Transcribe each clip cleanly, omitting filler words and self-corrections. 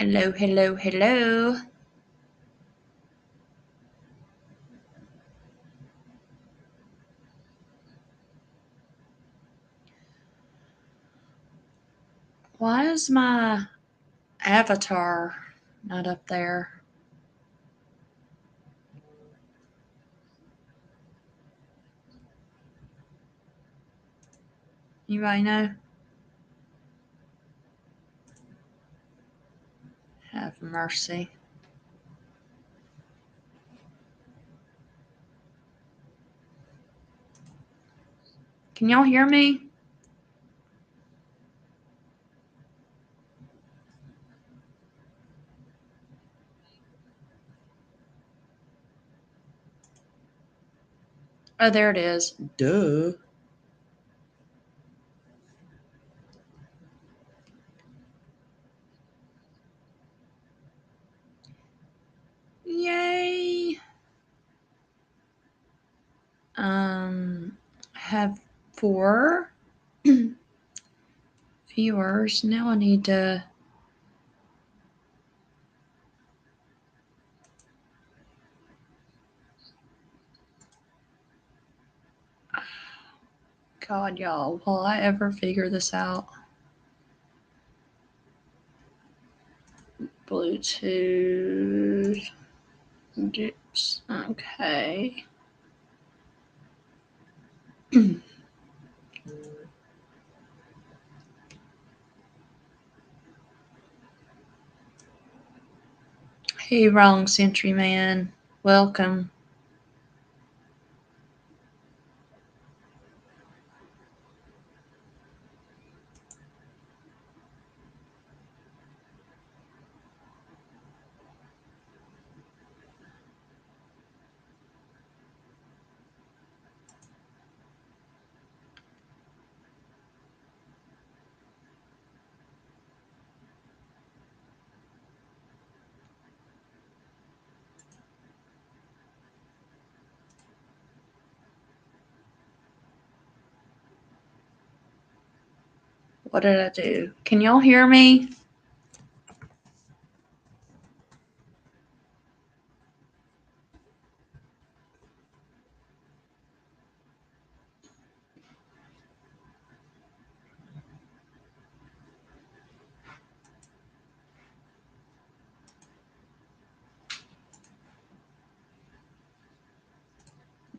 Hello, hello, hello. Why is my avatar not up there? Anybody know? Have mercy. Can y'all hear me? Oh, there it is. Duh. Yay. Have 4 viewers. Now I need to. God, y'all, will I ever figure this out? Bluetooth. Dips. Okay. Hey, Wrong Century Man. Welcome. What did I do? Can y'all hear me?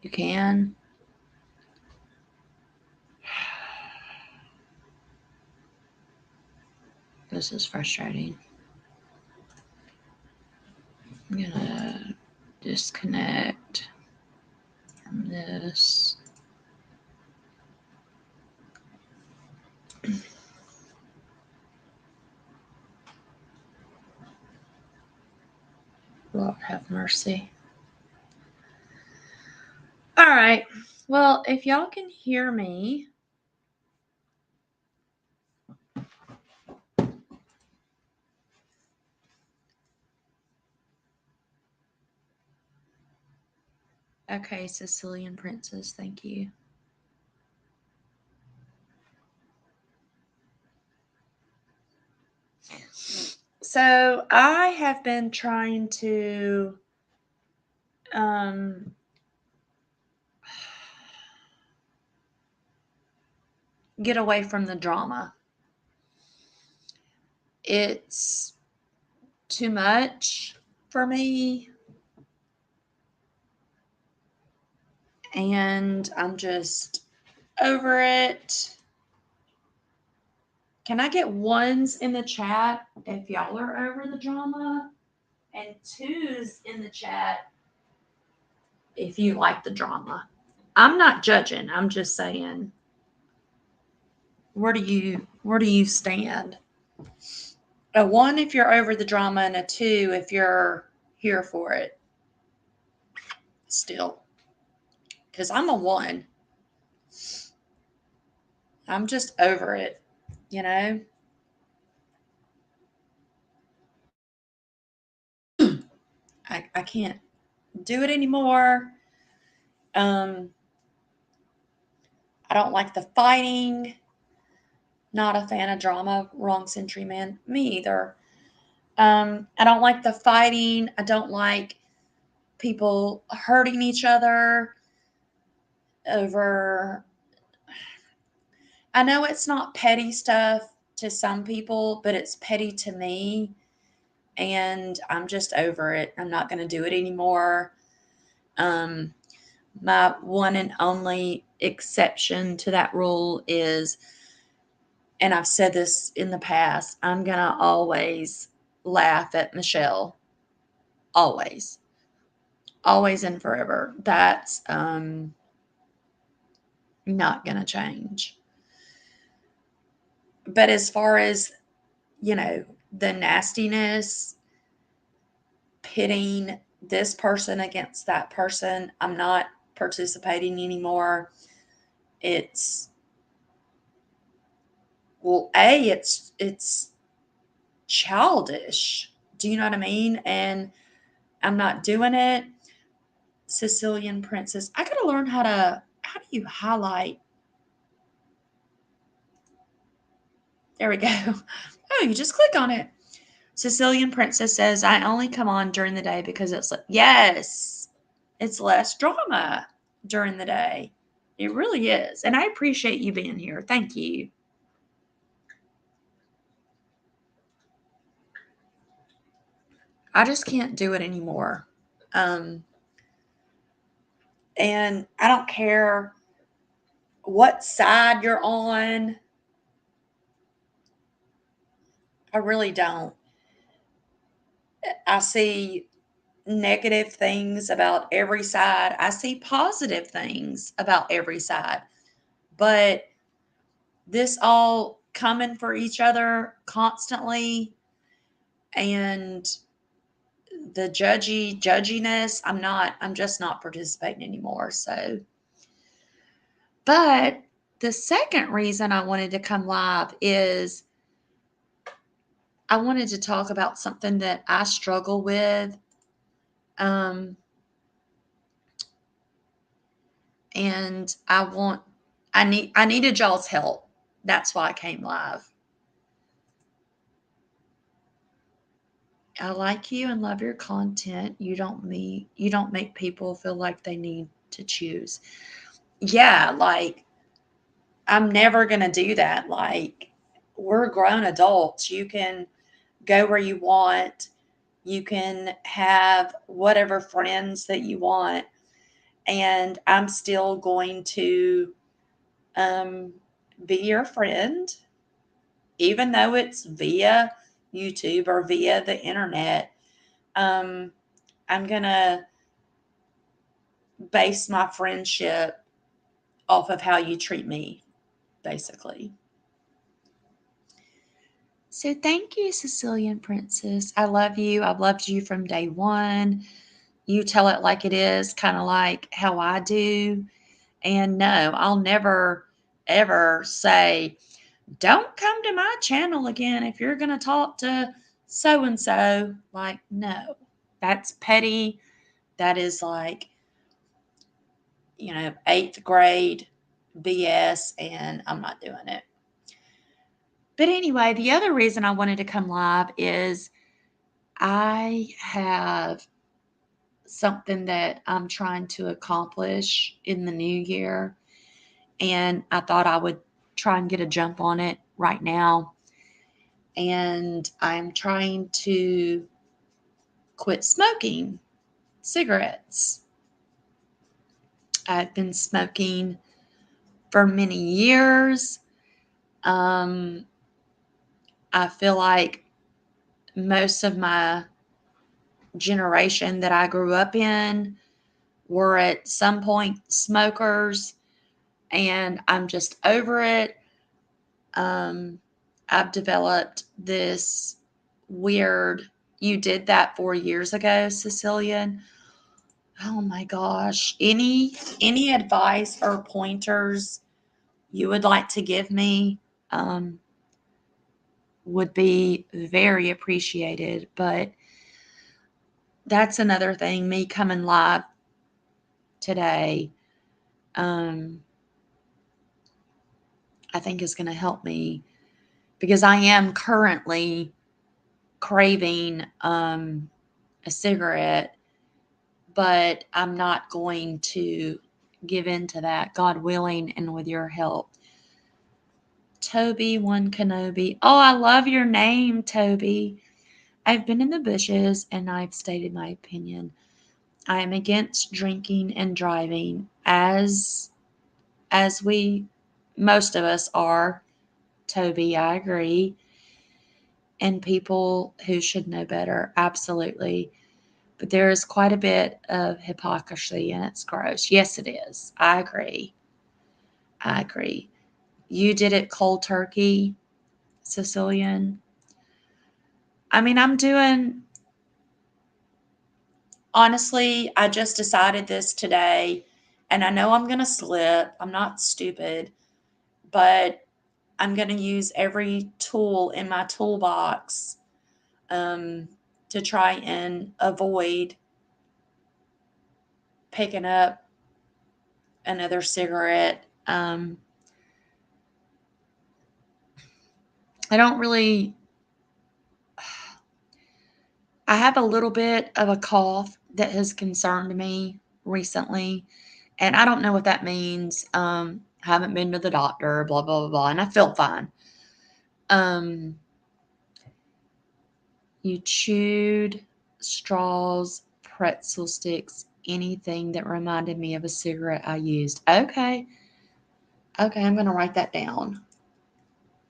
You can. This is frustrating. I'm gonna disconnect from this. Lord have mercy. All right. Well, if y'all can hear me, okay, Sicilian Princess, thank you. So I have been trying to get away from the drama. It's too much for me. And I'm just over it. Can I get ones in the chat if y'all are over the drama? And twos in the chat if you like the drama. I'm not judging. I'm just saying, where do you stand? A 1 if you're over the drama, and a 2 if you're here for it. Still, because I'm a 1. I'm just over it, you know. I can't do it anymore. I don't like the fighting. Not a fan of drama. Wrong Century Man. Me either. I don't like the fighting. I don't like people hurting each other over. I know it's not petty stuff to some people, but it's petty to me. And I'm just over it. I'm not going to do it anymore. Um, my one and only exception to that rule is, and I've said this in the past, I'm going to always laugh at Michelle. Always. Always and forever. That's not going to change. But as far as, the nastiness, pitting this person against that person, I'm not participating anymore. It's it's childish. Do you know what I mean? And I'm not doing it. Sicilian Princess. I gotta learn how do you highlight? There we go. Oh, you just click on it. Sicilian Princess says, I only come on during the day because it's like, yes, it's less drama during the day. It really is. And I appreciate you being here. Thank you. I just can't do it anymore. Um, and I don't care what side you're on. I really don't. I see negative things about every side. I see positive things about every side. But this all coming for each other constantly and the judginess, I'm just not participating anymore. So, but the second reason I wanted to come live is I wanted to talk about something that I struggle with. Um, and I needed y'all's help. That's why I came live. I like you and love your content. You don't make people feel like they need to choose. Yeah, like I'm never going to do that. Like we're grown adults. You can go where you want. You can have whatever friends that you want, and I'm still going to um, be your friend, even though it's via YouTube or via the internet. Um, I'm going to base my friendship off of how you treat me, basically. So thank you, Sicilian Princess. I love you. I've loved you from day one. You tell it like it is, kind of like how I do. And no, I'll never, ever say, don't come to my channel again if you're going to talk to so and so. Like, no, that's petty. That is like, eighth grade BS, and I'm not doing it. But anyway, the other reason I wanted to come live is I have something that I'm trying to accomplish in the new year. And I thought I would try and get a jump on it right now. And I'm trying to quit smoking cigarettes. I've been smoking for many years. Um, I feel like most of my generation that I grew up in were at some point smokers, and I'm just over it. Um, I've developed this weird, you did that 4 years ago, Cecilian. Oh my gosh. Any advice or pointers you would like to give me um, would be very appreciated. But that's another thing, me coming live today, um, I think is going to help me because I am currently craving a cigarette, but I'm not going to give in to that, God willing, and with your help. Toby One Kenobi. Oh, I love your name, Toby. I've been in the bushes and I've stated my opinion. I am against drinking and driving, as we most of us are. Toby, I agree. And people who should know better, absolutely. But there is quite a bit of hypocrisy and it's gross. Yes, it is. I agree. I agree. You did it cold turkey, Sicilian. I mean, honestly, I just decided this today, and I know I'm going to slip. I'm not stupid, but I'm going to use every tool in my toolbox to try and avoid picking up another cigarette. I don't really, I have a little bit of a cough that has concerned me recently, and I don't know what that means. Haven't been to the doctor, blah, blah, blah, blah, and I feel fine. You chewed straws, pretzel sticks, anything that reminded me of a cigarette I used. Okay. Okay, I'm going to write that down.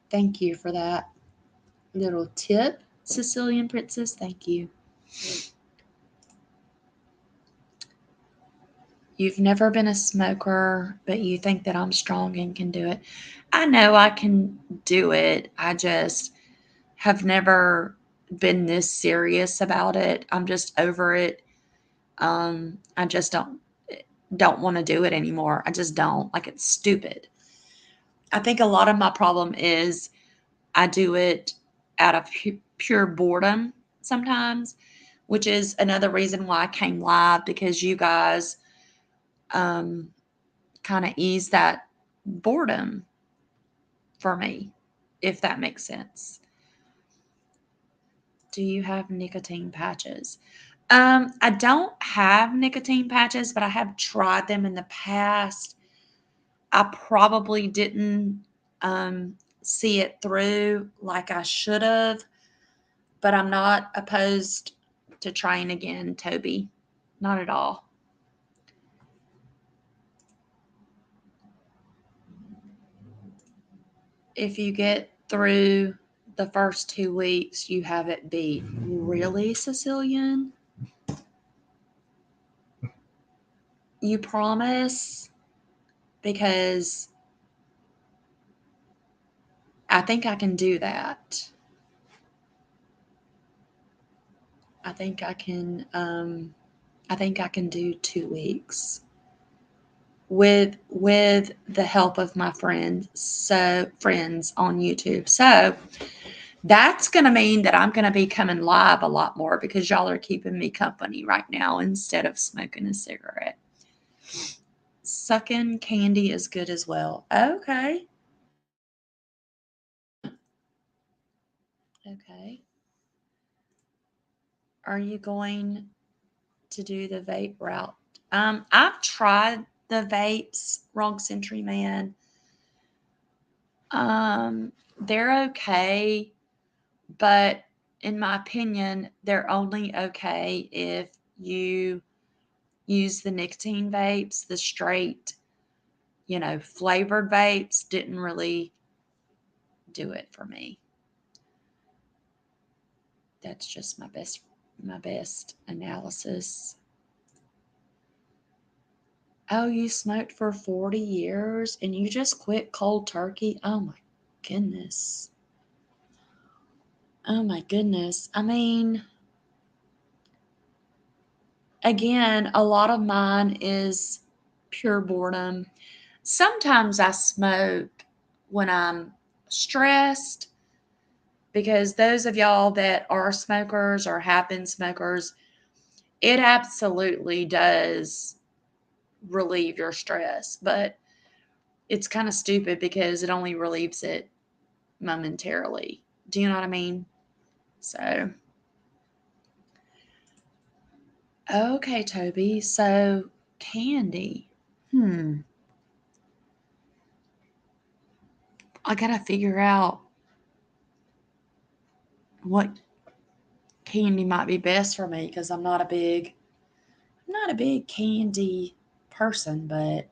Thank you for that little tip, Sicilian Princess. Thank you. You've never been a smoker, but you think that I'm strong and can do it. I know I can do it. I just have never been this serious about it. I'm just over it. I just don't want to do it anymore. I just don't. Like, it's stupid. I think a lot of my problem is I do it out of pure boredom sometimes, which is another reason why I came live, because you guys kind of ease that boredom for me, if that makes sense. Do you have nicotine patches? I don't have nicotine patches, but I have tried them in the past. I probably didn't see it through like I should have, but I'm not opposed to trying again, Toby. Not at all. If you get through the first 2 weeks, you have it beat. Really, Sicilian? You promise? Because I think I can do that. I think I can. I think I can do 2 weeks with the help of my friends on YouTube. So that's going to mean that I'm going to be coming live a lot more, because y'all are keeping me company right now instead of smoking a cigarette. Sucking candy is good as well. Okay. Okay. Are you going to do the vape route? I've tried the vapes, Wrong Century Man. They're okay, but in my opinion, they're only okay if you use the nicotine vapes. The straight, flavored vapes didn't really do it for me. That's just my best analysis. Oh, you smoked for 40 years and you just quit cold turkey? Oh my goodness. Oh my goodness. I mean, again, a lot of mine is pure boredom. Sometimes I smoke when I'm stressed, because those of y'all that are smokers or have been smokers, it absolutely does relieve your stress, but it's kind of stupid because it only relieves it momentarily. Do you know what I mean? So Okay, Toby. So candy. I gotta figure out what candy might be best for me because I'm not a big candy person, but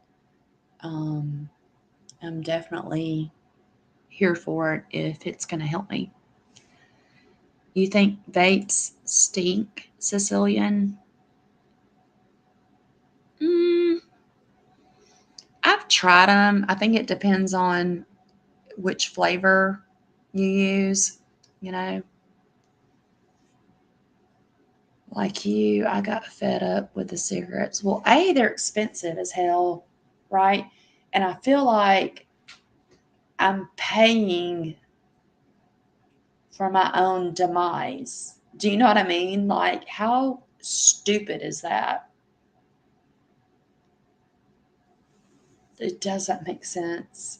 um, I'm definitely here for it if it's gonna help me. You think vapes stink, Sicilian? Mm, I've tried them. I think it depends on which flavor you use. You know, like you, I got fed up with the cigarettes. Well, A, they're expensive as hell, right? And I feel like I'm paying for my own demise. Do you know what I mean? Like, how stupid is that? It doesn't make sense.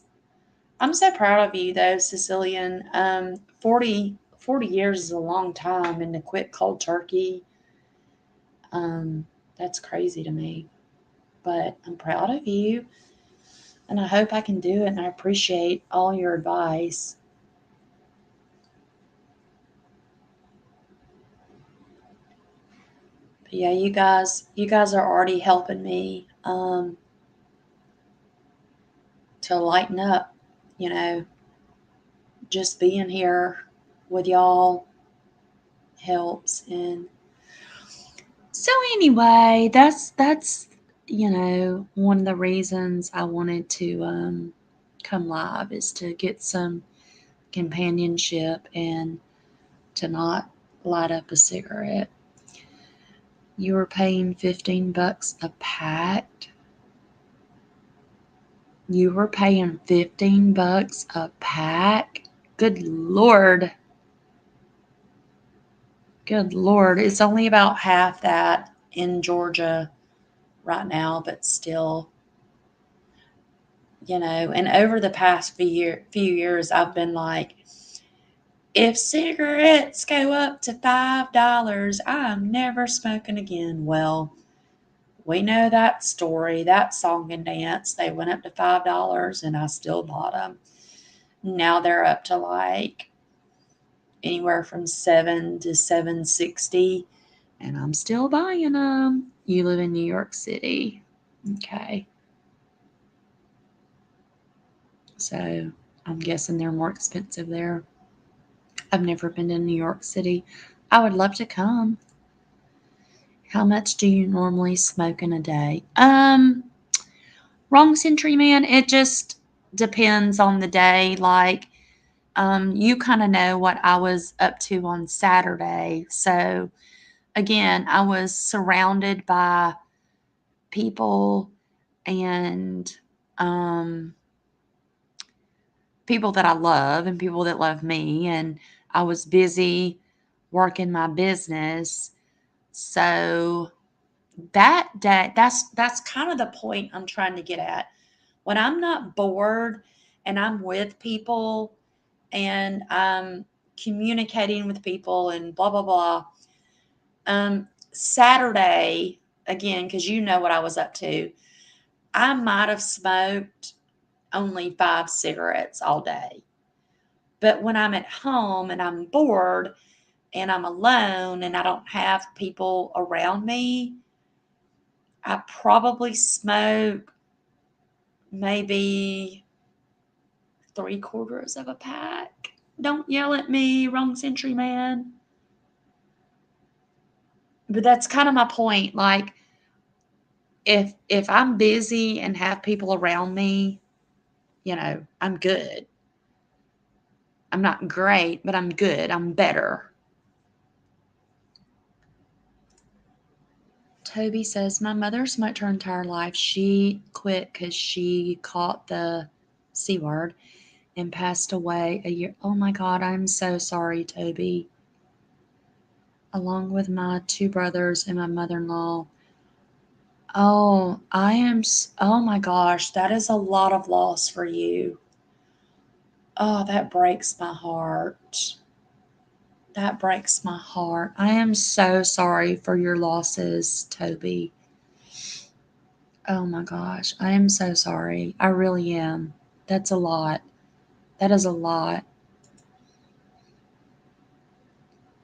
I'm so proud of you, though, Sicilian. 40 years is a long time, and to quit cold turkey, um, that's crazy to me. But I'm proud of you, and I hope I can do it, and I appreciate all your advice. But yeah, you guys are already helping me to lighten up, you know, just being here with y'all helps. And so anyway, that's one of the reasons I wanted to come live is to get some companionship and to not light up a cigarette. You were paying $15 a pack. You were paying $15 a pack. Good Lord. Good Lord. It's only about half that in Georgia right now, but still, and over the past few years, I've been like, if cigarettes go up to $5, I'm never smoking again. Well, we know that story, that song and dance. They went up to $5 and I still bought them. Now they're up to like anywhere from 7 to 7.60, and I'm still buying them. You live in New York City. Okay. So I'm guessing they're more expensive there. I've never been to New York City. I would love to come. How much do you normally smoke in a day? Wrong century man. It just depends on the day. Like, you kind of know what I was up to on Saturday. So again, I was surrounded by people and um, people that I love and people that love me. And I was busy working my business. So that day, that's kind of the point I'm trying to get at. When I'm not bored and I'm with people and I'm communicating with people and blah blah blah. Saturday, again, because you know what I was up to, I might have smoked only 5 cigarettes all day. But when I'm at home and I'm bored and I'm alone and I don't have people around me, I probably smoke maybe 3/4 of a pack. Don't yell at me, wrong century man. But that's kind of my point. Like, if I'm busy and have people around me, I'm good. I'm not great, but I'm good. I'm better. Toby says, my mother smoked her entire life. She quit because she caught the C word and passed away a year. Oh my God, I'm so sorry, Toby. Along with my 2 brothers and my mother in law. Oh, oh my gosh, that is a lot of loss for you. Oh, that breaks my heart. That breaks my heart. I am so sorry for your losses, Toby. Oh my gosh. I am so sorry. I really am. That's a lot. That is a lot.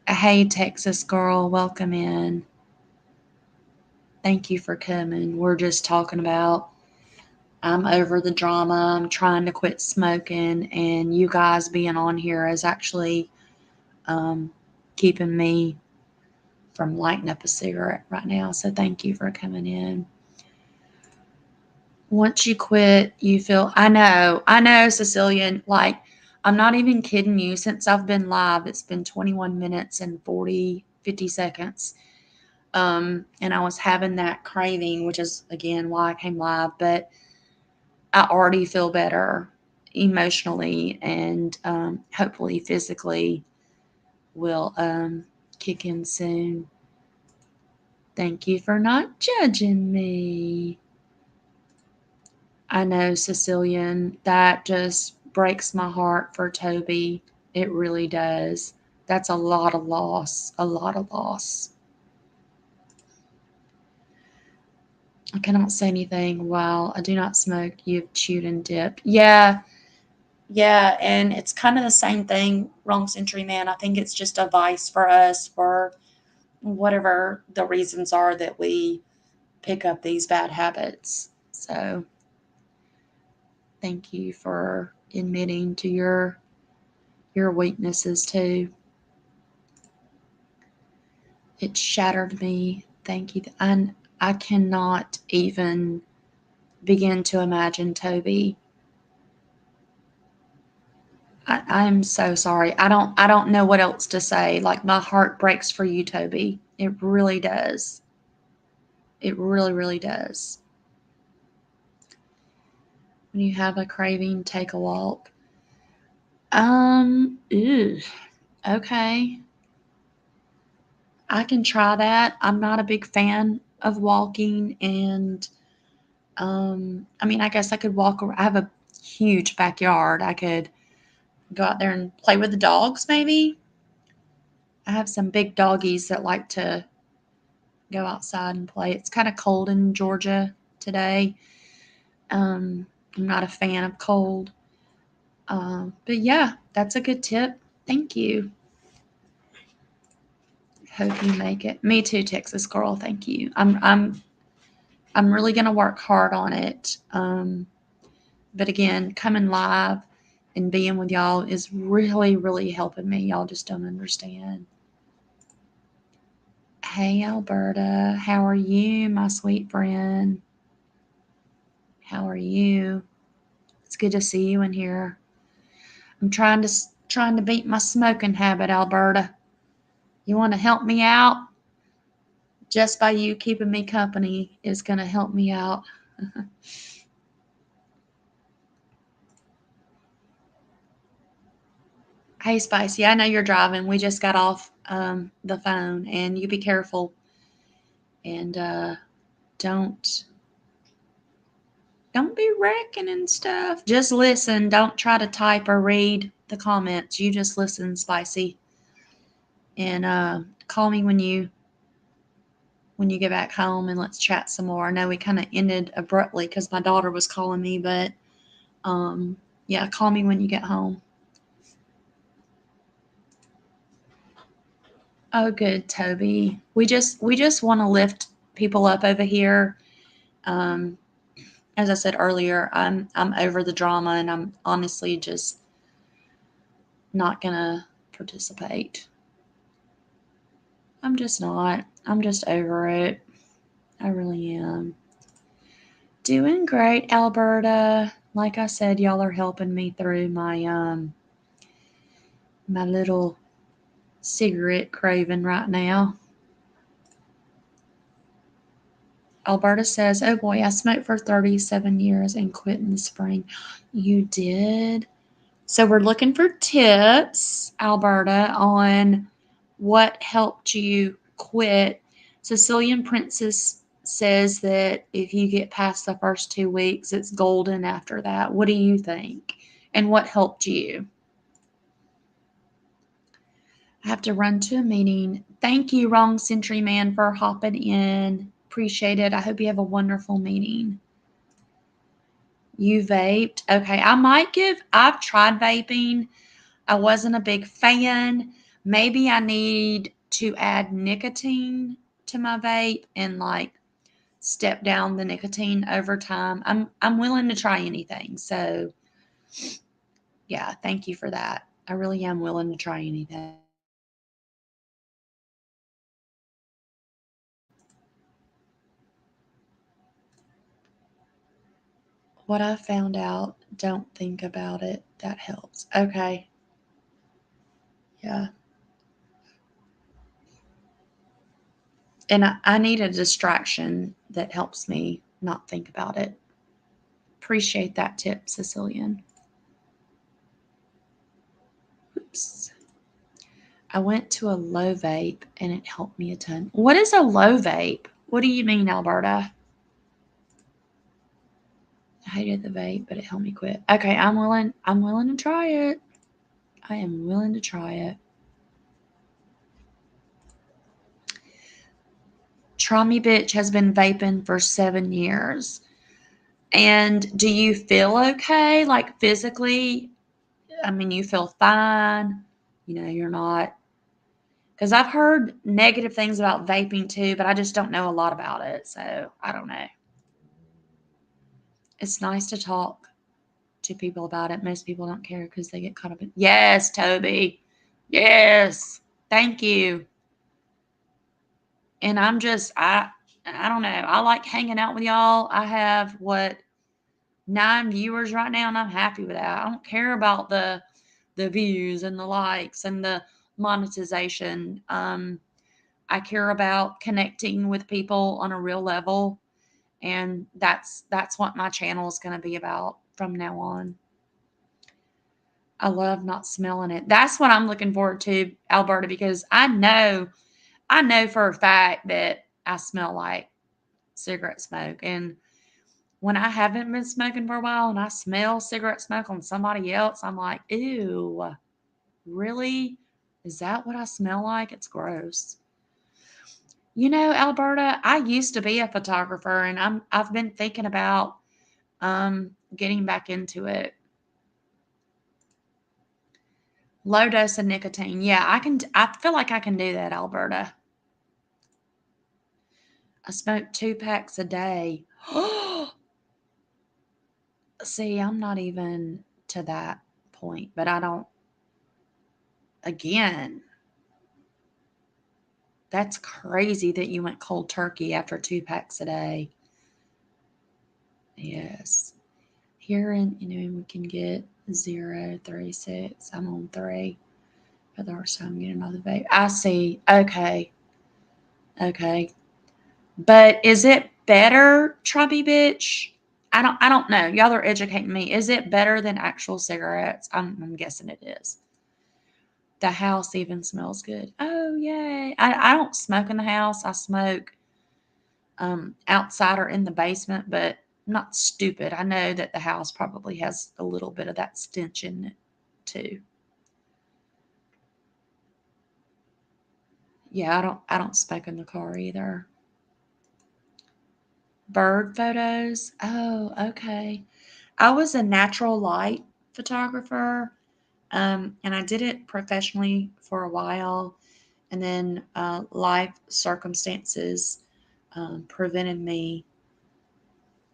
Hey, Texas girl, welcome in. Thank you for coming. We're just talking about I'm over the drama. I'm trying to quit smoking, and you guys being on here is actually keeping me from lighting up a cigarette right now. So thank you for coming in. Once you quit, you feel, I know, Cecilian, like, I'm not even kidding you. Since I've been live, it's been 21 minutes and 50 seconds. And I was having that craving, which is, again, why I came live. But I already feel better emotionally, and hopefully physically will kick in soon. Thank you for not judging me. I know, Cecilian, that just breaks my heart for Toby. It really does. That's a lot of loss. A lot of loss. I cannot say anything while I do not smoke. You've chewed and dipped. Yeah, and it's kind of the same thing, Wrong Century Man. I think it's just a vice for us for whatever the reasons are that we pick up these bad habits. So thank you for admitting to your weaknesses too. It shattered me. Thank you. And I cannot even begin to imagine, Toby. I'm so sorry. I don't know what else to say. Like, my heart breaks for you, Toby. It really does. It really, really does. When you have a craving, take a walk. Ew. Okay. I can try that. I'm not a big fan of walking, and I mean, I guess I could walk around. I have a huge backyard. I could go out there and play with the dogs, maybe. I have some big doggies that like to go outside and play. It's kind of cold in Georgia today. I'm not a fan of cold. But yeah, that's a good tip. Thank you. Hope you make it. Me too, Texas girl. Thank you. I'm really gonna work hard on it. But again, coming live and being with y'all is really, really helping me. Y'all just don't understand. Hey, Alberta. How are you, my sweet friend? How are you? It's good to see you in here. I'm trying to beat my smoking habit, Alberta. You want to help me out? Just by you keeping me company is going to help me out. Hey, Spicy, I know you're driving. We just got off the phone, and you be careful. And don't be wrecking and stuff. Just listen. Don't try to type or read the comments. You just listen, Spicy. And call me when you get back home, and let's chat some more. I know we kind of ended abruptly because my daughter was calling me, but yeah, call me when you get home. Oh, good, Toby. We just want to lift people up over here. As I said earlier, I'm over the drama, and I'm honestly just not gonna participate. I'm just not. I'm just over it. I really am. Doing great, Alberta. Like I said, y'all are helping me through my my little cigarette craving right now. Alberta says, oh boy, I smoked for 37 years and quit in the spring. You did? So we're looking for tips, Alberta, on what helped you quit. Sicilian Princess says that if you get past the first 2 weeks, it's golden after that. What do you think? And what helped you? I have to run to a meeting. Thank you, Wrong Century Man, for hopping in. Appreciate it. I hope you have a wonderful meeting. You vaped? Okay, I've tried vaping. I wasn't a big fan. Maybe I need to add nicotine to my vape and like step down the nicotine over time. I'm willing to try anything. So yeah, thank you for that. I really am willing to try anything. What I found out, don't think about it. That helps. Okay. Yeah. And I need a distraction that helps me not think about it. Appreciate that tip, Sicilian. Oops. I went to a low vape and it helped me a ton. What is a low vape? What do you mean, Alberta? I hated the vape, but it helped me quit. Okay, I'm willing to try it. I am willing to try it. Trommy bitch has been vaping for 7 years. And do you feel okay? Like physically? I mean, you feel fine. You're not. Because I've heard negative things about vaping too, but I just don't know a lot about it. So I don't know. It's nice to talk to people about it. Most people don't care because they get caught up in. Yes, Toby. Yes. Thank you. And I don't know. I like hanging out with y'all. I have 9 viewers right now, and I'm happy with that. I don't care about the views and the likes and the monetization. I care about connecting with people on a real level, and that's what my channel is going to be about from now on. I love not smelling it. That's what I'm looking forward to, Alberta, because I know for a fact that I smell like cigarette smoke. And when I haven't been smoking for a while and I smell cigarette smoke on somebody else, I'm like, ew, really? Is that what I smell like? It's gross. Alberta, I used to be a photographer and I've been thinking about getting back into it. Low dose of nicotine. Yeah, I feel like I can do that, Alberta. I smoke 2 packs a day. See, I'm not even to that point, but I don't, again, that's crazy that you went cold turkey after 2 packs a day. Yes. Here we can get 0, 3, 6. I'm on 3. For the first time, get another vape. I see. Okay. But is it better, Trubby bitch? I don't know. Y'all are educating me. Is it better than actual cigarettes? I'm guessing it is. The house even smells good. Oh yay. I don't smoke in the house. I smoke outside or in the basement, but I'm not stupid. I know that the house probably has a little bit of that stench in it too. Yeah, I don't smoke in the car either. Bird photos. Oh, okay. I was a natural light photographer, and I did it professionally for a while, and then life circumstances prevented me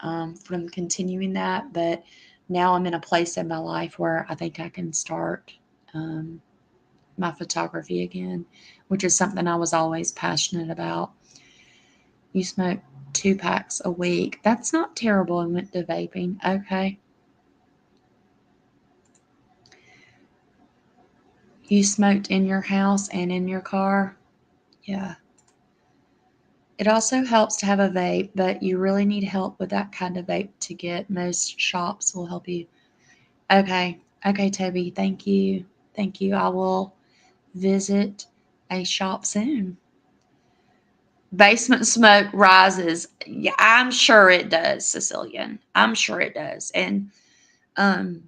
from continuing that. But now I'm in a place in my life where I think I can start my photography again, which is something I was always passionate about. You smoke 2 packs a week. That's not terrible. I went to vaping. Okay. You smoked in your house and in your car? Yeah. It also helps to have a vape, but you really need help with that kind of vape to get. Most shops will help you. Okay. Okay, Toby. Thank you. Thank you. I will visit a shop soon. Basement smoke rises. Yeah, I'm sure it does, Sicilian. I'm sure it does. And um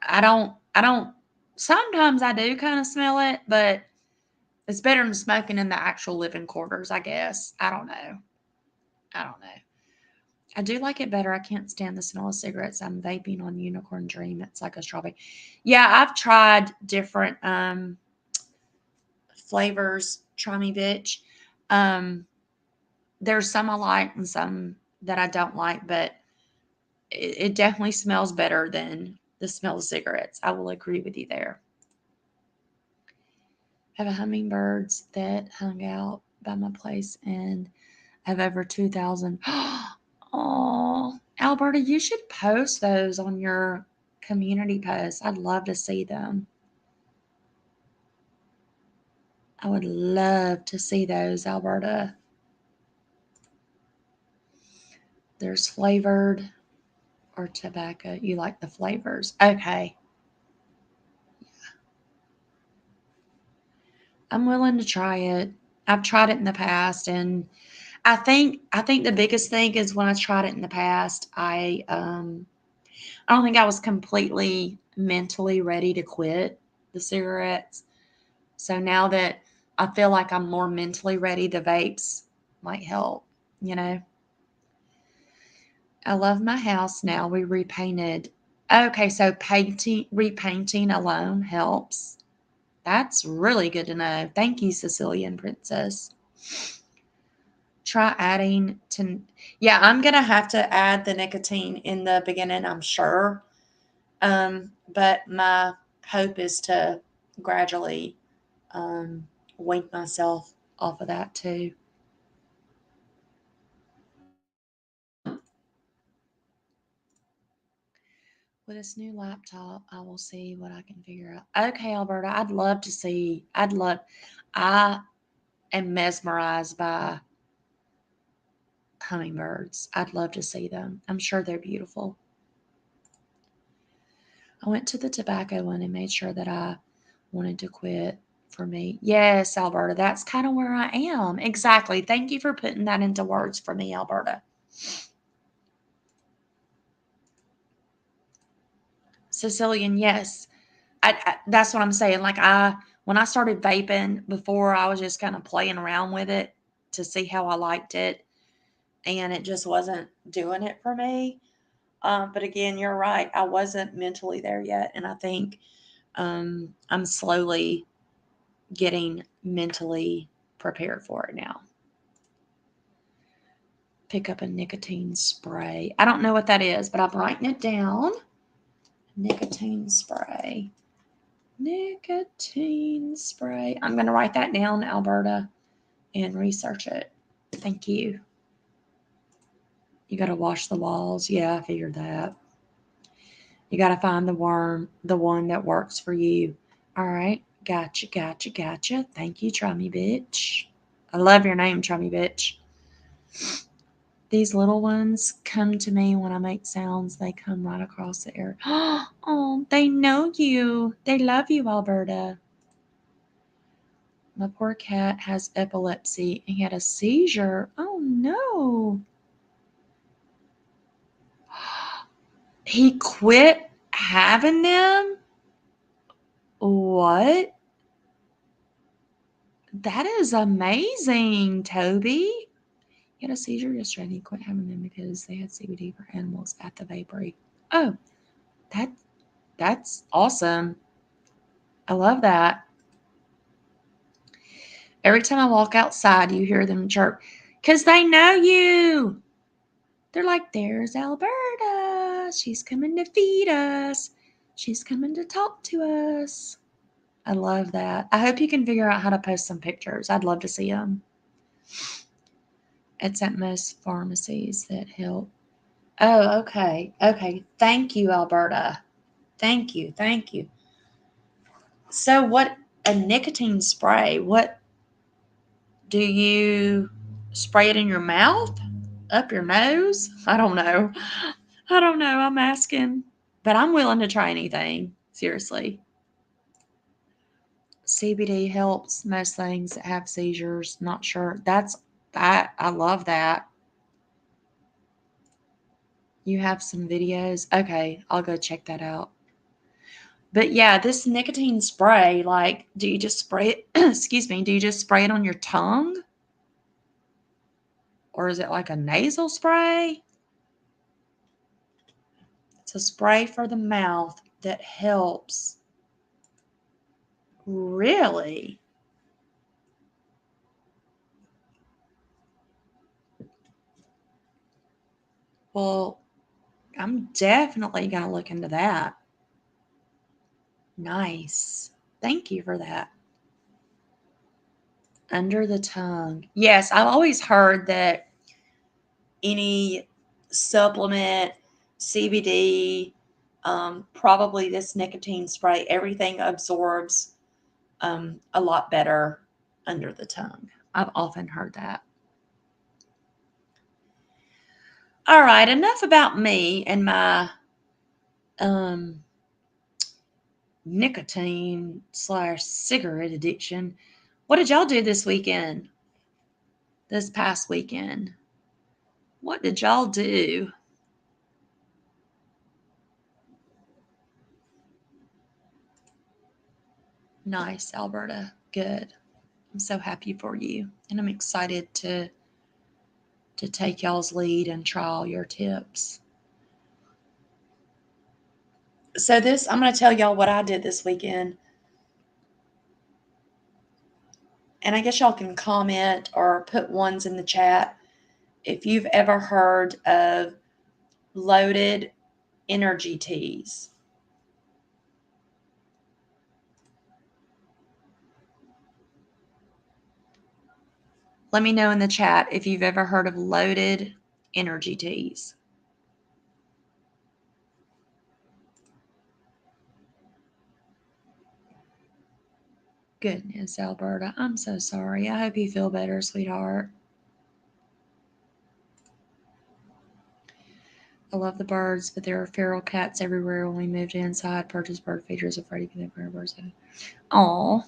I don't Sometimes I do kind of smell it, but it's better than smoking in the actual living quarters, I guess. I don't know. I don't know. I do like it better. I can't stand the smell of cigarettes. I'm vaping on Unicorn Dream. It's like a strawberry. Yeah, I've tried different flavors. Try me, bitch. Um, there's some I like and some that I don't like, but it definitely smells better than the smell of cigarettes. I will agree with you there. I have a hummingbirds that hung out by my place and have over 2,000. Oh, Alberta, you should post those on your community posts. I'd love to see them. I would love to see those, Alberta. There's flavored or tobacco. You like the flavors. Okay. I'm willing to try it. I've tried it in the past and I think the biggest thing is when I tried it in the past, I don't think I was completely mentally ready to quit the cigarettes. So now that I feel like I'm more mentally ready, the vapes might help, you know. I love my house now. We repainted. Okay, so repainting alone helps. That's really good to know. Thank you, Sicilian Princess. Try adding to, yeah, I'm gonna have to add the nicotine in the beginning, I'm sure. But my hope is to gradually wean myself off of that too. With this new laptop, I will see what I can figure out. Okay, Alberta, I'd love to see. I am mesmerized by hummingbirds. I'd love to see them. I'm sure they're beautiful. I went to the tobacco one and made sure that I wanted to quit for me. Yes, Alberta, that's kind of where I am. Exactly. Thank you for putting that into words for me, Alberta. Sicilian, yes. That's what I'm saying. Like when I started vaping before, I was just kind of playing around with it to see how I liked it, and it just wasn't doing it for me. But again, you're right. I wasn't mentally there yet, and I think I'm slowly getting mentally prepared for it now. Pick up a nicotine spray. I don't know what that is, but I'm writing it down. Nicotine spray. Nicotine spray. I'm going to write that down, Alberta, and research it. Thank you. You got to wash the walls. Yeah, I figured that. You got to find the one that works for you. All right. Gotcha, gotcha, gotcha. Thank you, Trummy Bitch. I love your name, Trummy Bitch. These little ones come to me when I make sounds. They come right across the air. Oh, they know you. They love you, Alberta. My poor cat has epilepsy. He had a seizure. Oh no. He quit having them? What? That is amazing, Toby. He had a seizure yesterday and he quit having them because they had CBD for animals at the vapery. Oh, that that's awesome. I love that. Every time I walk outside, you hear them chirp because they know you. They're like, there's Alberta. She's coming to feed us. She's coming to talk to us. I love that. I hope you can figure out how to post some pictures. I'd love to see them. It's at most pharmacies that help. Oh, okay. Okay. Thank you, Alberta. Thank you. Thank you. So, what a nicotine spray? What do you spray it in your mouth? Up your nose? I don't know. I don't know. I'm asking. But I'm willing to try anything. Seriously. CBD helps most things that have seizures. Not sure. That's that. I love that. You have some videos. Okay, I'll go check that out. But yeah, this nicotine spray, like, do you just spray it? Excuse me. Do you just spray it on your tongue? Or is it like a nasal spray? It's a spray for the mouth that helps. Really? Well, I'm definitely going to look into that. Nice. Thank you for that. Under the tongue. Yes, I've always heard that any supplement, CBD, probably this nicotine spray, everything absorbs a lot better under the tongue. I've often heard that. All right, enough about me and my nicotine / cigarette addiction. What did y'all do this weekend? This past weekend? What did y'all do? Nice, Alberta. Good. I'm so happy for you. And I'm excited to take y'all's lead and try all your tips. So I'm going to tell y'all what I did this weekend. And I guess y'all can comment or put ones in the chat if you've ever heard of loaded energy teas. Let me know in the chat if you've ever heard of loaded energy teas. Goodness, Alberta, I'm so sorry. I hope you feel better, sweetheart. I love the birds, but there are feral cats everywhere. When we moved inside, purchased bird feeders, afraid to get the birds. Aw.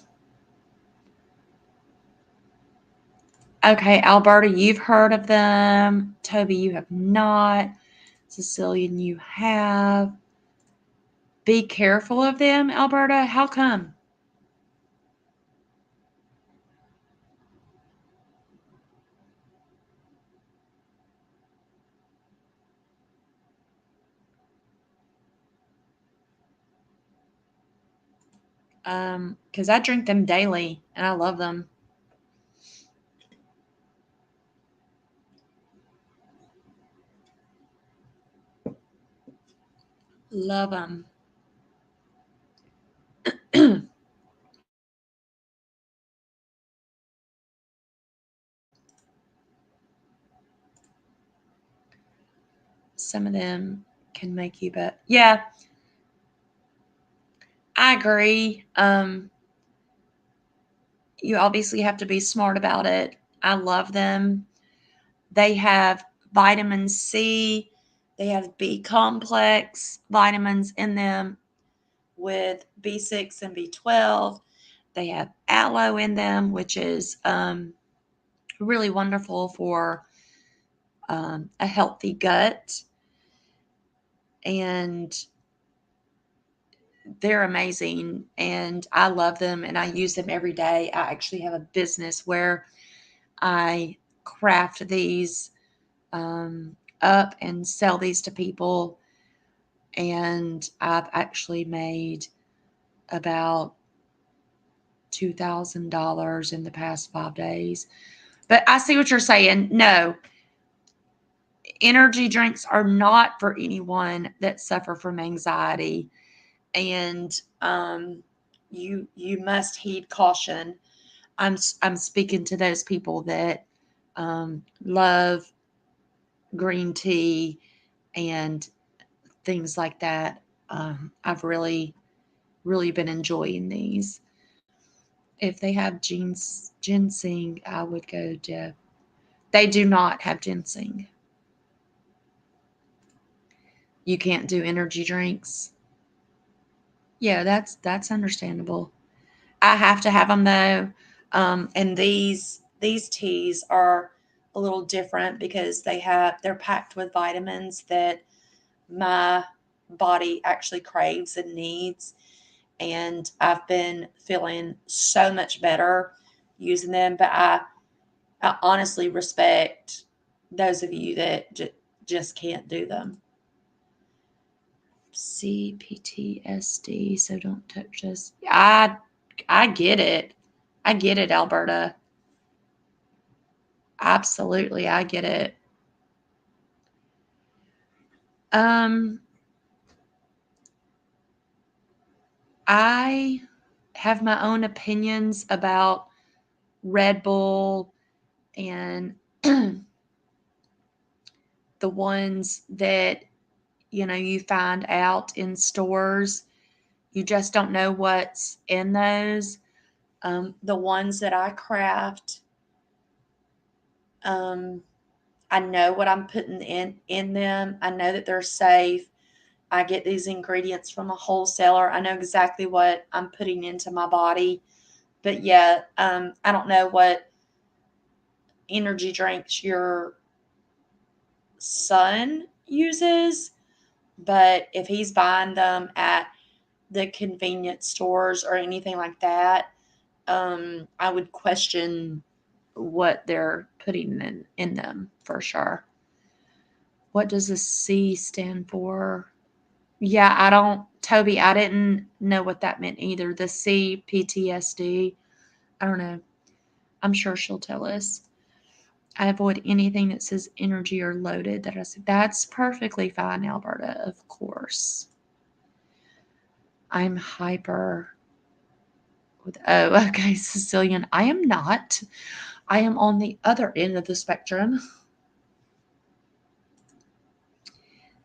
Okay, Alberta, you've heard of them. Toby, you have not. Cecilian, you have. Be careful of them, Alberta. How come? Because I drink them daily and I love them. Love them. Some of them can make you bet. Yeah, I agree. You obviously have to be smart about it. I love them. They have vitamin C, they have B complex vitamins in them with B6 and B12. They have aloe in them, which is really wonderful for a healthy gut. And they're amazing and I love them and I use them every day. I actually have a business where I craft these up and sell these to people. And I've actually made about $2,000 in the past 5 days. But I see what you're saying. No, energy drinks are not for anyone that suffer from anxiety. And you must heed caution. I'm speaking to those people that love green tea and things like that. I've really been enjoying these. If they have ginseng, I would go to. They do not have ginseng. You can't do energy drinks. Yeah, that's understandable. I have to have them though, and these teas are a little different because they're packed with vitamins that my body actually craves and needs. and I've been feeling so much better using them. But I honestly respect those of you that just can't do them. CPTSD, so don't touch this. I get it. I get it, Alberta. Absolutely, I get it. I have my own opinions about Red Bull and the ones that you find out in stores. You just don't know what's in those. The ones that I craft, I know what I'm putting in them. I know that they're safe. I get these ingredients from a wholesaler. I know exactly what I'm putting into my body. But yeah, I don't know what energy drinks your son uses, but if he's buying them at the convenience stores or anything like that, I would question what they're putting in them for sure. What does the C stand for? Yeah, Toby, I didn't know what that meant either. The C, PTSD. I don't know. I'm sure she'll tell us. I avoid anything that says energy or loaded. That's perfectly fine, Alberta, of course. I'm hyper okay, Sicilian. I am not. I am on the other end of the spectrum.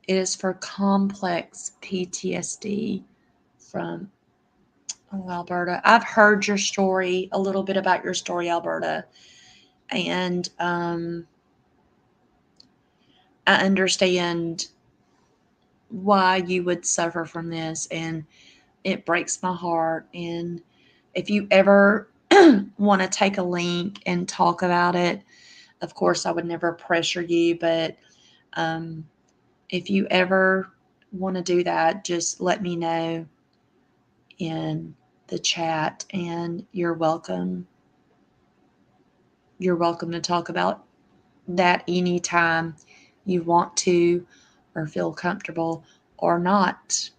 It is for complex PTSD from Alberta. I've heard your story, a little bit about your story, Alberta, and I understand why you would suffer from this, and it breaks my heart. And if you ever want to take a link and talk about it, of course, I would never pressure you, but if you ever want to do that, just let me know in the chat, and you're welcome. You're welcome to talk about that anytime you want to or feel comfortable or not.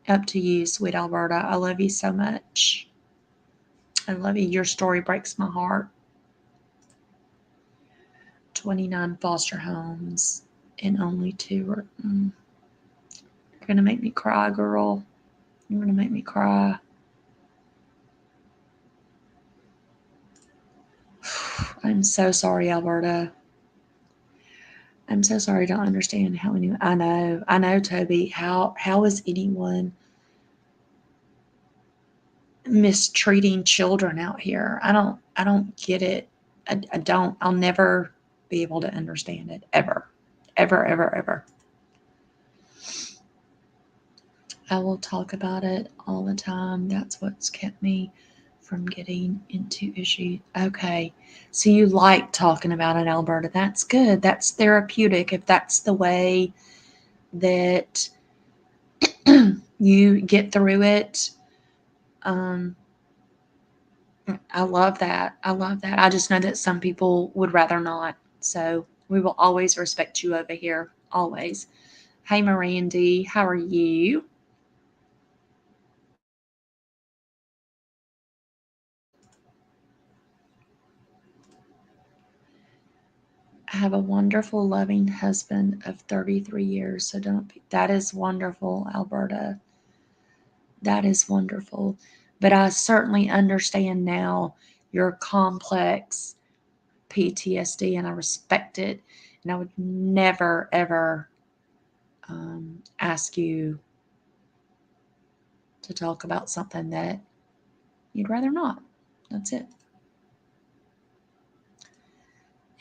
Up to you, sweet Alberta. I love you so much. I love you. Your story breaks my heart. 29 foster homes and only 2 are. You're going to make me cry, girl. You're going to make me cry. I'm so sorry, Alberta. I'm so sorry. I don't understand how anyone. I know, Toby. How is anyone mistreating children out here? I don't get it. I don't. I'll never be able to understand it ever. Ever. I will talk about it all the time. That's what's kept me from getting into issues. Okay. So you like talking about it, Alberta. That's good. That's therapeutic. If that's the way that you get through it, I love that. I just know that some people would rather not. So we will always respect you over here. Always. Hey, Mirandy, how are you? I have a wonderful, loving husband of 33 years. So that is wonderful, Alberta. That is wonderful. But I certainly understand now your complex PTSD, and I respect it. And I would never, ever ask you to talk about something that you'd rather not. That's it.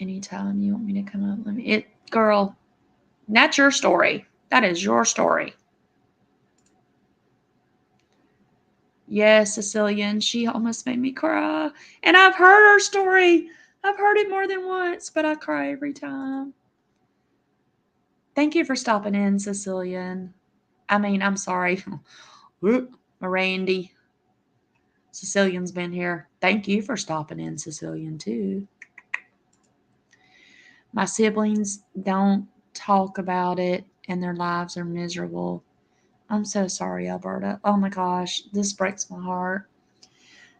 Anytime you want me to come up, girl, that's your story. That is your story. Yes, Sicilian, she almost made me cry. And I've heard her story. I've heard it more than once, but I cry every time. Thank you for stopping in, Sicilian. I mean, I'm sorry. Randy. Cecilian's been here. Thank you for stopping in, Cecilian, too. My siblings don't talk about it and their lives are miserable. I'm so sorry, Alberta. Oh my gosh, this breaks my heart.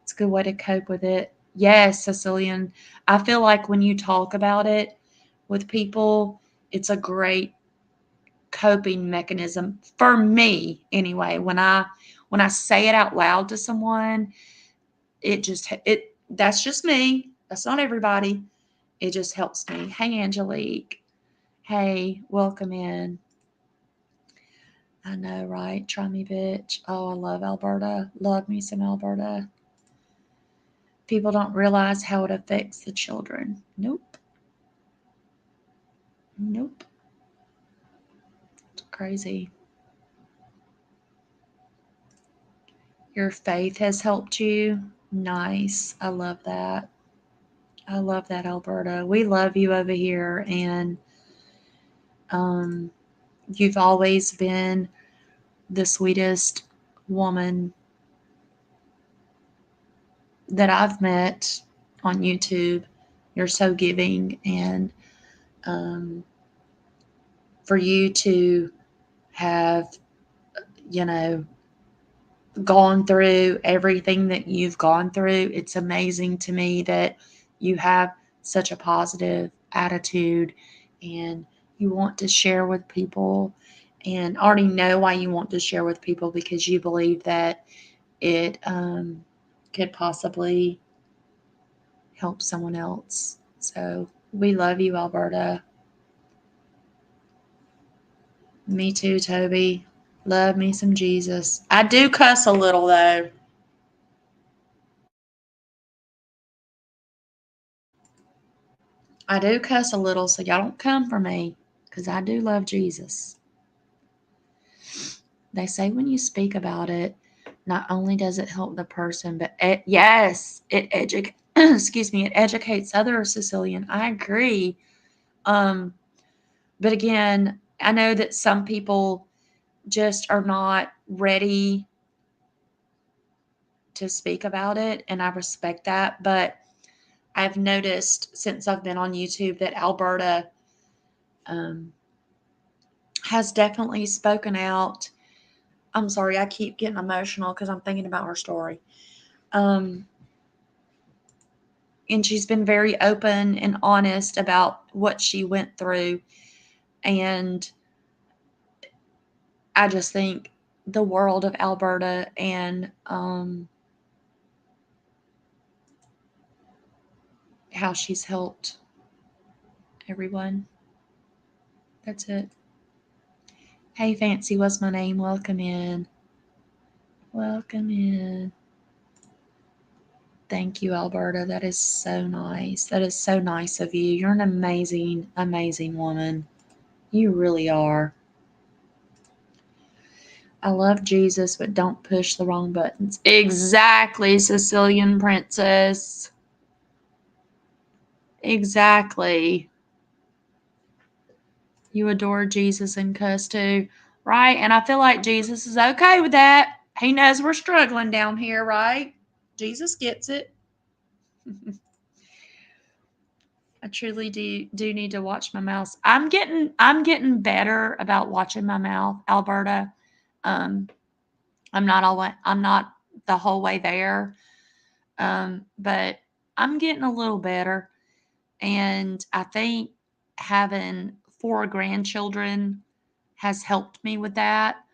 It's a good way to cope with it. Yes, Cecilian. I feel like when you talk about it with people, it's a great coping mechanism for me anyway. When I say it out loud to someone, that's just me. That's not everybody. It just helps me. Hey, Angelique. Hey, welcome in. I know, right? Try me, bitch. Oh, I love Alberta. Love me some Alberta. People don't realize how it affects the children. Nope. Nope. It's crazy. Your faith has helped you. Nice. I love that. I love that, Alberta. We love you over here. And you've always been the sweetest woman that I've met on YouTube. You're so giving. And for you to have, gone through everything that you've gone through, it's amazing to me that you have such a positive attitude and you want to share with people, and already know why you want to share with people, because you believe that it could possibly help someone else. So we love you, Alberta. Me too, Toby. Love me some Jesus. I do cuss a little, though. I do cuss a little, so y'all don't come for me, because I do love Jesus. They say when you speak about it, not only does it help the person, but excuse me, it educates others, Cecilian. I agree. But again, I know that some people just are not ready to speak about it, and I respect that. But I've noticed since I've been on YouTube that Alberta has definitely spoken out. I'm sorry, I keep getting emotional because I'm thinking about her story. And she's been very open and honest about what she went through. And I just think the world of Alberta, and how she's helped everyone. That's it. Hey, Fancy, what's my name? Welcome in. Welcome in. Thank you, Alberta. That is so nice. That is so nice of you. You're an amazing, amazing woman. You really are. I love Jesus, but don't push the wrong buttons. Exactly, Sicilian princess. Exactly. You adore Jesus and cuss too, right? And I feel like Jesus is okay with that. He knows we're struggling down here, right? Jesus gets it. I truly do need to watch my mouth. I'm getting better about watching my mouth, Alberta. Um, I'm not the whole way there, but I'm getting a little better, and I think having 4 grandchildren has helped me with that.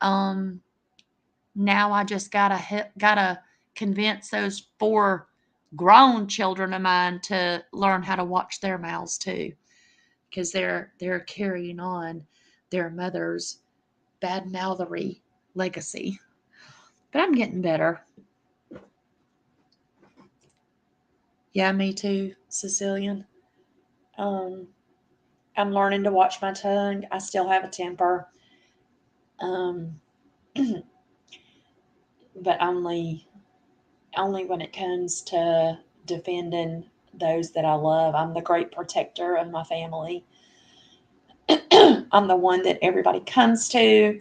Now I just gotta convince those 4 grown children of mine to learn how to watch their mouths too, because they're carrying on their mother's bad mouthery legacy. But I'm getting better. Yeah, me too, Sicilian. I'm learning to watch my tongue. I still have a temper, um, but only when it comes to defending those that I love. I'm the great protector of my family. I'm the one that everybody comes to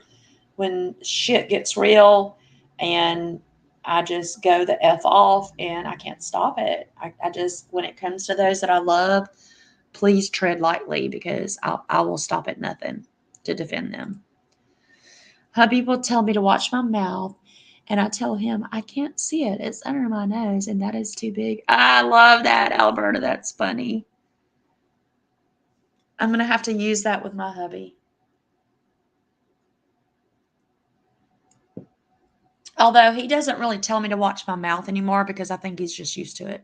when shit gets real, and I just go the F off and I can't stop it. I just, when it comes to those that I love, please tread lightly because I will stop at nothing to defend them. Hubby will tell me to watch my mouth, and I tell him I can't see it. It's under my nose, and that is too big. I love that, Alberta. That's funny. I'm going to have to use that with my hubby. Although he doesn't really tell me to watch my mouth anymore because I think he's just used to it.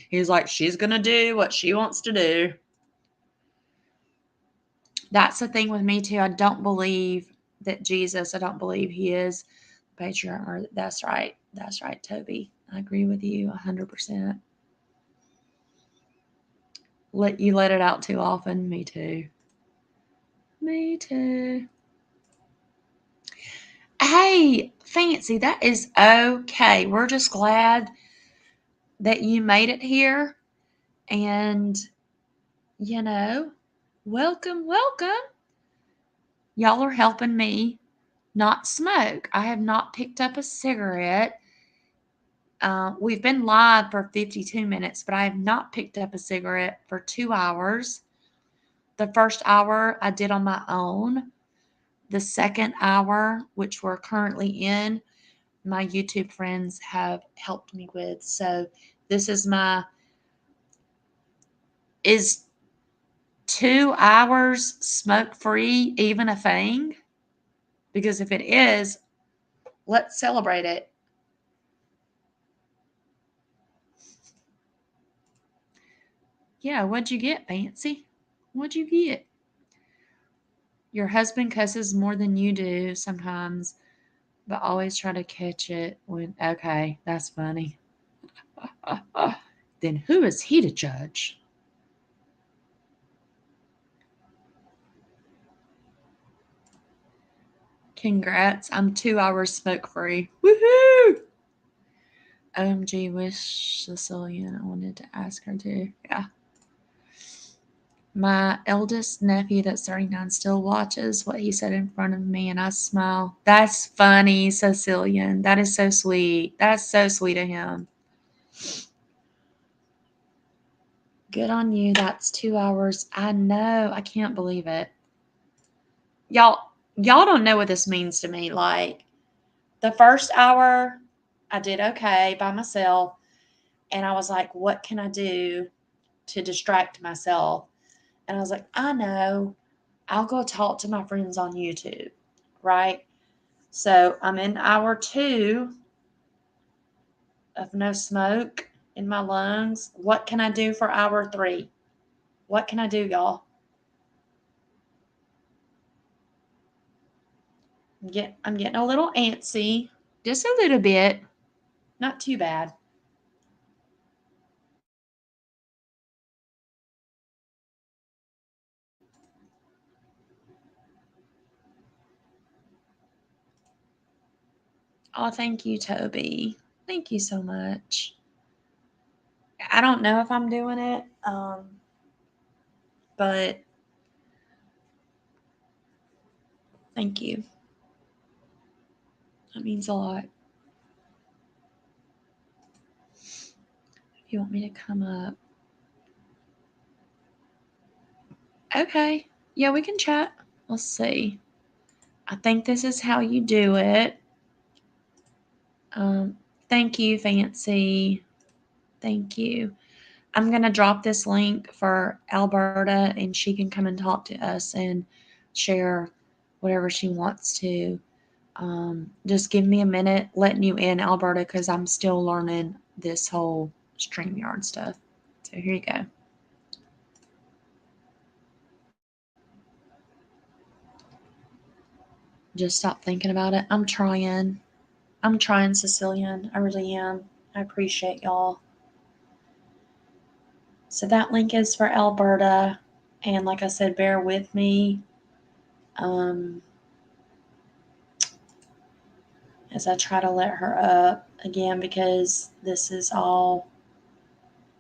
He's like, she's going to do what she wants to do. That's the thing with me too. I don't believe that Jesus, I don't believe he is patriarch. That's right. That's right, Toby. I agree with you 100%. Let it out too often. Me too. Me too. Hey, Fancy, that is okay. We're just glad that you made it here. And, welcome, welcome. Y'all are helping me not smoke. I have not picked up a cigarette. We've been live for 52 minutes, but I have not picked up a cigarette for 2 hours. The first hour I did on my own. The second hour, which we're currently in, my YouTube friends have helped me with. So this is 2 hours smoke-free even a thing? Because if it is, let's celebrate it. Yeah, what'd you get, Fancy? What'd you get? Your husband cusses more than you do sometimes, but always try to catch it when... Okay, that's funny. Then who is he to judge? Congrats, I'm 2 hours smoke-free. Woohoo! OMG, wish Sicilian. I wanted to ask her too. Yeah. My eldest nephew that's 39 still watches what he said in front of me, and I smile. That's funny, Sicilian. That is so sweet. That's so sweet of him. Good on you. That's 2 hours. I know. I can't believe it. Y'all don't know what this means to me. Like, the first hour, I did okay by myself, and I was like, what can I do to distract myself? And I was like, I know, I'll go talk to my friends on YouTube, right? So I'm in hour 2 of no smoke in my lungs. What can I do for hour 3? What can I do, y'all? I'm getting a little antsy, just a little bit, not too bad. Oh, thank you, Toby. Thank you so much. I don't know if I'm doing it, but thank you. That means a lot. If you want me to come up. Okay. Yeah, we can chat. Let's see. I think this is how you do it. Thank you, Fancy. Thank you. I'm going to drop this link for Alberta, and she can come and talk to us and share whatever she wants to. Just give me a minute letting you in, Alberta, because I'm still learning this whole StreamYard stuff. So here you go. Just stop thinking about it. I'm trying, Sicilian. I really am. I appreciate y'all. So that link is for Alberta. And like I said, bear with me as I try to let her up again because this is all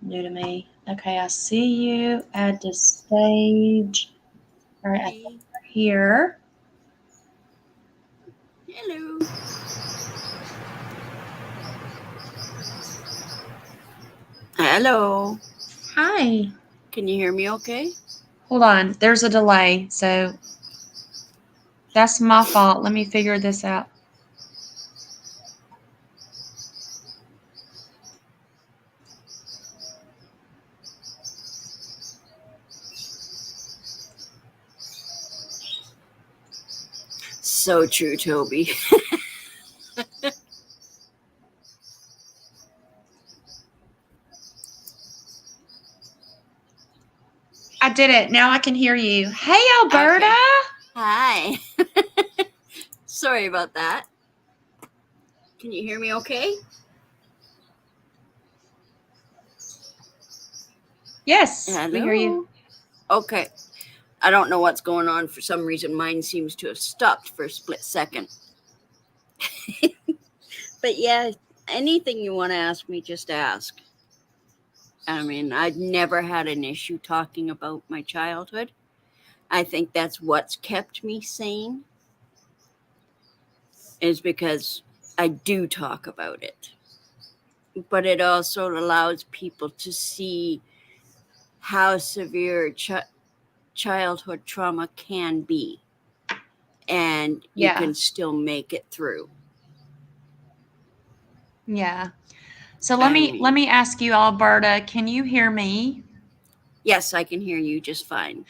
new to me. Okay, I see you. Add to stage. All right, Hey. here. Hello. Hello. Hi. Can you hear me okay? Hold on. There's a delay, so that's my fault. Let me figure this out. So true, Toby. I did it. Now I can hear you. Hey, Alberta. Okay. Hi. Sorry about that. Can you hear me okay? Yes, we hear you. Hello. Okay. I don't know what's going on. For some reason, mine seems to have stopped for a split second. But yeah, anything you want to ask me, just ask. I mean, I've never had an issue talking about my childhood. I think that's what's kept me sane, is because I do talk about it. But it also allows people to see how severe childhood trauma can be, and you Yeah. can still make it through. Yeah. So let I me let mean, me ask you, Alberta, can you hear me? yes, I can hear you just fine.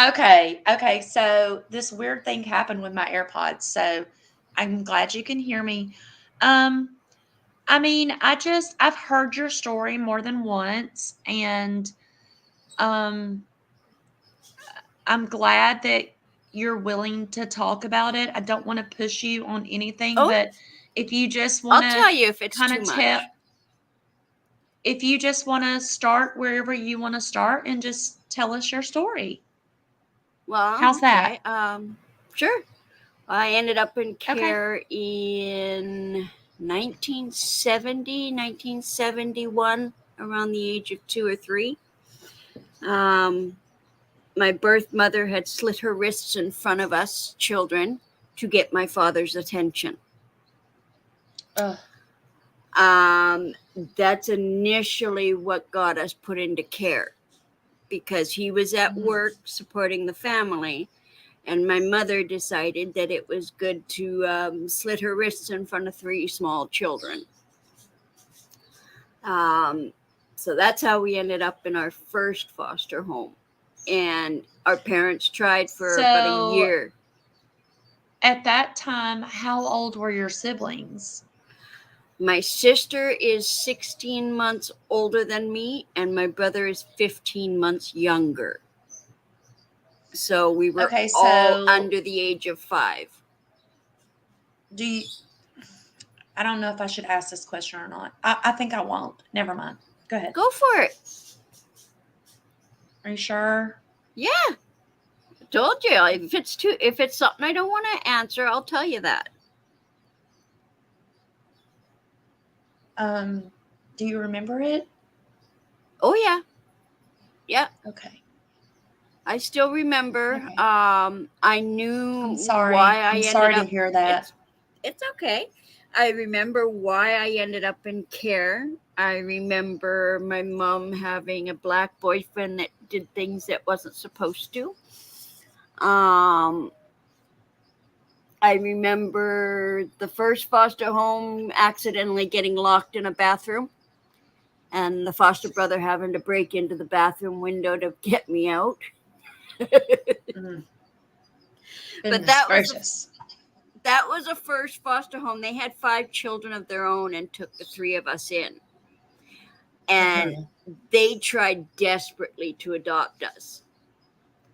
Okay. Okay. So this weird thing happened with my AirPods. So I'm glad you can hear me. Um, I mean, I've heard your story more than once, and um I'm glad that you're willing to talk about it. I don't want to push you on anything, Oh, but if you just want I'll to tell you if it's kind too of tell, much. if you just want to start wherever you want to start and just tell us your story. Well, How's that? okay. Sure. I ended up in Okay. care in 1970, 1971, around the age of 2 or 3. Um, my birth mother had slit her wrists in front of us children to get my father's attention. Ugh. Um, that's initially what got us put into care, because he was at Mhm. work supporting the family, and my mother decided that it was good to slit her wrists in front of 3 small children. Um, so that's how we ended up in our first foster home. And our parents tried for about a So year. at that time, how old were your siblings? My sister is 16 months older than me, and my brother is 15 months younger. So we were Okay, all so under the age of 5. do you, I don't know if I should ask this question or not. I think I won't. Never mind. Go ahead. Go for it. Are you sure? Yeah, I told you. If it's something I don't want to answer, I'll tell you that. Um, do you remember it? Oh yeah, yeah. Okay. I still remember. Okay. I I'm knew why sorry. I I'm ended sorry to up. hear that. It's okay. I remember why I ended up in care. I remember my mom having a black boyfriend that did things that wasn't supposed to. Um, I remember the first foster home accidentally getting locked in a bathroom, and the foster brother having to break into the bathroom window to get me out. Mm, But goodness gracious. that was a first foster home. They had 5 children of their own and took the 3 of us in. And Okay. they tried desperately to adopt us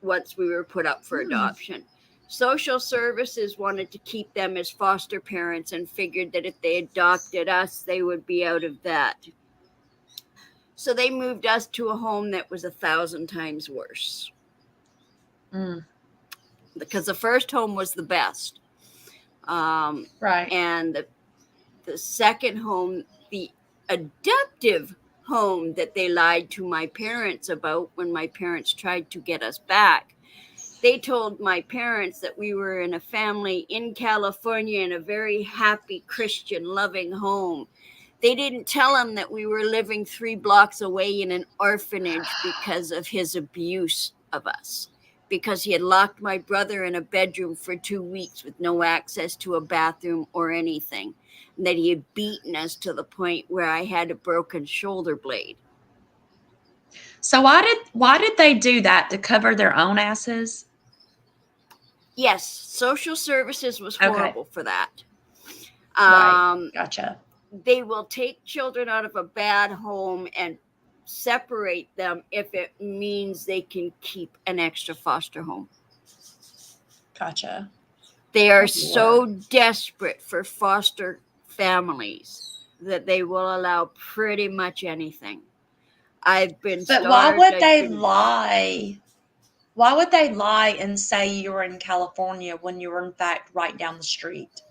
once we were put up for Mm, adoption. Social services wanted to keep them as foster parents and figured that if they adopted us, they would be out of that. So they moved us to a home that was 1,000 times worse, mm, because the first home was the best. Um, right. and the second home, the adoptive home that they lied to my parents about when my parents tried to get us back. They told my parents that we were in a family in California in a very happy, Christian, loving home. They didn't tell him that we were living 3 blocks away in an orphanage because of his abuse of us. Because he had locked my brother in a bedroom for 2 weeks with no access to a bathroom or anything. And that he had beaten us to the point where I had a broken shoulder blade. So why did they do that? To cover their own asses? Yes, social services was Okay. horrible for that. Right. Gotcha. They will take children out of a bad home and separate them if it means they can keep an extra foster home. Gotcha. They are Lord. so desperate for foster families that they will allow pretty much anything. I've been But starved. why would they lie? Why would they lie and say you were in California when you were in fact right down the street?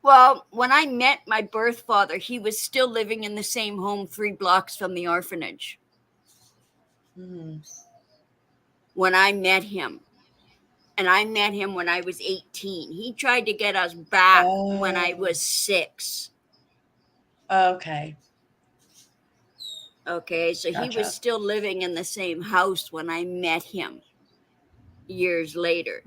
Well, when I met my birth father, he was still living in the same home 3 blocks from the orphanage. When I met him. And I met him when I was 18. He tried to get us back when I was 6. Okay. Okay, so Gotcha. he was still living in the same house when I met him years later.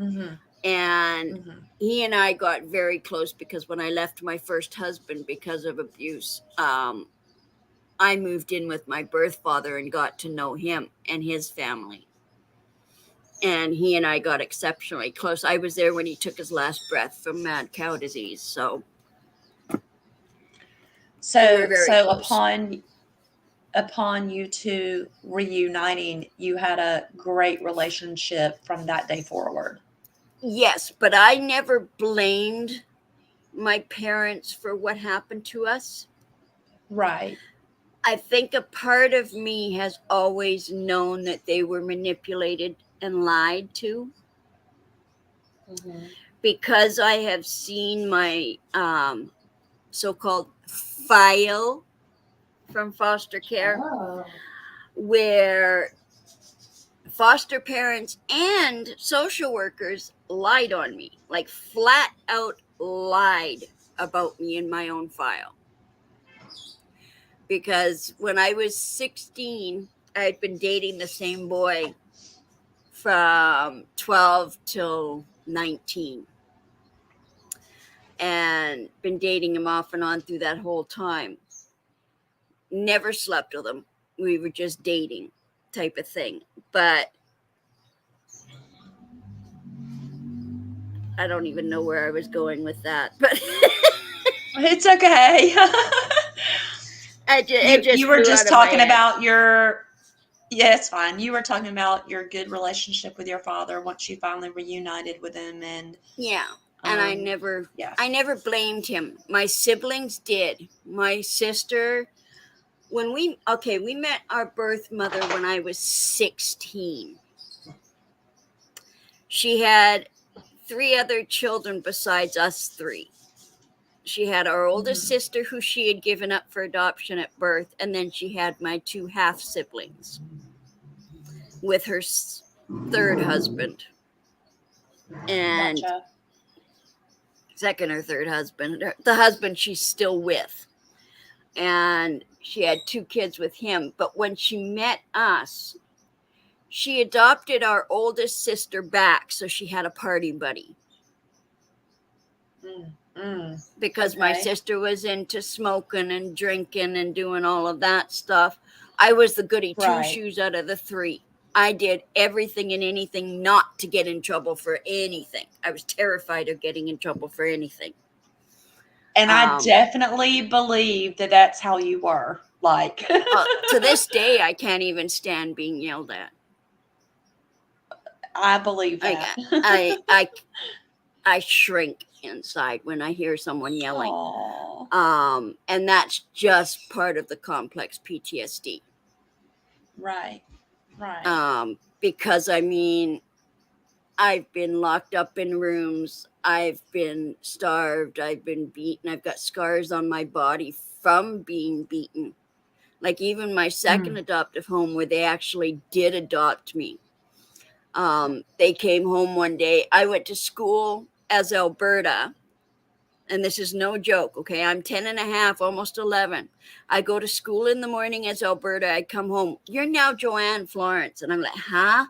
And he and I got very close because when I left my first husband because of abuse, I moved in with my birth father and got to know him and his family. And he and I got exceptionally close. I was there when he took his last breath from mad cow disease. So upon you two reuniting, you had a great relationship from that day forward. Yes, but I never blamed my parents for what happened to us. Right. I think a part of me has always known that they were manipulated and lied to. Because I have seen my so-called file from foster care, where foster parents and social workers lied on me, like flat out lied about me in my own file. Because when I was 16, I had been dating the same boy from 12 till 19. And been dating him off and on through that whole time. Never slept with him. We were just dating type of thing. But I don't even know where I was going with that. But it's okay. You were just talking about your... Yeah, it's fine. You were talking about your good relationship with your father once you finally reunited with him, and yeah. And I never blamed him. My siblings did. My sister, we met our birth mother when I was 16. She had 3 other children besides us 3. She had our oldest sister, who she had given up for adoption at birth, and then she had my 2 half siblings with her 3rd husband. And gotcha. Second or 3rd husband, the husband she's still with. And she had 2 kids with him. But when she met us, she adopted our oldest sister back, so she had a party buddy. Because my sister was into smoking and drinking and doing all of that stuff. I was the goody 2-shoes out of the 3. I did everything and anything not to get in trouble for anything. I was terrified of getting in trouble for anything. And I definitely believe that that's how you were. Like, to this day, I can't even stand being yelled at. I believe that. I shrink inside when I hear someone yelling. Aww. And that's just part of the complex PTSD. Right. Because I mean, I've been locked up in rooms. I've been starved. I've been beaten. I've got scars on my body from being beaten. Like even my second adoptive home, where they actually did adopt me. They came home one day. I went to school as Alberta, And this is no joke, okay? I'm 10 and a half, almost 11. I go to school in the morning as Alberta. I come home, you're now Joanne Florence. And I'm like, huh?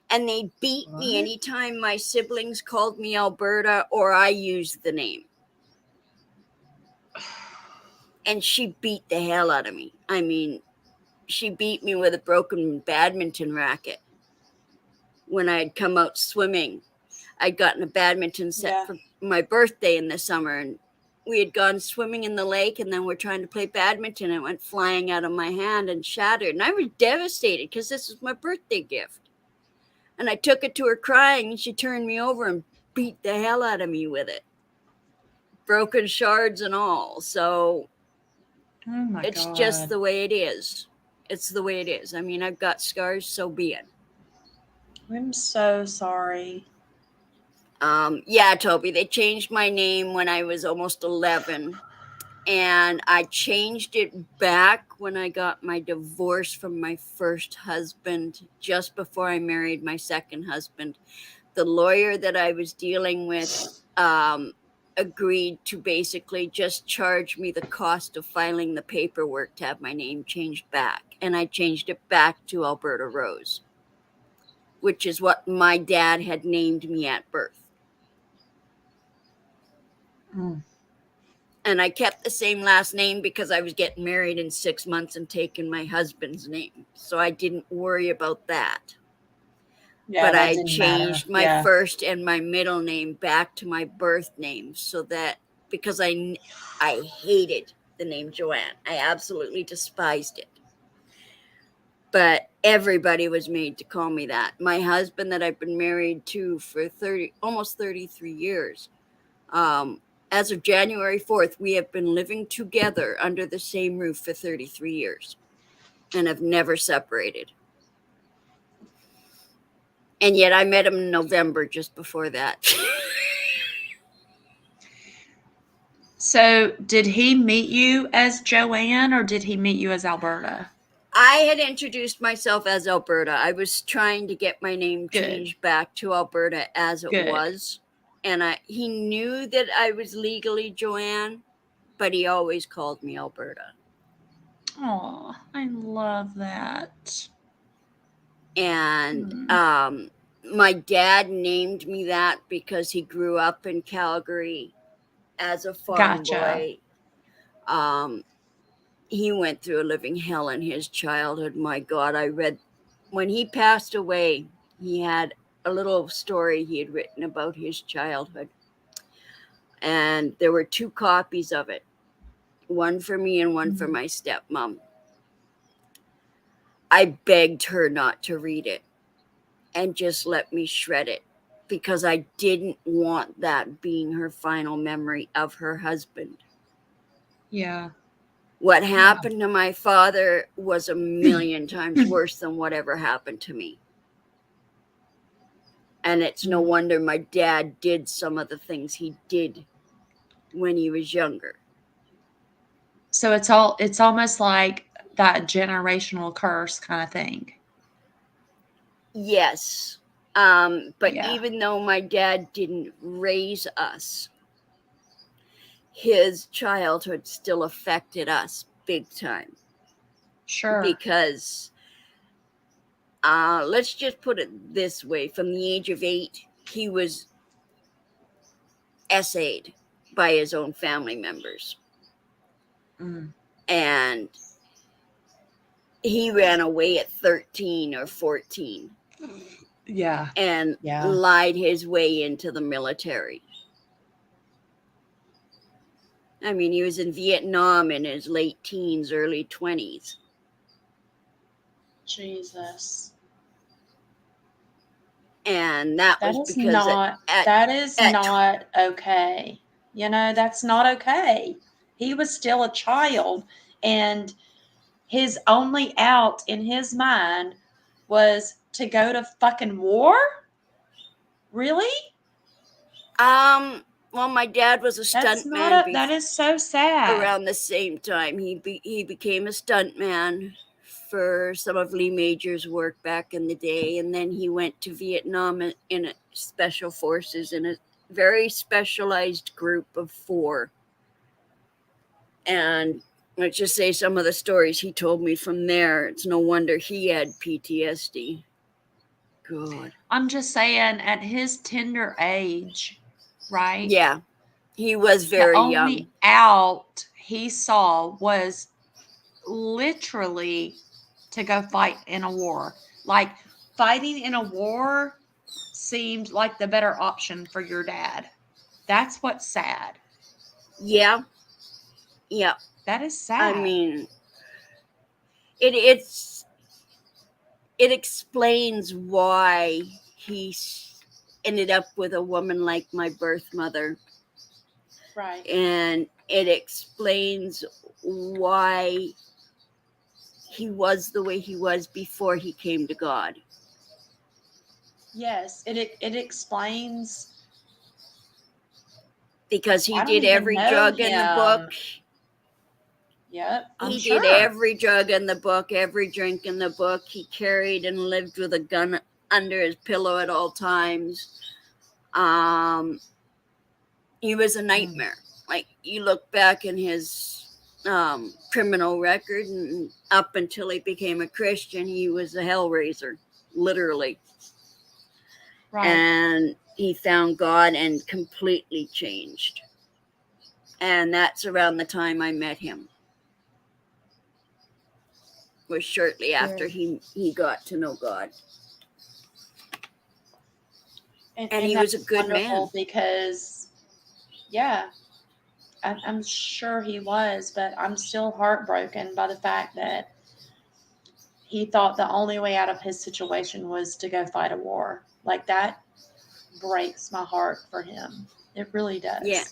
And they beat me What? anytime my siblings called me Alberta or I used the name. And she beat the hell out of me. I mean, she beat me with a broken badminton racket. When I had come out swimming, I'd gotten a badminton set Yeah. for my birthday in the summer, and we had gone swimming in the lake, and then we're trying to play badminton, and it went flying out of my hand and shattered. And I was devastated because this was my birthday gift. And I took it to her crying, and she turned me over and beat the hell out of me with it. Broken shards and all. So Oh my it's God. just the way it is. It's the way it is. I mean, I've got scars, so be it. I'm so sorry. Yeah, Toby, they changed my name when I was almost 11. And I changed it back when I got my divorce from my first husband, just before I married my second husband. The lawyer that I was dealing with agreed to basically just charge me the cost of filing the paperwork to have my name changed back. And I changed it back to Alberta Rose, which is what my dad had named me at birth. Mm. And I kept the same last name because I was getting married in 6 months and taking my husband's name. So I didn't worry about that. Yeah, But that I didn't changed matter. my Yeah. first and my middle name back to my birth name, so that because I hated the name Joanne. I absolutely despised it. But everybody was made to call me that. My husband that I've been married to for almost 33 years. As of January 4th, we have been living together under the same roof for 33 years and have never separated. And yet I met him in November just before that. So, did he meet you as Joanne or did he meet you as Alberta? I had introduced myself as Alberta. I was trying to get my name Good. changed back to Alberta as it Good. was. And he knew that I was legally Joanne, but he always called me Alberta. Oh, I love that. And my dad named me that because he grew up in Calgary as a farm Gotcha. boy. He went through a living hell in his childhood. My God, I read when he passed away, he had a little story he had written about his childhood. And there were 2 copies of it, one for me and one for my stepmom. I begged her not to read it and just let me shred it because I didn't want that being her final memory of her husband. Yeah. What happened to my father was a million times worse than whatever happened to me. And it's no wonder my dad did some of the things he did when he was younger. So it's almost like that generational curse kind of thing. Yes. But Yeah. even though my dad didn't raise us, his childhood still affected us big time. Sure. Because let's just put it this way, from the age of 8, he was essayed by his own family members. And he ran away at 13 or 14. Yeah. And lied his way into the military. I mean, he was in Vietnam in his late teens, early 20s. Jesus. And that was is because not not okay. You know, that's not okay. He was still a child, and his only out in his mind was to go to fucking war? Really? Well, my dad was a That's stuntman. that is so sad. Around the same time, he became a stuntman for some of Lee Major's work back in the day, and then he went to Vietnam in special forces in very specialized group of 4. And let's just say some of the stories he told me from there, it's no wonder he had PTSD. God. I'm just saying, at his tender age, right? Yeah. He was The very only young. out he saw was literally to go fight in a war. Like, fighting in a war seemed like the better option for your dad. That's what's sad. Yeah. Yeah. That is sad. I mean, it explains why he ended up with a woman like my birth mother. right. And it explains why he was the way he was before he came to God. Yes, it explains Because he I don't did even every know drug in the book. Yep, I'm He sure. did every drug in the book, every drink in the book. He carried and lived with a gun under his pillow at all times. He was a nightmare. Like, you look back in his criminal record, and up until he became a Christian, he was a hellraiser, literally. Right. And he found God and completely changed. And that's around the time I met him. Was shortly after he got to know God. And he was a good man. Because, yeah, I'm sure he was, but I'm still heartbroken by the fact that he thought the only way out of his situation was to go fight a war. Like, that breaks my heart for him. It really does. Yeah.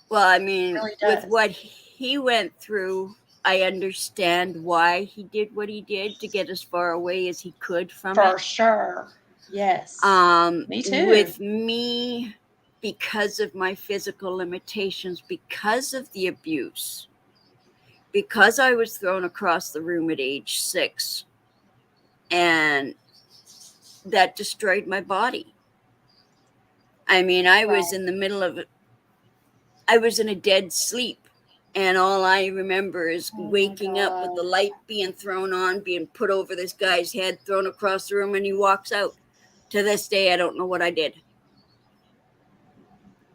Well, I mean, really with what he went through, I understand why he did what he did to get as far away as he could from it. For sure. Yes. Me too. With me, because of my physical limitations, because of the abuse, because I was thrown across the room at age 6, and that destroyed my body. I mean, I was in the middle of it. I was in a dead sleep. And all I remember is waking up with the light being thrown on, being put over this guy's head, thrown across the room, and he walks out. To this day, I don't know what I did.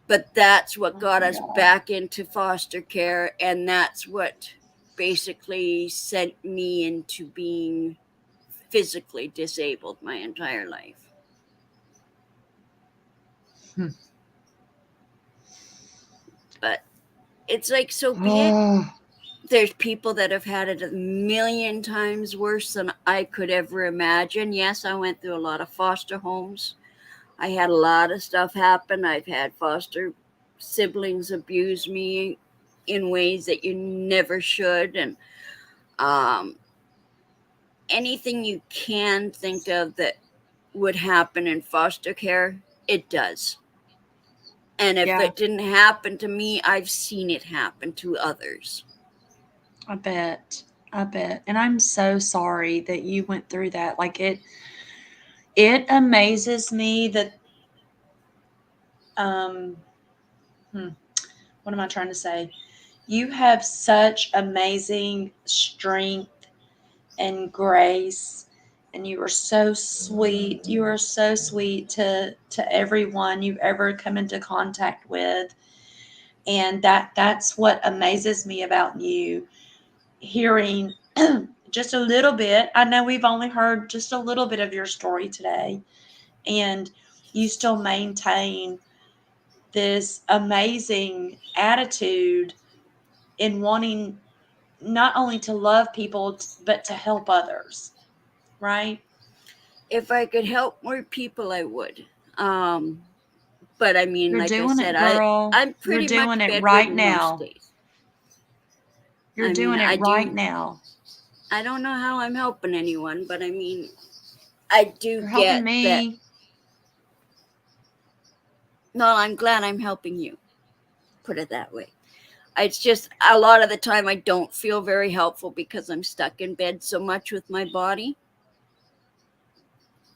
But that's what got us back into foster care, and that's what basically sent me into being physically disabled my entire life. But it's like, so be it. There's people that have had it a million times worse than I could ever imagine. Yes, I went through a lot of foster homes. I had a lot of stuff happen. I've had foster siblings abuse me in ways that you never should. And anything you can think of that would happen in foster care, it does. And if it didn't happen to me, I've seen it happen to others. I bet. And I'm so sorry that you went through that. Like, it amazes me that what am I trying to say? You have such amazing strength and grace, and you are so sweet. You are so sweet to everyone you've ever come into contact with. And that's what amazes me about you. Hearing just a little bit. I know we've only heard just a little bit of your story today, and you still maintain this amazing attitude in wanting not only to love people, but to help others, right? If I could help more people, I would. But I mean, You're like I doing said, it, girl. I'm pretty You're doing much it bedridden right now. most days. You're doing it right now. I don't know how I'm helping anyone, but I mean, I do You're get helping me. that. No, I'm glad I'm helping you. Put it that way. It's just a lot of the time I don't feel very helpful because I'm stuck in bed so much with my body.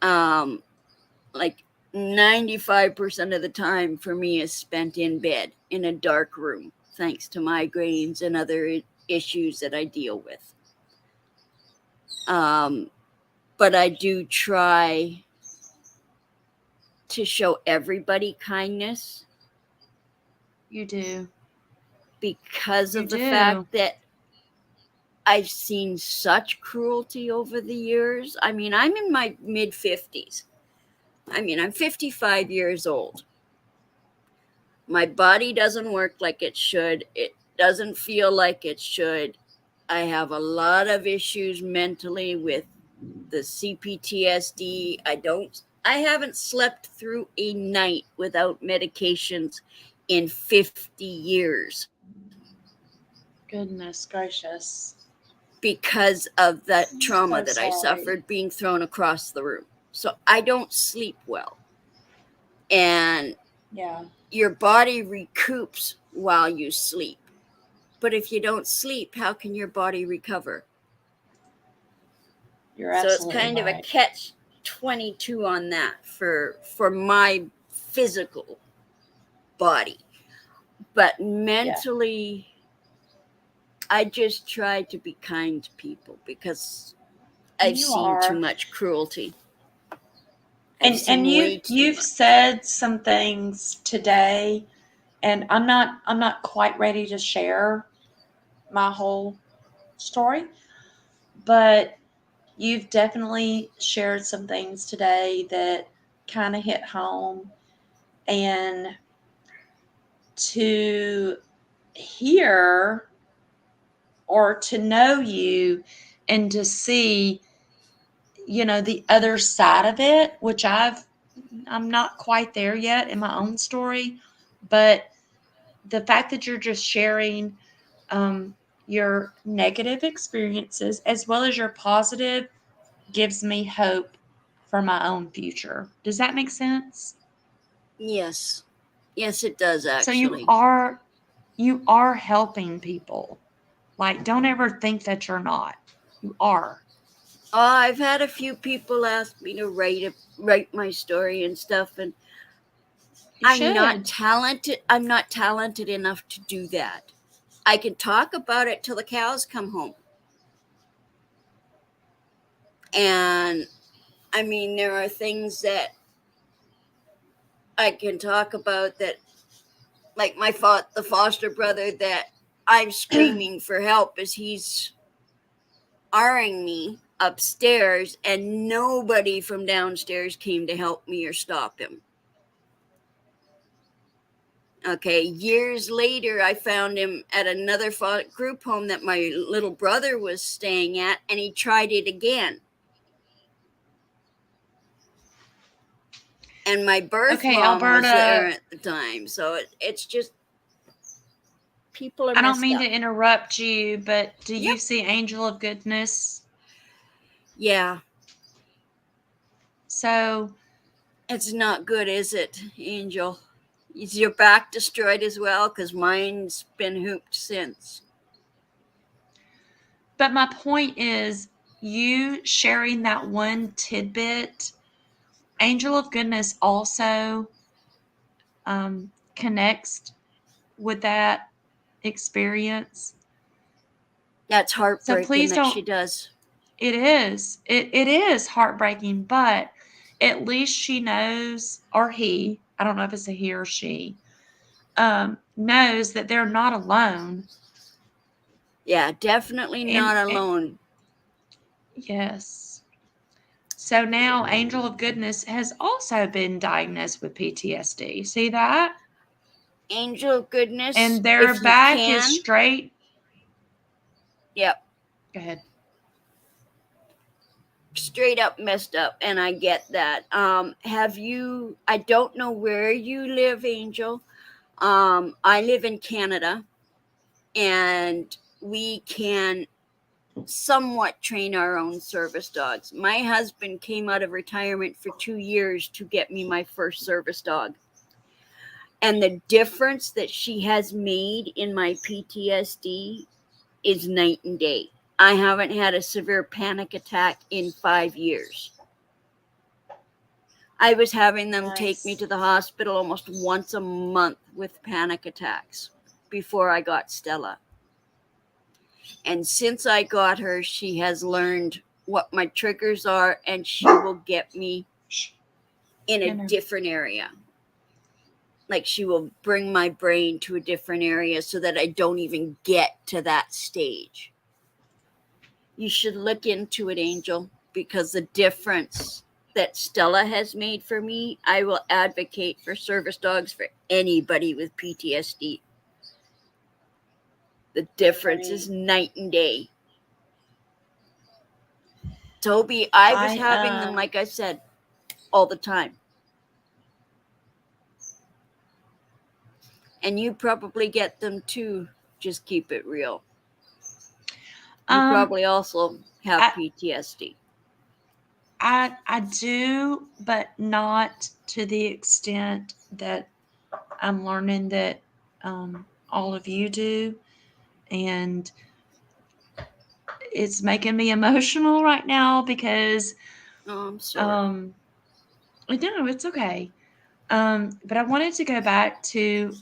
Like 95% of the time for me is spent in bed in a dark room, thanks to migraines and other issues that I deal with. But I do try to show everybody kindness You do. because You of the do. fact that I've seen such cruelty over the years. I mean, I'm in my mid 50s. I mean, I'm 55 years old. My body doesn't work like it should. It doesn't feel like it should. I have a lot of issues mentally with the CPTSD. I haven't slept through a night without medications in 50 years Goodness gracious. because of that I'm trauma so that I sorry. suffered being thrown across the room. So I don't sleep well. And Yeah. your body recoups while you sleep. But if you don't sleep, how can your body recover? You're So it's absolutely kind of a right. catch 22 on that for my physical body. But mentally, I just try to be kind to people because I've You seen too are. much cruelty. And you've said some things today, and I'm not quite ready to share my whole story, but you've definitely shared some things today that kind of hit home. And to hear or to know you and to see, the other side of it, which I'm not quite there yet in my own story, but the fact that you're just sharing your negative experiences as well as your positive gives me hope for my own future. Does that make sense? Yes. Yes, it does So you actually. are helping people. Like, don't ever think that you're not. You are. I've had a few people ask me to write my story and stuff, and You should. I'm not talented enough to do that. I can talk about it till the cows come home. And I mean, there are things that I can talk about that, like the foster brother that I'm screaming for help as he's R-ing me upstairs, and nobody from downstairs came to help me or stop him. Okay, years later, I found him at another group home that my little brother was staying at, and he tried it again. And my birth Okay, mom was there Alberta, at the time. So it's just, people are I don't messed mean to up. interrupt you, but do you Yep. see Angel of Goodness? Yeah. So, It's not good, is it, Angel? Is your back destroyed as well? Because mine's been hooped since. but my point is, you sharing that one tidbit, Angel of Goodness also connects with that experience. That's So heartbreaking please that she don't. does. It is. It is heartbreaking, but at least she knows, or he, I don't know if it's a he or she, knows that they're not alone. Yeah, definitely not And alone. yes. So now Angel of Goodness has also been diagnosed with PTSD. See that? Angel of Goodness, And their if you back is can. straight. Yep. Go ahead. Straight up messed up, and I get that. I don't know where you live, Angel. I live in Canada, and we can somewhat train our own service dogs. My husband came out of retirement for 2 years to get me my first service dog. And the difference that she has made in my PTSD is night and day. I haven't had a severe panic attack in 5 years. I was having them take me Nice. to the hospital almost once a month with panic attacks before I got Stella. And since I got her, she has learned what my triggers are, and she will get me in a No, no. different area. Like she will bring my brain to a different area so that I don't even get to that stage. You should look into it, Angel, because the difference that Stella has made for me, I will advocate for service dogs for anybody with PTSD. The difference is night and day. Toby, I was having them, like I said, all the time. And you probably get them too. Just keep it real. You probably also have PTSD. I do, but not to the extent that I'm learning that all of you do. And it's making me emotional right now because Oh, I'm sorry. no, it's okay. But I wanted to go back to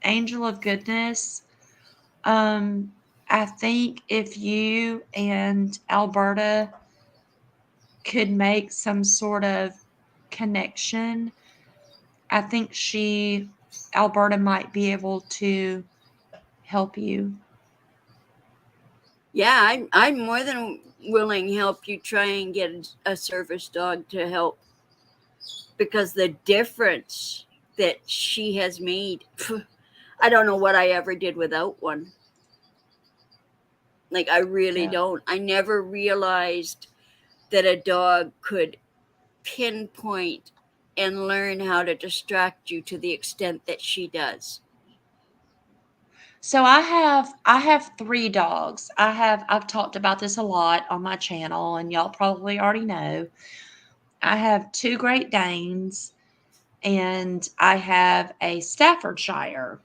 Angel of Goodness. I think if you and Alberta could make some sort of connection, I think Alberta might be able to help you. Yeah, I'm more than willing to help you try and get a service dog to help, because the difference that she has made, I don't know what I ever did without one. Like, I really Yeah. don't. I never realized that a dog could pinpoint and learn how to distract you to the extent that she does. So I have 3 dogs. I've talked about this a lot on my channel, and y'all probably already know. I have 2 Great Danes, and I have a Staffordshire.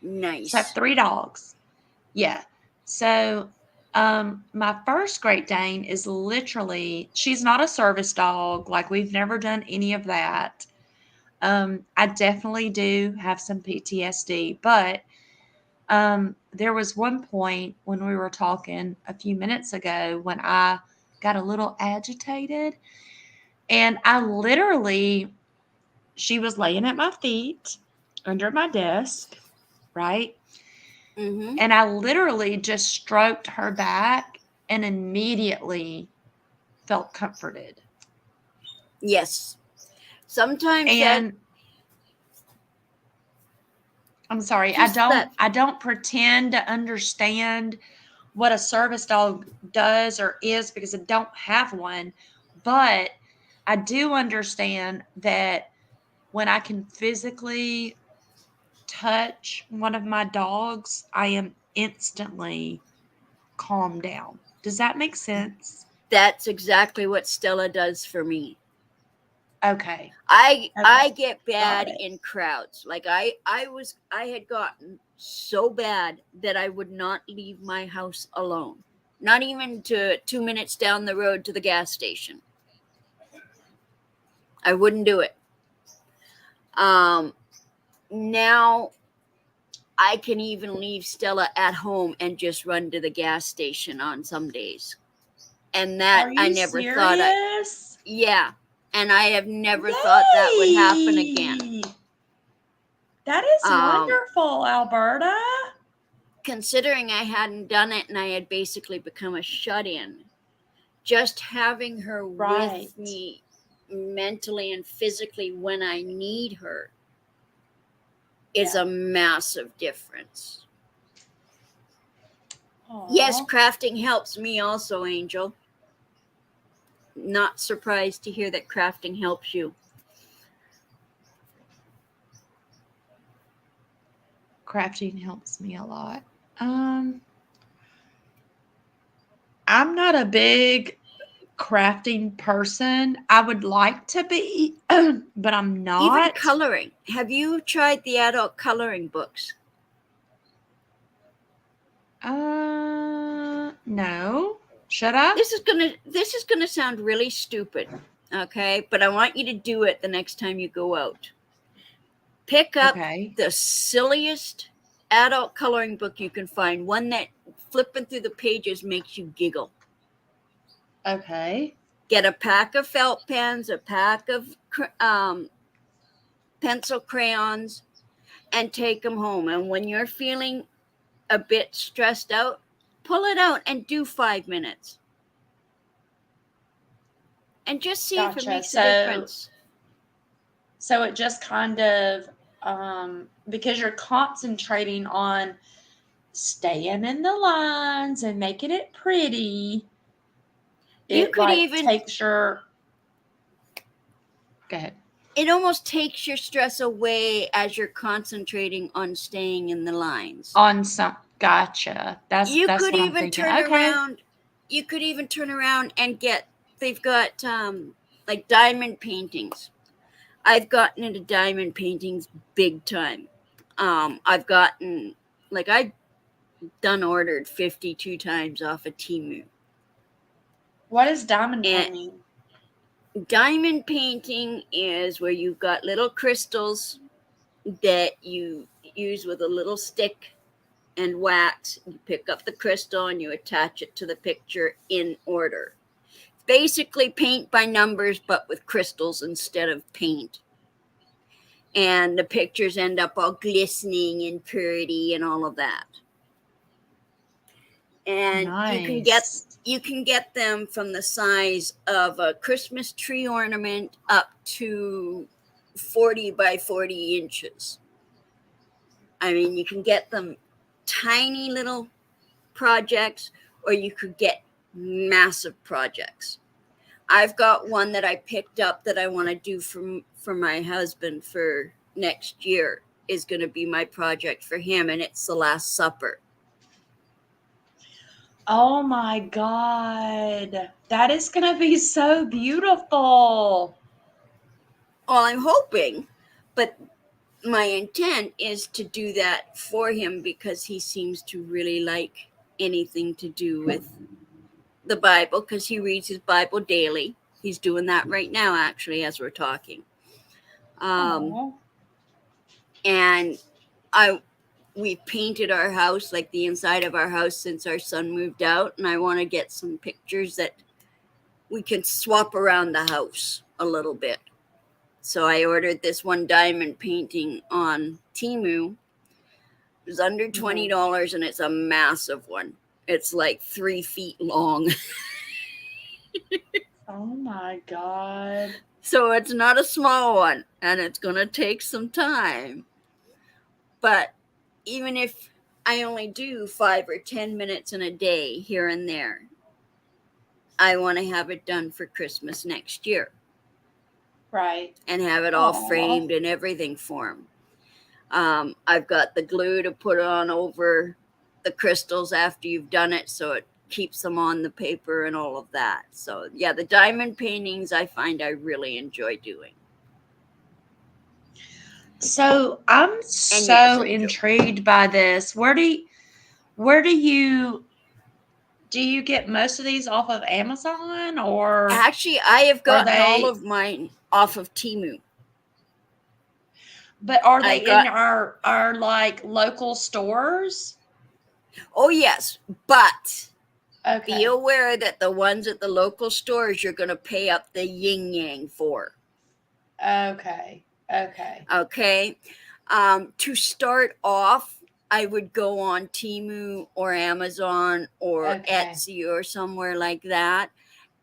So I have Nice. 3 dogs. Yeah. So my first Great Dane is literally, she's not a service dog. Like, we've never done any of that. I definitely do have some PTSD, but there was one point when we were talking a few minutes ago when I got a little agitated, and she was laying at my feet under my desk, right? Mm-hmm. And I literally just stroked her back and immediately felt comforted. Yes. Sometimes that, And I'm sorry, just that. I don't pretend to understand what a service dog does or is because I don't have one, but I do understand that when I can physically touch one of my dogs, I am instantly calmed down. Does that make sense? That's exactly what Stella does for me. Okay. I Okay. get Got bad it. in crowds. Like I had gotten so bad that I would not leave my house alone. Not even to 2 minutes down the road to the gas station. I wouldn't do it. Um Now I can even leave Stella at home and just run to the gas station on some days. And that Are I you never thought serious? yeah. And I have never thought that would happen again. Yay! That is Um wonderful, Alberta. Considering I hadn't done it and I had basically become a shut-in, just having her with Right. me mentally and physically when I need her is Yeah. a massive difference. Yes, Aw. crafting helps me also, Angel. Not surprised to hear that crafting helps you. Crafting helps me a lot. Um, I'm not a big crafting person. I would like to be, but I'm Even not. coloring. Have you tried the adult coloring books? No. Should I? This is gonna sound really stupid. Okay, but I want you to do it the next time you go out. Pick up Okay. the silliest adult coloring book you can find, one that flipping through the pages makes you giggle. Okay. Get a pack of felt pens, a pack of pencil crayons, and take them home. And when you're feeling a bit stressed out, pull it out and do 5 minutes. And just see if it Gotcha. makes a difference. So it just kind of, because you're concentrating on staying in the lines and making it pretty, You it could like even takes your, go ahead. it almost takes your stress away as you're concentrating on staying in the lines. On some, gotcha. That's You that's could what I'm even thinking. turn Okay. around. You could even turn around and they've got like diamond paintings. I've gotten into diamond paintings big time. I've gotten, like, I've done ordered 52 times off of Temu. What is diamond And painting? diamond painting is where you've got little crystals that you use with a little stick and wax. You pick up the crystal and you attach it to the picture in order. Basically paint by numbers, but with crystals instead of paint. And the pictures end up all glistening and pretty and all of that. And Nice. you can get them from the size of a Christmas tree ornament up to 40 by 40 inches. I mean, you can get them tiny little projects, or you could get massive projects. I've got one that I picked up that I want to do for my husband for next year. Is going to be my project for him, and it's the Last Supper. Oh my God. That is going to be so beautiful. Well, I'm hoping, but my intent is to do that for him because he seems to really like anything to do with the Bible, because he reads his Bible daily. He's doing that right now, actually, as we're talking. Aw. And we painted our house, like the inside of our house, since our son moved out, and I want to get some pictures that we can swap around the house a little bit. So I ordered this one diamond painting on Temu. It was under $20, and it's a massive one. It's like 3 feet long. Oh my God. So it's not a small one, and it's going to take some time. But even if I only do 5 or 10 minutes in a day here and there, I want to have it done for Christmas next year. Right. And have it all Aw. framed and everything for him. I've got the glue to put on over the crystals after you've done it, so it keeps them on the paper and all of that. So yeah, the diamond paintings I find I really enjoy doing. So I'm And so yes, intrigued by this. Where do you get most of these off of Amazon, or actually I have are gotten all they, of mine off of Temu. but are I they in got our like local stores? Oh yes, but be Okay. aware that the ones at the local stores you're going to pay up the yin yang for. Okay. Okay. Okay. To start off, I would go on Temu or Amazon or Okay. Etsy or somewhere like that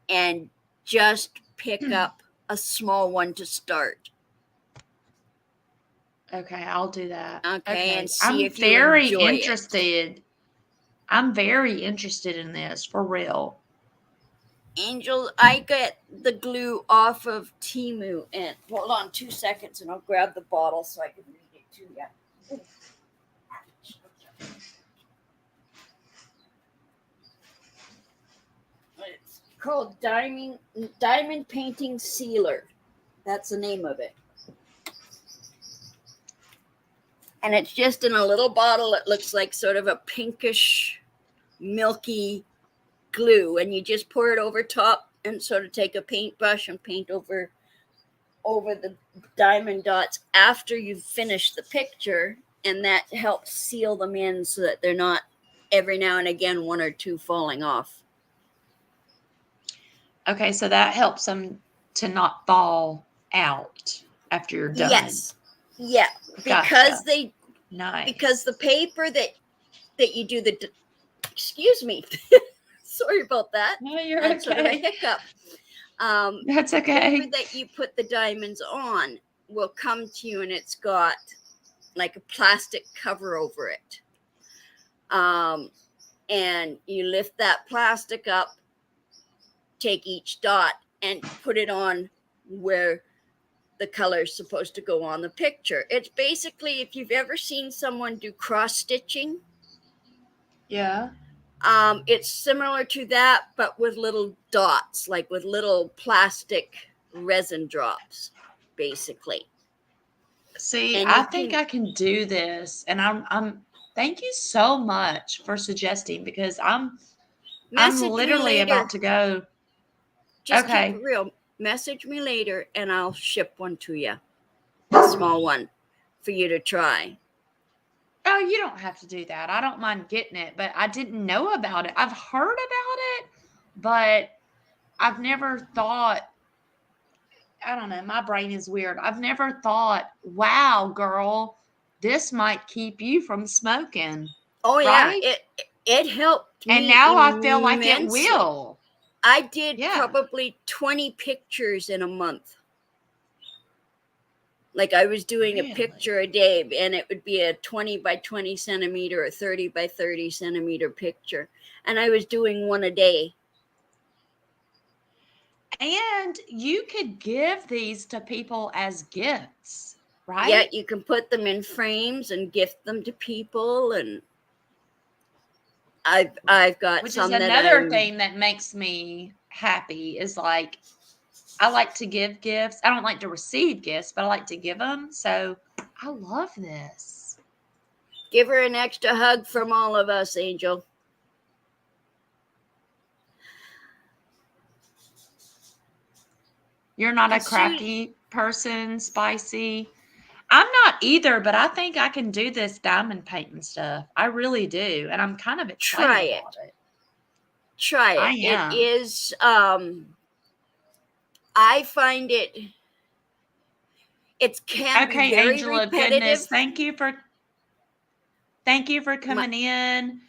and just pick up a small one to start. Okay, I'll do that. Okay, and Okay. see if you enjoy it. I'm very interested in this, for real. Angel, I get the glue off of Temu, and hold on 2 seconds and I'll grab the bottle so I can read it to you. It's called Diamond Painting Sealer. That's the name of it. And it's just in a little bottle that looks like sort of a pinkish, milky glue, and you just pour it over top and sort of take a paintbrush and paint over the diamond dots after you've finished the picture, and that helps seal them in so that they're not every now and again one or two falling off. Okay, so that helps them to not fall out after you're done. Yes. Yeah, because Gotcha. Nice. because the paper that you do the excuse me. Sorry about that. No, you're That's sort of a okay. hiccup. That's The paper okay. that you put the diamonds on will come to you, and it's got like a plastic cover over it. And you lift that plastic up, take each dot, and put it on where the color is supposed to go on the picture. It's basically, if you've ever seen someone do cross stitching, Yeah. it's similar to that, but with little dots, like with little plastic resin drops, basically. See, And I you think can I can do this, and I'm thank you so much for suggesting because I'm message me literally later. about to go. Just keep it Okay. real. Message me later, and I'll ship one to you, a small one, for you to try. Oh, you don't have to do that. I don't mind getting it, but I didn't know about it. I've heard about it, but I've never thought, I don't know, my brain is weird. I've never thought, wow, girl, this might keep you from smoking, Oh yeah, right? it helped And me now I feel like it immensely. will. I did Yeah. probably 20 pictures in a month. Like I was doing a picture a day, and it would be a 20 by 20 centimeter or 30 by 30 centimeter picture. And I was doing one a day. And you could give these to people as gifts, right? Yeah, you can put them in frames and gift them to people. And I've got Which some is that another thing that makes me happy is like, I like to give gifts. I don't like to receive gifts, but I like to give them. So I love this. Give her an extra hug from all of us, Angel. You're not a crafty person, Spicy. I'm not either, but I think I can do this diamond painting stuff. I really do. And I'm kind of excited about it. Try it. I am. It is I find it can be very Angela, repetitive. goodness. Thank you for coming in.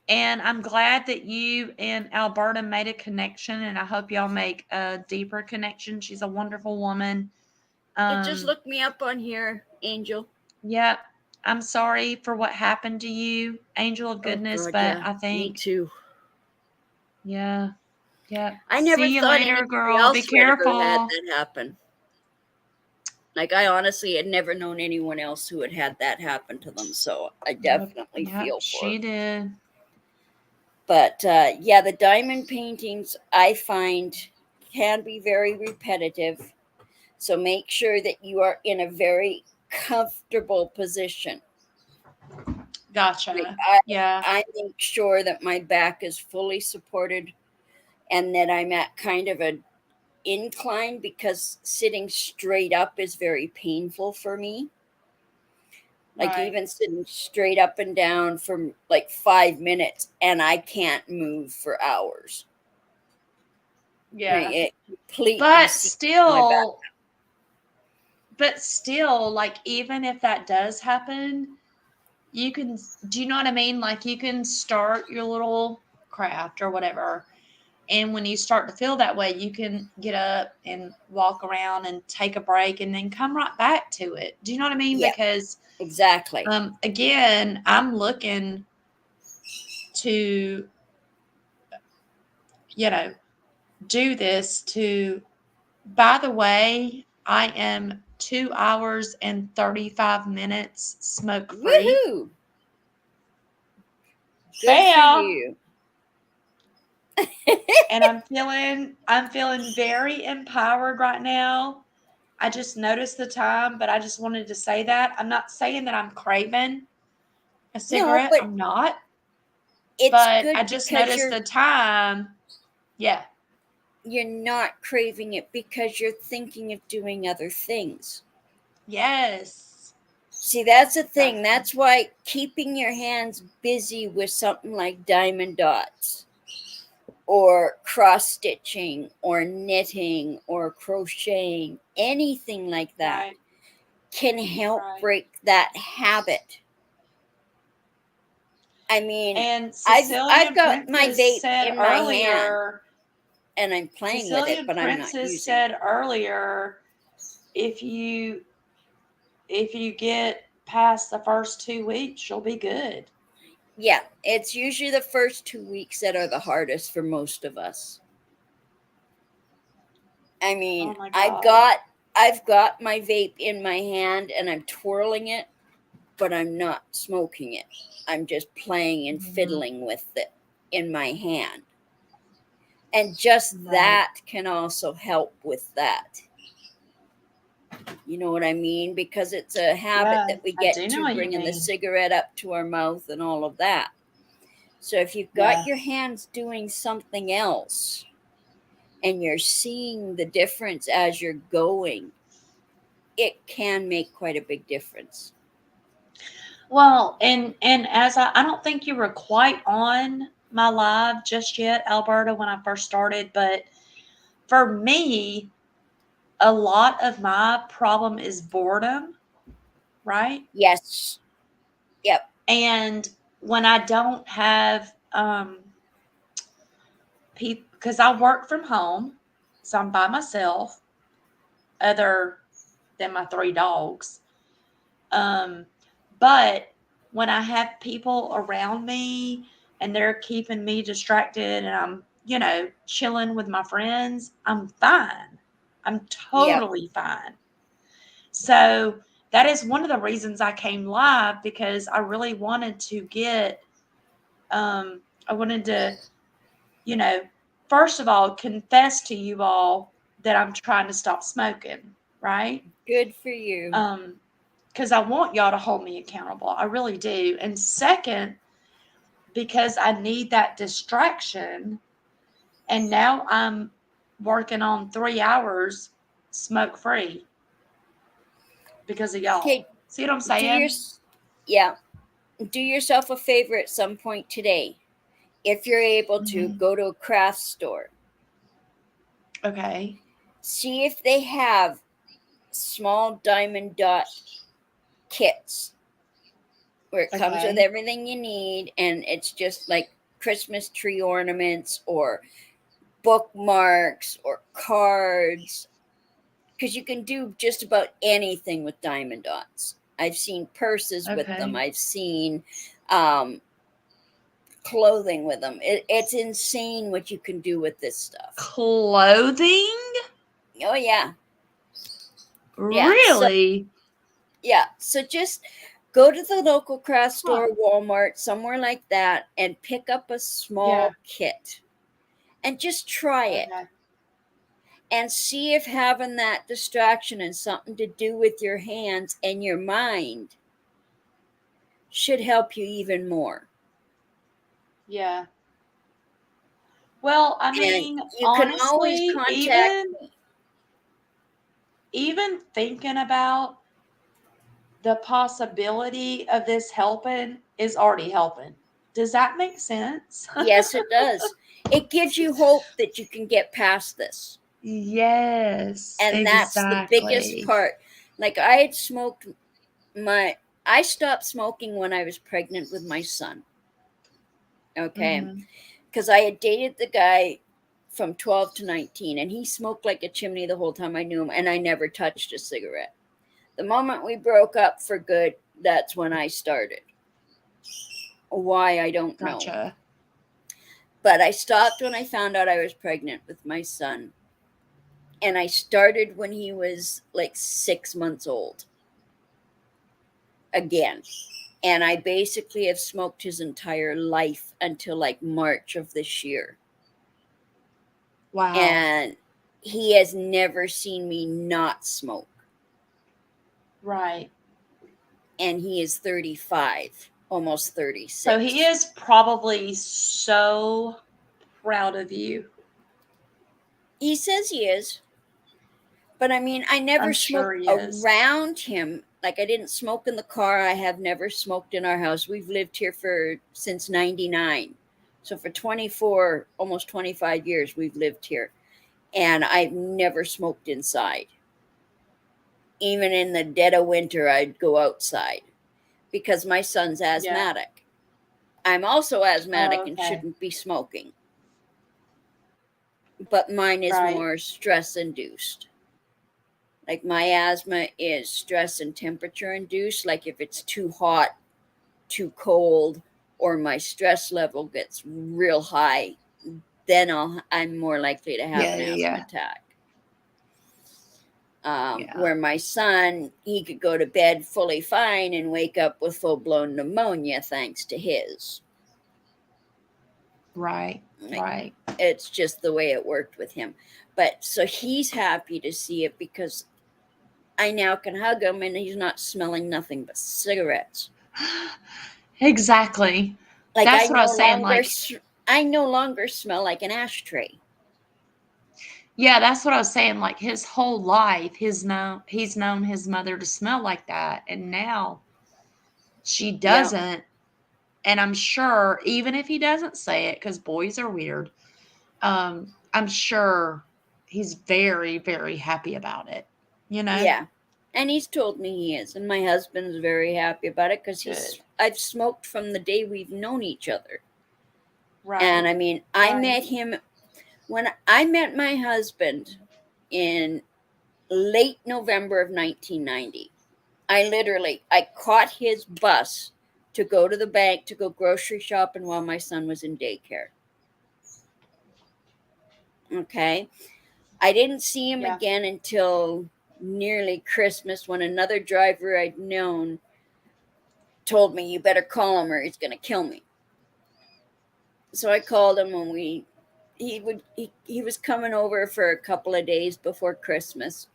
And I'm glad that you and Alberta made a connection, and I hope y'all make a deeper connection. She's a wonderful woman. Just look me up on here, Angel. Yep. I'm sorry for what happened to you, Angel of Goodness, but I think me too. Yeah. Yeah. I never See you thought later, anybody girl. else Be would ever careful. had that happen. Like I honestly had never known anyone else who had that happen to them, so I definitely feel for she did. But yeah, the diamond paintings I find can be very repetitive. So make sure that you are in a very comfortable position. Gotcha. Like Yeah. I make sure that my back is fully supported and that I'm at kind of an incline, because sitting straight up is very painful for me. Like Right. even sitting straight up and down for like 5 minutes and I can't move for hours. Yeah. It completely But still, like, even if that does happen, you can, do you know what I mean? Like, you can start your little craft or whatever. And when you start to feel that way, you can get up and walk around and take a break and then come right back to it. Do you know what I mean? Yeah, because exactly. Again, I'm looking to, do this to, by the way, I am 2 hours and 35 minutes smoke free. Woohoo! Good for you. And I'm feeling very empowered right now. I just noticed the time, but I just wanted to say that. I'm not saying that I'm craving a cigarette. No, I'm not. It's but good I just because noticed the time. Yeah. you're not craving it because you're thinking of doing other things. Yes. See, that's the thing. Exactly. That's why keeping your hands busy with something like diamond dots or cross stitching or knitting or crocheting, anything like that, Right. can help Right. break that habit. I mean, And I've got my vape in my hand and I'm playing with it, Cecilian but I'm not Princess using it. said earlier, if you get past the first 2 weeks, you'll be good. Yeah, it's usually the first 2 weeks that are the hardest for most of us. I Oh mean, my God. I've got my vape in my hand and I'm twirling it, but I'm not smoking it. I'm just playing and Mhm. fiddling with it in my hand. And just Right. that can also help with that. You know what I mean? Because it's a habit Yeah, that we I get do know to what you bringing the mean. cigarette up to our mouth and all of that. So if you've got Yeah. your hands doing something else and you're seeing the difference as you're going, it can make quite a big difference. Well, and as I don't think you were quite on my live just yet, Alberta, when I first started, but for me, a lot of my problem is boredom, right? Yes. Yep. And when I don't have people, because I work from home, so I'm by myself, other than my 3 dogs. Um, but when I have people around me and they're keeping me distracted and I'm, chilling with my friends, I'm fine. I'm Yep. totally fine. So that is one of the reasons I came live because I really wanted to I wanted to, you know, first of all, confess to you all that I'm trying to stop smoking, right? Good for you. Um, because I want y'all to hold me accountable. I really do. And second, because I need that distraction. And now I'm working on 3 hours smoke free because of y'all. Okay, See what I'm do your saying? yeah, do yourself a favor at some point today. If you're able to, Mhm. go to a craft store. Okay. See if they have small diamond dot kits where it comes with Okay. everything you need and it's just like Christmas tree ornaments or bookmarks or cards because you can do just about anything with diamond dots. I've seen purses with them. Okay. I've seen um, clothing with them. It's insane what you can do with this stuff. Clothing? Oh yeah, yeah. So Really? yeah, so just go to the local craft Huh. store, Walmart, somewhere like that, and pick up a Yeah. small kit and just try it Okay. and see if having that distraction and something to do with your hands and your mind should help you even more. Yeah. Well, I And mean, you can always honestly, contact even me. even thinking about the possibility of this helping is already helping. Does that make sense? Yes, it does. It gives you hope that you can get past this. Yes, And that's the biggest exactly. part. Like I had smoked my I stopped smoking when I was pregnant with my son. Okay. Mhm. Because I had dated the guy from 12 to 19 and he smoked like a chimney the whole time I knew him and I never touched a cigarette. The moment we broke up for good, that's when I started. Why, I don't know. Gotcha. But I stopped when I found out I was pregnant with my son. And I started when he was like 6 months old again. And I basically have smoked his entire life until like March of this year. Wow. And he has never seen me not smoke. Right. And he is 35, almost So he 36. is probably so proud of you. He says he is. But I mean, I never I'm sure smoked he is. around him. Like, I didn't smoke in the car. I have never smoked in our house. We've lived here since 99. So for 24, almost 25 years, we've lived here. And I've never smoked inside. Even in the dead of winter, I'd go outside because my son's Yeah. asthmatic. I'm also asthmatic Oh, and okay. shouldn't be smoking. But mine is Right. more stress induced. Like, my asthma is stress and temperature induced. Like, if it's too hot, too cold, or my stress level gets real high, then I'm more likely to have Yeah, an yeah, asthma yeah. attack. Yeah. Where my son, he could go to bed fully fine and wake up with full blown pneumonia thanks to his. Right. Like, Right. it's just the way it worked with him. But so he's happy to see it because I now can hug him and he's not smelling nothing but cigarettes. Exactly. Like, That's what I was saying. Like, I no longer smell like an ashtray. yeah, that's what I was saying. Like his whole life, he's known his mother to smell like that, and now she Yeah. doesn't. And I'm sure, even if he doesn't say it, because boys are weird, I'm sure he's very, very happy about it. You know? Yeah. And he's told me he is, and my husband's very happy about it because Good. I've smoked from the day we've known each other. And Right. I mean, I Right. met him when I met my husband in late November of 1990. I caught his bus to go to the bank to go grocery shopping while my son was in daycare. Okay. I didn't see him Yeah. again until nearly Christmas when another driver I'd known told me, "You better call him or he's going to kill me." So I called him and he was coming over for a couple of days before Christmas.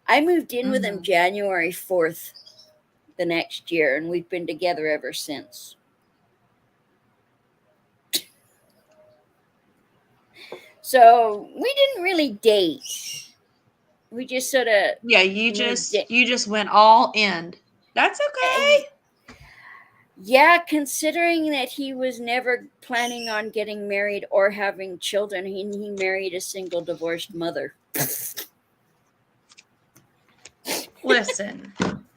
I moved in with him Mm-hmm. January 4th the next year, and we've been together ever since. So we didn't really date. We just sort of Yeah, moved in. you just went all in. That's okay. Yeah, considering that he was never planning on getting married or having children, he married a single divorced mother. Listen,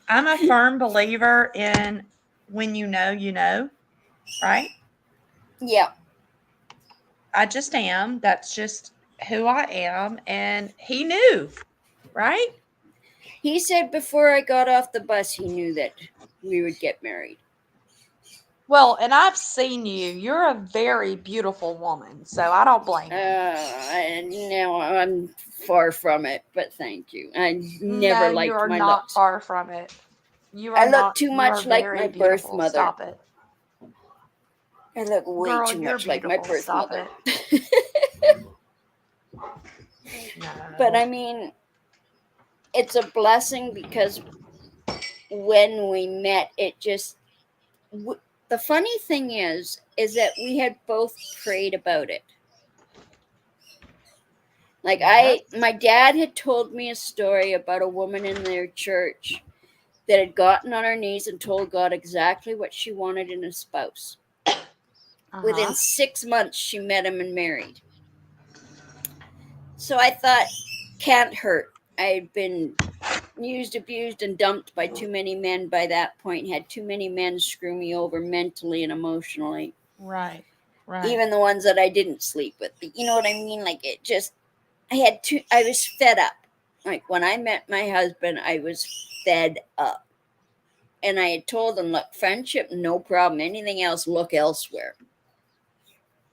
I'm a firm believer in when you know, right? Yeah. I just am. That's just who I am. And he knew, right? He said before I got off the bus, he knew that we would get married. Well, and I've seen you. You're a very beautiful woman. So I don't blame you. And now I'm far from it, but thank you. I No, never you liked are my not looks. far from it. I look too You are much like very my birth beautiful. mother. Stop it. I look way Girl, too you're much like my beautiful. birth Stop mother. it. But No. I mean, it's a blessing because when we met, the funny thing is that we had both prayed about it. Like, Yes. my dad had told me a story about a woman in their church that had gotten on her knees and told God exactly what she wanted in a spouse. Within Uh-huh. 6 months, she met him and married. So I thought, can't hurt. I had been used, abused, and dumped by too many men by that point, had too many men screw me over mentally and emotionally. Right. Right. Even the ones that I didn't sleep with. But you know what I mean? Like, I was fed up. Like, when I met my husband, I was fed up. And I had told him, look, friendship, no problem. Anything else, look elsewhere.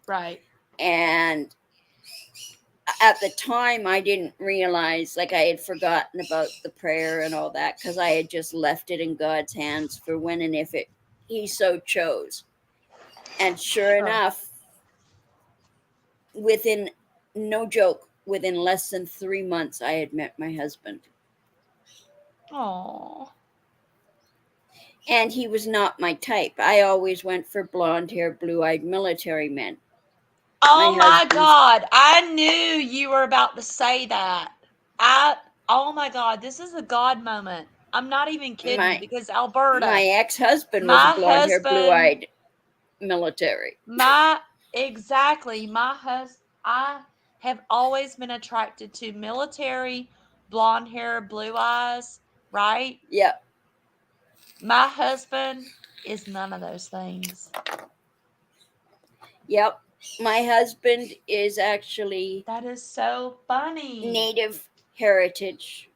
Right. And at the time, I didn't realize, like, I had forgotten about the prayer and all that because I had just left it in God's hands for when and if He so chose. And sure Sure. enough, within, no joke, within less than 3 months, I had met my husband. Oh. And he was not my type. I always went for blonde hair, blue eyed military men. Oh My my husband's God. I knew you were about to say that. Oh my God. This is a God moment. I'm not even kidding my because my Alberta, ex-husband was a my blonde hair, husband, blue-eyed military. my, exactly, my husband, I have always been attracted to military, blonde hair, blue eyes, right? Yep. My husband is none of those things. Yep. My husband is actually That is so funny. native heritage.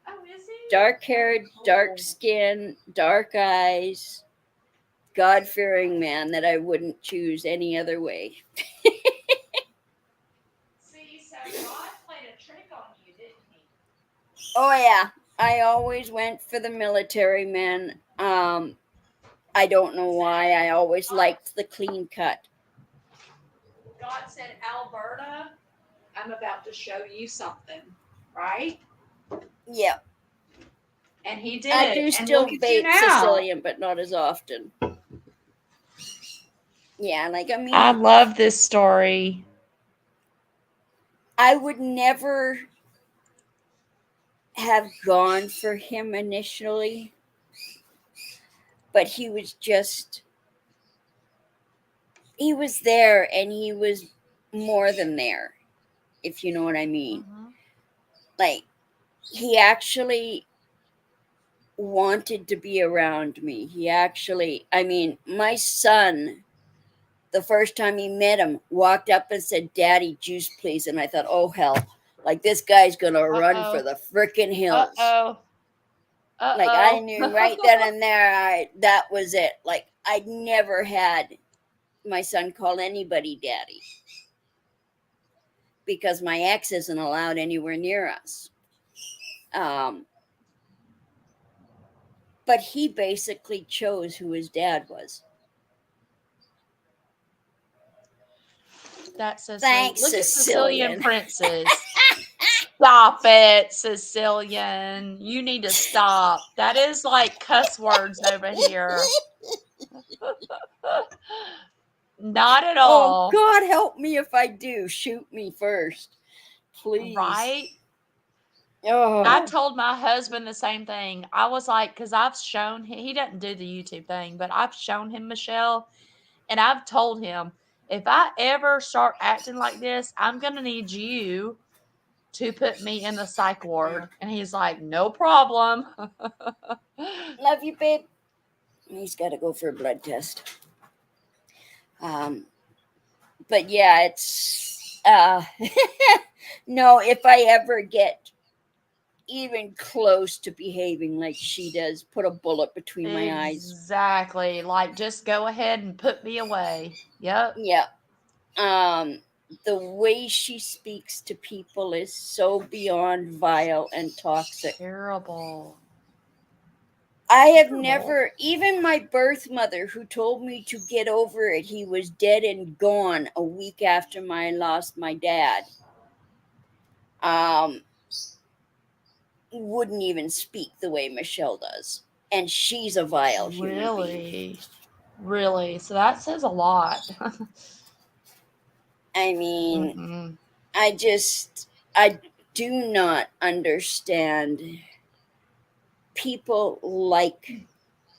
Oh, is he? Dark haired, dark Oh. skin, dark eyes, God fearing man that I wouldn't choose any other way. See, so God played a trick on you, didn't he? Oh, yeah. I always went for the military men. I don't know why. I always God, liked the clean cut. God said, Alberta, I'm about to show you something, right? Yeah. And he I did. do And still look at you vape now. Sicilian, but not as often. Yeah, like, I I mean, love this story. I would never have gone for him initially, but he was there and he was more than there, if you know what I mean. Mhm. Like, he actually wanted to be around me. I mean, my son, the first time he met him, walked up and said, "Daddy, juice, please." And I thought, oh, hell, like this guy's going to run for Uh-oh. the frickin' hills. Uh-oh. Like, I knew right then Uh-oh. and there, that was it. Like, I'd never had my son call anybody daddy because my ex isn't allowed anywhere near us. Um, but he basically chose who his dad was. That's so sweet. Thanks, Look at Sicilian Sicilian. Princess. Stop it, Sicilian. You need to stop. That is like cuss words over here. Not at Oh, all. God help me if I do. Shoot me first, please. Right? I Oh, told my husband the same thing. I was like, because I've shown him, he doesn't do the YouTube thing, but I've shown him Michelle, and I've told him, if I ever start acting like this, I'm going to need you to put me in the psych ward. And he's like, no problem. love you, babe. He's got to go for a blood test. Um, but yeah, it's no. If I ever get even close to behaving like she does, put a bullet between my eyes. Exactly. Like, just go ahead and put me away. Yep. Yeah. Um, the way she speaks to people is so beyond vile and toxic. Terrible. I have Terrible. never, even my birth mother, who told me to get over it, he was dead and gone a week after I lost my dad, um, wouldn't even speak the way Michelle does. And she's a vile human being. Really? Really? So that says a lot. I mean, Mm-mm. I do not understand people like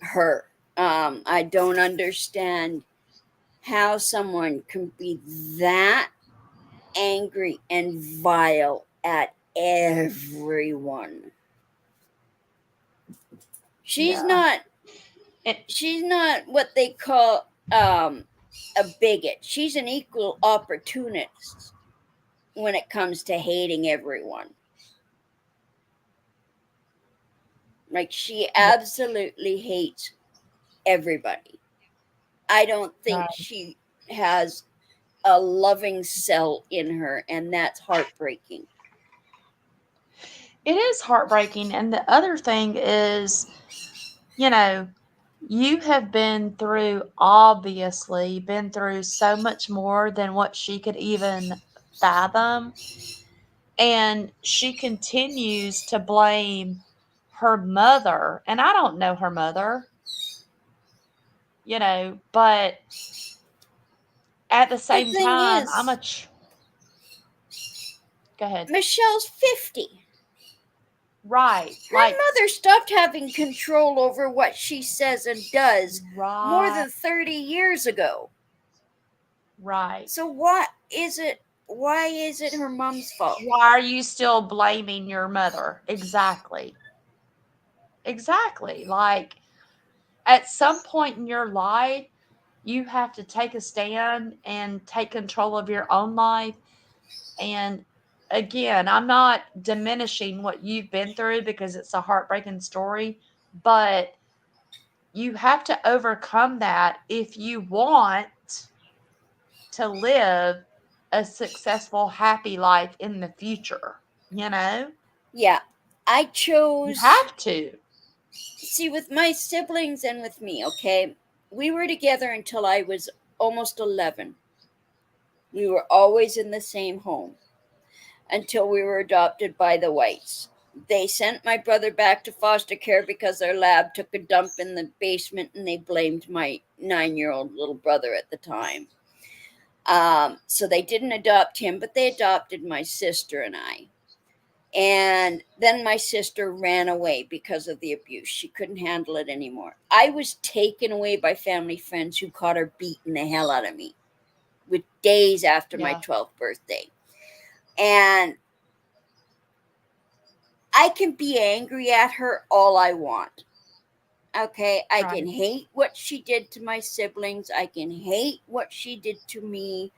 her. I don't understand how someone can be that angry and vile at everyone. She's Yeah. not It, she's not what they call a bigot. She's an equal opportunist when it comes to hating everyone. Like she yeah. absolutely hates everybody. I don't think Right. she has a loving cell in her, and that's heartbreaking. It is heartbreaking. And the other thing is, you know, you have been through, obviously, been through so much more than what she could even fathom. And she continues to blame her mother. And I don't know her mother, but at the same thing time, is, go ahead. Michelle's 50. Right. Her mother stopped having control over what she says and does more than 30 years ago. Right. So why is it her mom's fault? Why are you still blaming your mother? Exactly. Exactly. Like, at some point in your life, you have to take a stand and take control of your own life. And again, I'm not diminishing what you've been through because it's a heartbreaking story, but you have to overcome that if you want to live a successful, happy life in the future, you know? Yeah. I You chose, have to. see, with my siblings and with me, okay, we were together until I was almost 11. We were always in the same home until we were adopted by the whites. They sent my brother back to foster care because their lab took a dump in the basement and they blamed my 9-year-old little brother at the time. So they didn't adopt him, but they adopted my sister and I. And then my sister ran away because of the abuse. She couldn't handle it anymore. I was taken away by family friends who caught her beating the hell out of me with days after my 12th birthday. And I can be angry at her all I want. Okay, I can hate what she did to my siblings. I can hate what she did to me.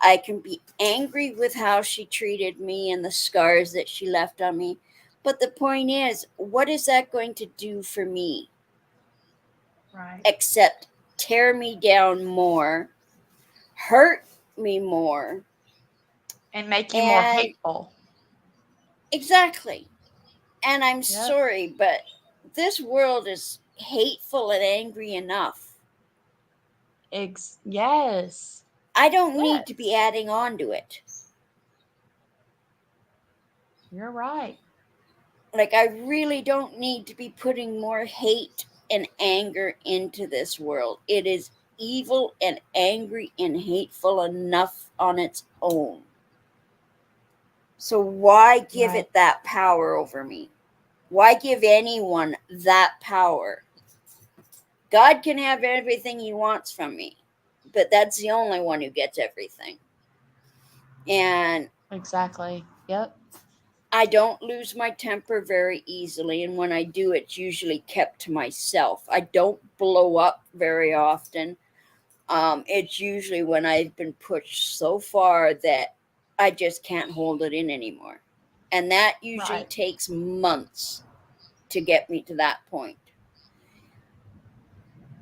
I can be angry with how she treated me and the scars that she left on me. But the point is, what is that going to do for me? Right. Except tear me down more, hurt me more, And make you more hateful. Exactly. And I'm sorry, but this world is hateful and angry enough. Yes. I don't need to be adding on to it. You're right. Like, I really don't need to be putting more hate and anger into this world. It is evil and angry and hateful enough on its own. So why give it that power over me? Why give anyone that power? God can have everything he wants from me, but that's the only one who gets everything. And exactly. Yep. I don't lose my temper very easily, and when I do, it's usually kept to myself. I don't blow up very often. It's usually when I've been pushed so far that I just can't hold it in anymore. And that usually takes months to get me to that point.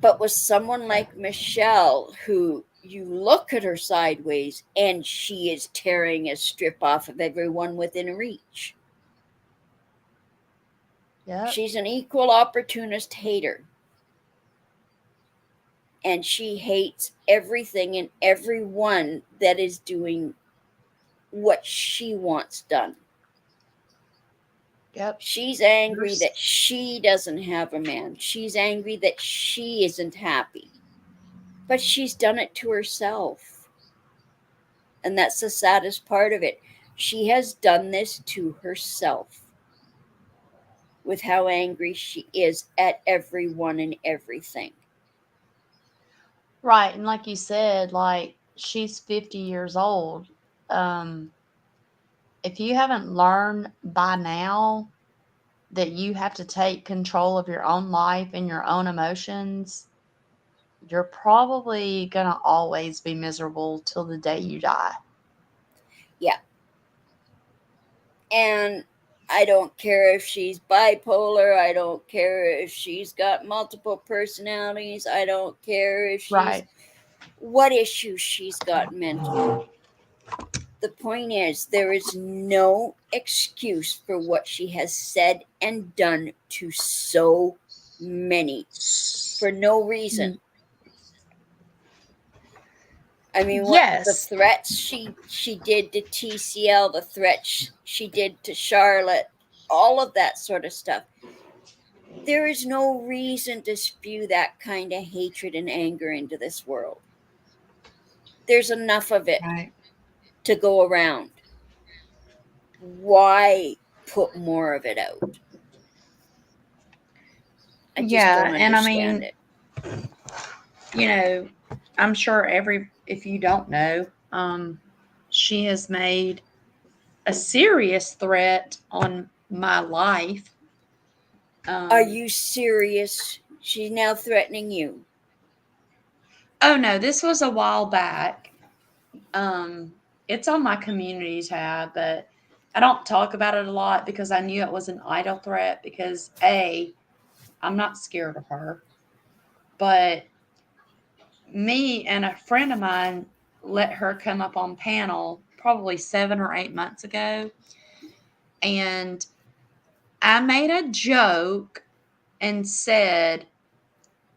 But with someone like Michelle, who you look at her sideways and she is tearing a strip off of everyone within reach. She's an equal opportunist hater. And she hates everything and everyone that is doing what she wants done. Yep. She's angry that she doesn't have a man. She's angry that she isn't happy. But she's done it to herself. And that's the saddest part of it. She has done this to herself with how angry she is at everyone and everything. Right. And like you said, like, she's 50 years old. If you haven't learned by now that you have to take control of your own life and your own emotions, you're probably going to always be miserable till the day you die. Yeah. And I don't care if she's bipolar. I don't care if she's got multiple personalities. I don't care if she's what issues she's got mentally. The point is, there is no excuse for what she has said and done to so many for no reason. I mean, what the threats she did to TCL, the threats she did to Charlotte, all of that sort of stuff. There is no reason to spew that kind of hatred and anger into this world. there's enough of it Right. to go around. Why put more of it out? I just Yeah, don't and I understand mean, it. I'm sure if you don't know, she has made a serious threat on my life. Are Um, you serious? She's now threatening you. oh no, this was a while back. Um, it's on my community tab, but I don't talk about it a lot because I knew it was an idle threat because I'm not scared of her, but me and a friend of mine let her come up on panel probably 7 or 8 months ago, and I made a joke and said,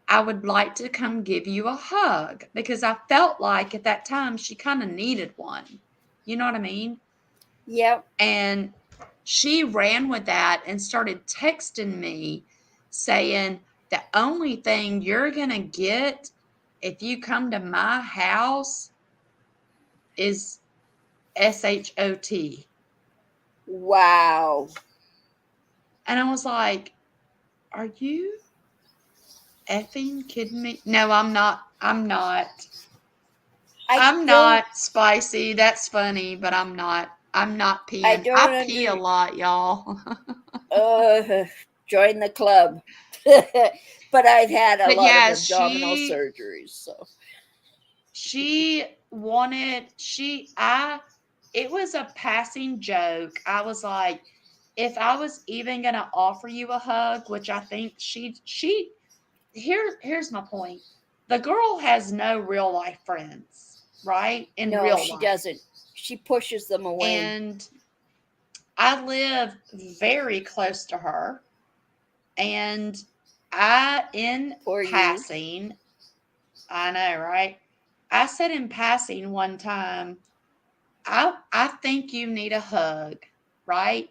I would like to come give you a hug because I felt like at that time she kind of needed one. You know what I mean? Yep. And she ran with that and started texting me saying, the only thing you're going to get if you come to my house is SHOT. Wow. And I was like, are you effing kidding me? No, I'm not. I'm not. I I'm don't not spicy. That's funny, but I'm not. I'm not I peeing. don't I pee a under lot, y'all. join the club. But I've had a But lot of yeah, abdominal surgeries, so she wanted I it was a passing joke. I was like, if I was even gonna offer you a hug, which I think here's my point. The girl has no real life friends, right? In no, real she life. doesn't. She pushes them away. And I live very close to her. And in For you. passing, I know, right? I said in passing one time, I think you need a hug, right?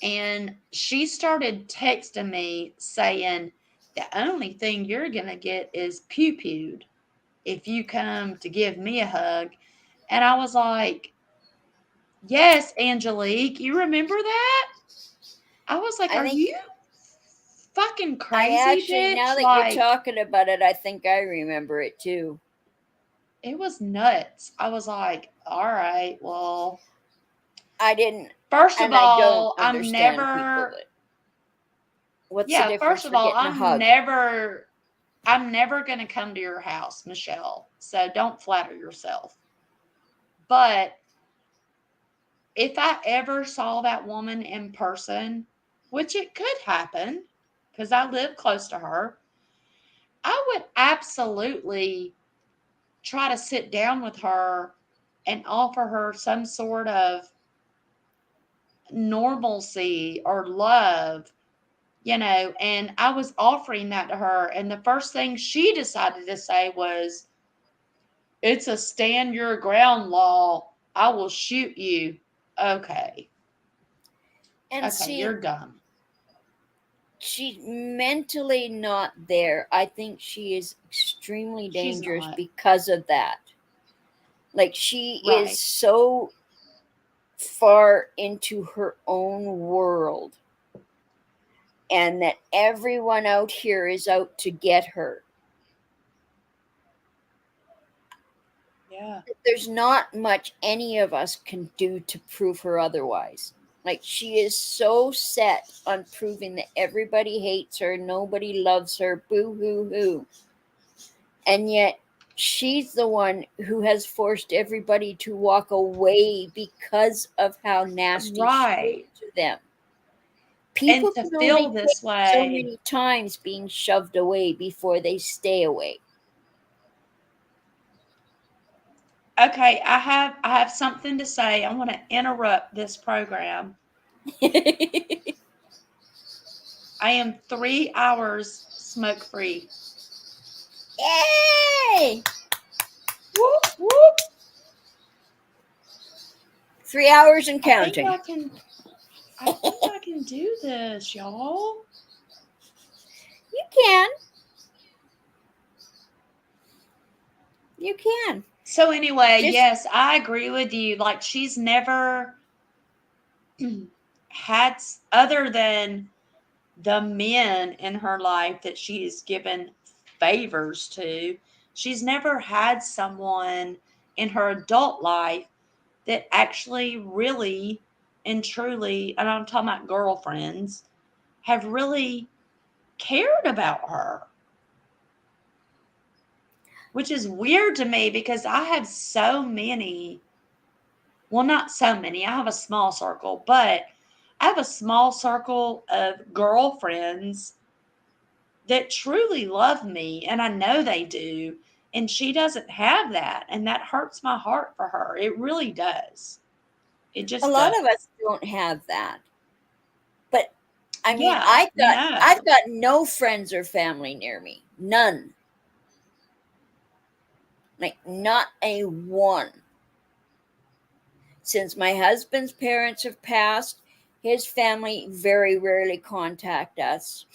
And she started texting me saying, the only thing you're going to get is pew pewed if you come to give me a hug. And I was like, yes, Angelique, you remember that? I was like, I are think you fucking I crazy, actually, now bitch? that you're Like, talking about it, I think I remember it too. it was nuts. I was like, all right, well, I didn't, first of and I don't all, understand people that. What's the yeah, difference first of for all, getting a hug? I'm never going to come to your house, Michelle. So don't flatter yourself. But if I ever saw that woman in person, which it could happen because I live close to her, I would absolutely try to sit down with her and offer her some sort of normalcy or love, and I was offering that to her. And the first thing she decided to say was, it's a stand your ground law. I will shoot you. Okay. And Okay, see, you're dumb. she's mentally not there. I think she is extremely She's dangerous not. because of that. Like, she is Right. so far into her own world, and that everyone out here is out to get her. Yeah. There's not much any of us can do to prove her otherwise. Like, she is so set on proving that everybody hates her, nobody loves her, boo hoo hoo. And yet, she's the one who has forced everybody to walk away because of how nasty she is Right. to them. And People to can feel only take this so way, many times being shoved away before they stay away. okay, I have something to say. I want to interrupt this program. I am 3 hours smoke free. Yay! Whoop whoop. 3 hours and I think counting. I can do this, y'all. You can. You can. So anyway, Just yes, I agree with you. Like she's never had other than the men in her life that she has given favors to, she's never had someone in her adult life that actually really and truly, and I'm talking about girlfriends, have really cared about her. Which is weird to me because I have so many, well, not so many, I have a small circle, but I have a small circle of girlfriends that truly love me, and I know they do. And she doesn't have that. And that hurts my heart for her. It really does. It a just lot of does. us don't have that. But I mean, Yeah, I've no. got no friends or family near me. None. Like not a one. Since my husband's parents have passed, his family very rarely contact us.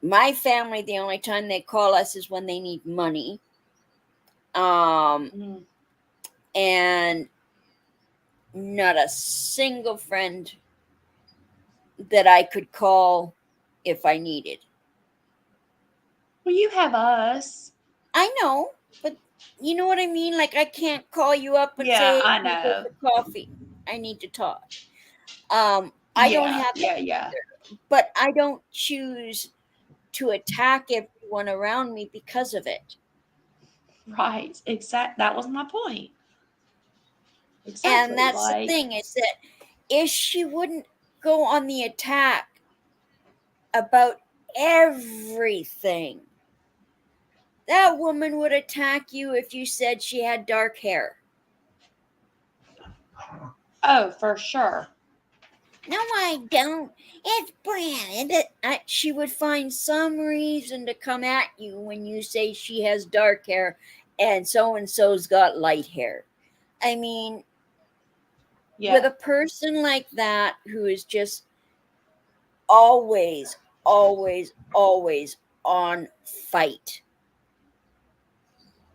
My family, the only time they call us is when they need money. Um, Mm. and not a single friend that I could call if I needed. Well, you have us. I know, but you know what I mean? Like, I can't call you up and Yeah, say, hey, I can we go know. for coffee? I need to talk. I don't Yeah, have that yeah, yeah. either, but I don't choose to attack everyone around me because of it. Right. Exact. That was my point. And Exactly. that's the Like, thing is that if she wouldn't go on the attack about everything, that woman would attack you if you said she had dark hair. oh, for sure. No, I don't. It's branded. She would find some reason to come at you when you say she has dark hair and so's got light hair. I mean, with Yeah. a person like that who is just always, always, always on fight.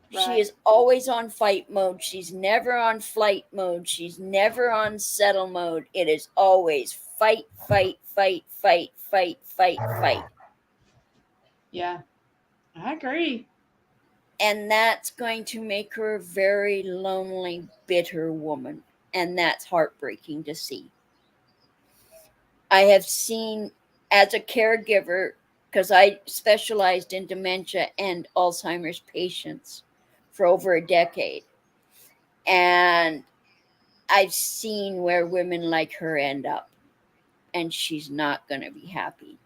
She Right. is always on fight mode. She's never on flight mode. She's never on settle mode. It is always fight, fight, fight, fight, fight, fight, fight. Yeah. I agree. And that's going to make her a very lonely, bitter woman. And that's heartbreaking to see. I have seen as a caregiver, because I specialized in dementia and Alzheimer's patients for over a decade. And I've seen where women like her end up, and she's not going to be happy.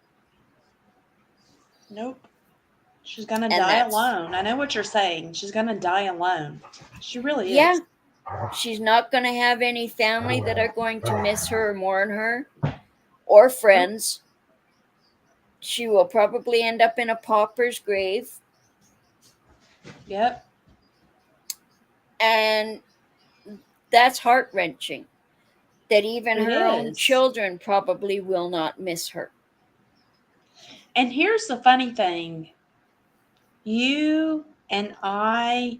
Nope. She's gonna And die that's, alone. I know what you're saying. She's gonna die alone. She really yeah, is. she's not going to have any family that are going to miss her or mourn her or Nope. friends. She will probably end up in a pauper's grave. Yep. And that's heart wrenching that even It her own is. children probably will not miss her. And here's the funny thing. You and I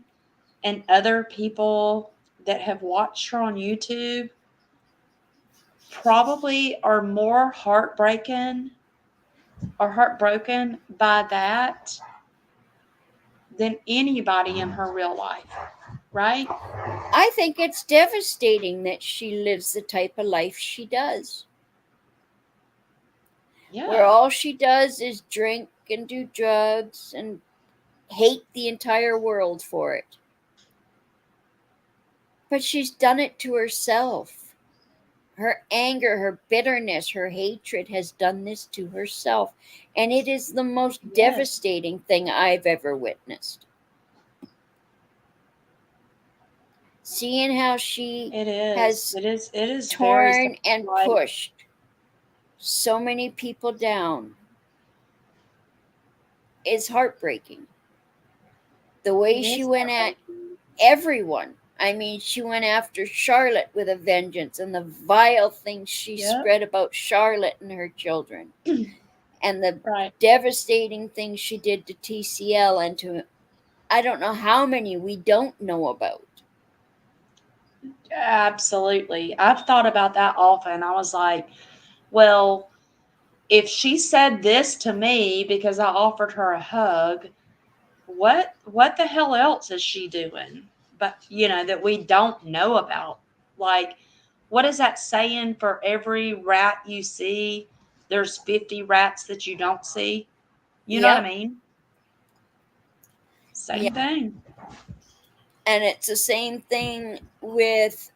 and other people that have watched her on YouTube probably are more heartbroken by that than anybody in her real life, right? I think it's devastating that she lives the type of life she does, where Yeah. all she does is drink and do drugs and hate the entire world for it. But she's done it to herself. Her anger, her bitterness, her hatred has done this to herself. And it is the most Yes. devastating thing I've ever witnessed. Seeing how she It is. has It is very sad. torn and Like, pushed so many people down is heartbreaking. The way it she is went at heartbreaking. everyone. I mean, she went after Charlotte with a vengeance and the vile things she Yep. spread about Charlotte and her children, and the Right. devastating things she did to TCL and to I don't know how many we don't know about. Absolutely. I've thought about that often. I was like, well, if she said this to me because I offered her a hug, what the hell else is she doing? But that we don't know about. Like, what is that saying? For every rat you see, there's 50 rats that you don't see. You know what I Yep. mean? Yeah. Same thing. And it's the same thing with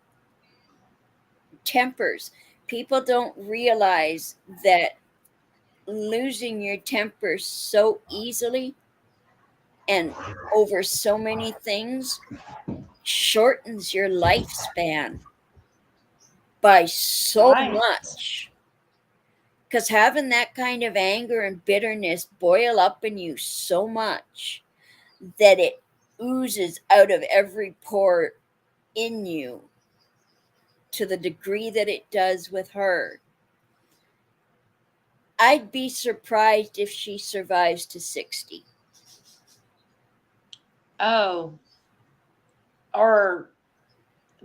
tempers. People don't realize that losing your temper so easily and over so many things shortens your lifespan by so Right. much. Because having that kind of anger and bitterness boil up in you so much that it oozes out of every pore in you to the degree that it does with her. I'd be surprised if she survives to 60. Oh, or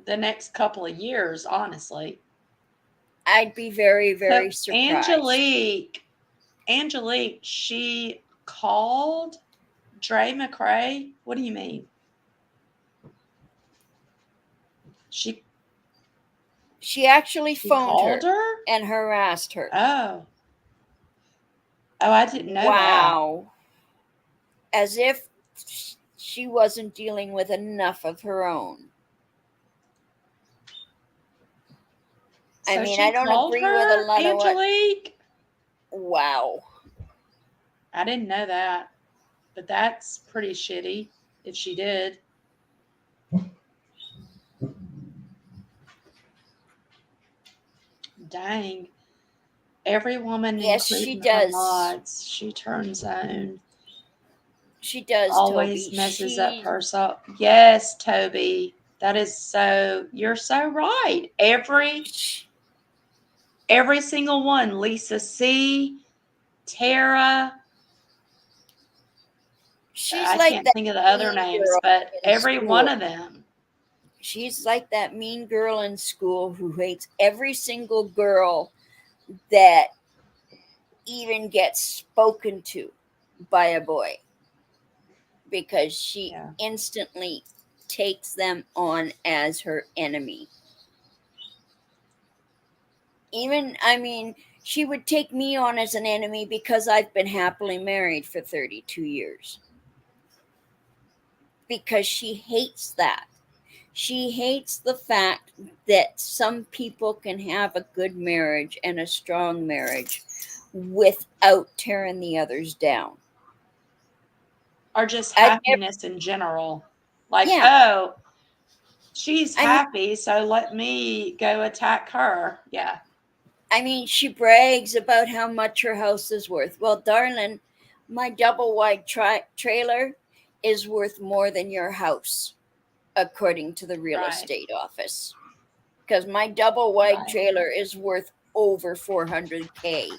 the next couple of years, honestly. I'd be very, So very surprised. Angelique, she called Dre McRae. What do you mean? She She actually she phoned called her her? and harassed her. Oh. Oh, I didn't know that. Wow. As if she wasn't dealing with enough of her own. I So mean, I she don't called agree with a her, lot of what. Angelique? Wow. I didn't know that. But that's pretty shitty if she did. Dang. Every woman, Yes, she including her does. mods, she turns on. She does, Always Toby. messes up her so. Yes, Toby. That is so. You're so right. She Every single one. Lisa C, Tara. she's I like can't that think of the other mean names, girl but in every one school. of them. She's like that mean girl in school who hates every single girl that even gets spoken to by a boy because she Yeah. instantly takes them on as her enemy. Even, I mean, she would take me on as an enemy because I've been happily married for 32 years. Because she hates that. She hates the fact that some people can have a good marriage and a strong marriage without tearing the others down. Or just I've never, happiness in general. Like, yeah. oh, she's I mean, happy, so let me go attack her. Yeah. she brags about how much her house is worth. Well, darling, my double wide trailer is worth more than your house, according to the real Right. estate office. Because my double wide Right. trailer is worth over 400K.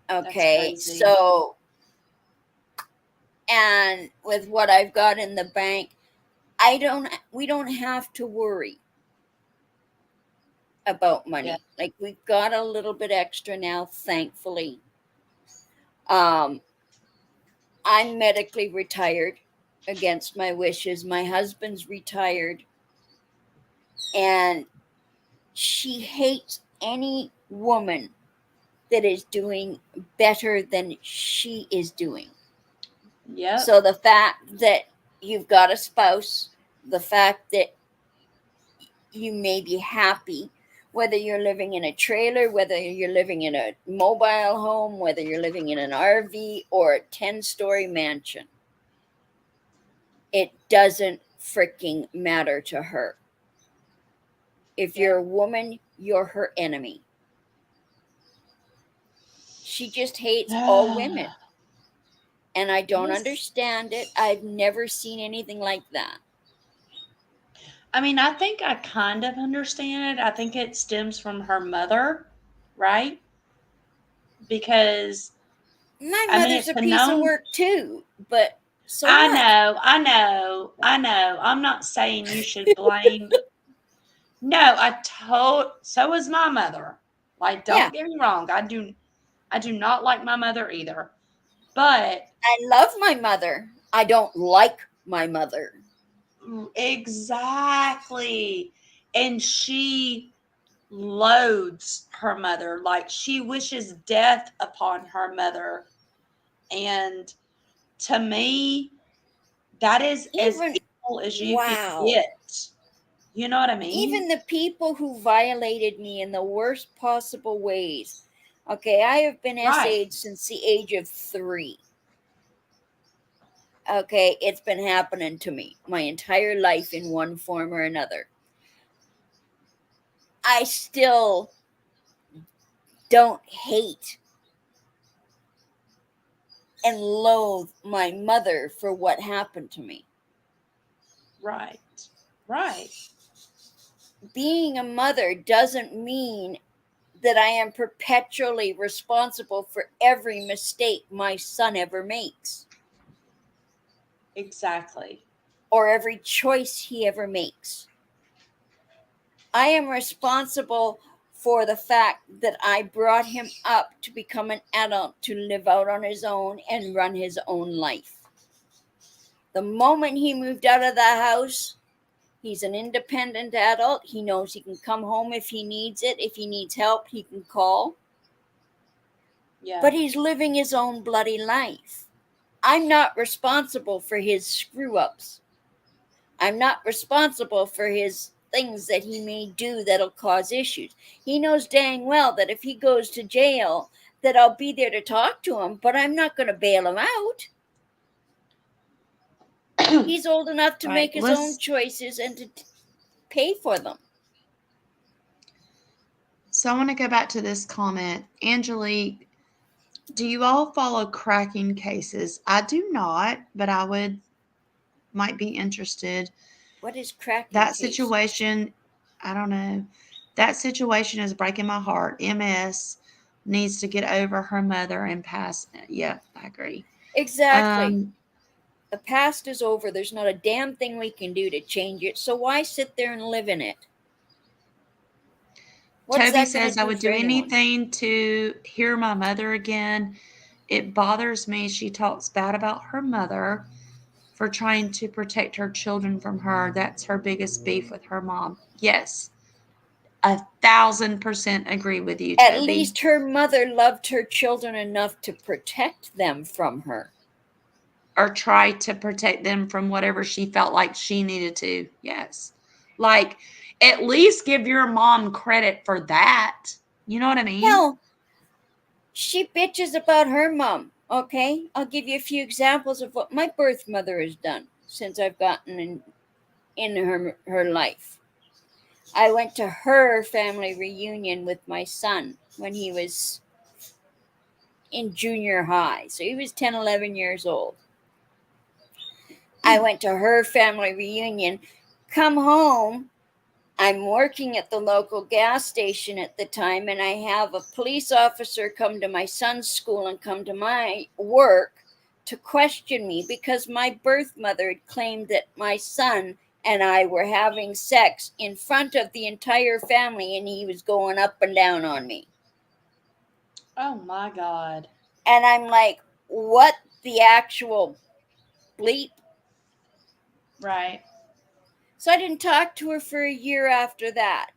That's Okay, crazy. so, and with what I've got in the bank, we don't have to worry about Yeah. money. Like, we've got a little bit extra now, thankfully. Um, I'm medically retired against my wishes. My husband's retired, and she hates any woman that is doing better than she is doing. Yep. So the fact that you've got a spouse, the fact that you may be happy, whether you're living in a trailer, whether you're living in a mobile home, whether you're living in an RV or a 10-story mansion, it doesn't freaking matter to her. If you're Yep. a woman, you're her enemy. She just hates all women. And I don't Yes. understand it. I've never seen anything like that. I mean, I think I kind of understand it. I think it stems from her mother, right? Because My I mean, mother's it's a a piece of known. work too, but so I what? know, I know, I know. I'm not saying you should blame. No, so is my mother. Like, Yeah, don't get me wrong. I do not like my mother either. But I love my mother. I don't like my mother. exactly. And she loathes her mother. Like, she wishes death upon her mother. And to me, that is as Even, evil as you can wow. get. You know what I mean? Even the people who violated me in the worst possible ways. Okay, I have been Right. SA'd since the age of 3. Okay, it's been happening to me my entire life in one form or another. I still don't hate and loathe my mother for what happened to me. Right. Right. Being a mother doesn't mean that I am perpetually responsible for every mistake my son ever makes Exactly. or every choice he ever makes. I am responsible for the fact that I brought him up to become an adult to live out on his own and run his own life. The moment he moved out of the house, he's an independent adult. He knows he can come home if he needs it. If he needs help, he can call. Yeah. But he's living his own bloody life. I'm not responsible for his screw ups. I'm not responsible for his things that he may do that'll cause issues. He knows dang well that if he goes to jail, that I'll be there to talk to him, but I'm not going to bail him out. He's old enough to Right. make his own choices and to pay for them. So I want to go back to this comment. Angelique, do you all follow cracking cases? I do not, but might be interested. What is cracking That cases? situation, I don't know. That situation is breaking my heart. MS needs to get over her mother and pass. Yeah, I agree. Exactly. Um, The past is over. There's not a damn thing we can do to change it. So why sit there and live in it? What's Toby that going to says, I do would for do anyone? anything to hear my mother again. It bothers me. She talks bad about her mother for trying to protect her children from her. That's her biggest beef with her mom. Yes, 1,000% agree with you, At Toby. least her mother loved her children enough to protect them from her. Or try to protect them from whatever she felt like she needed to. Yes. Like, at least give your mom credit for that. You know what I mean? Hell, she bitches about her mom. Okay, I'll give you a few examples of what my birth mother has done since I've gotten in her life. I went to her family reunion with my son when he was in junior high. So he was 10, 11 years old. I went to her family reunion, come home. I'm working at the local gas station at the time, and I have a police officer come to my son's school and come to my work to question me because my birth mother had claimed that my son and I were having sex in front of the entire family, and he was going up and down on me. Oh my God. And I'm like, what the actual bleep? Right. So I didn't talk to her for a year after that.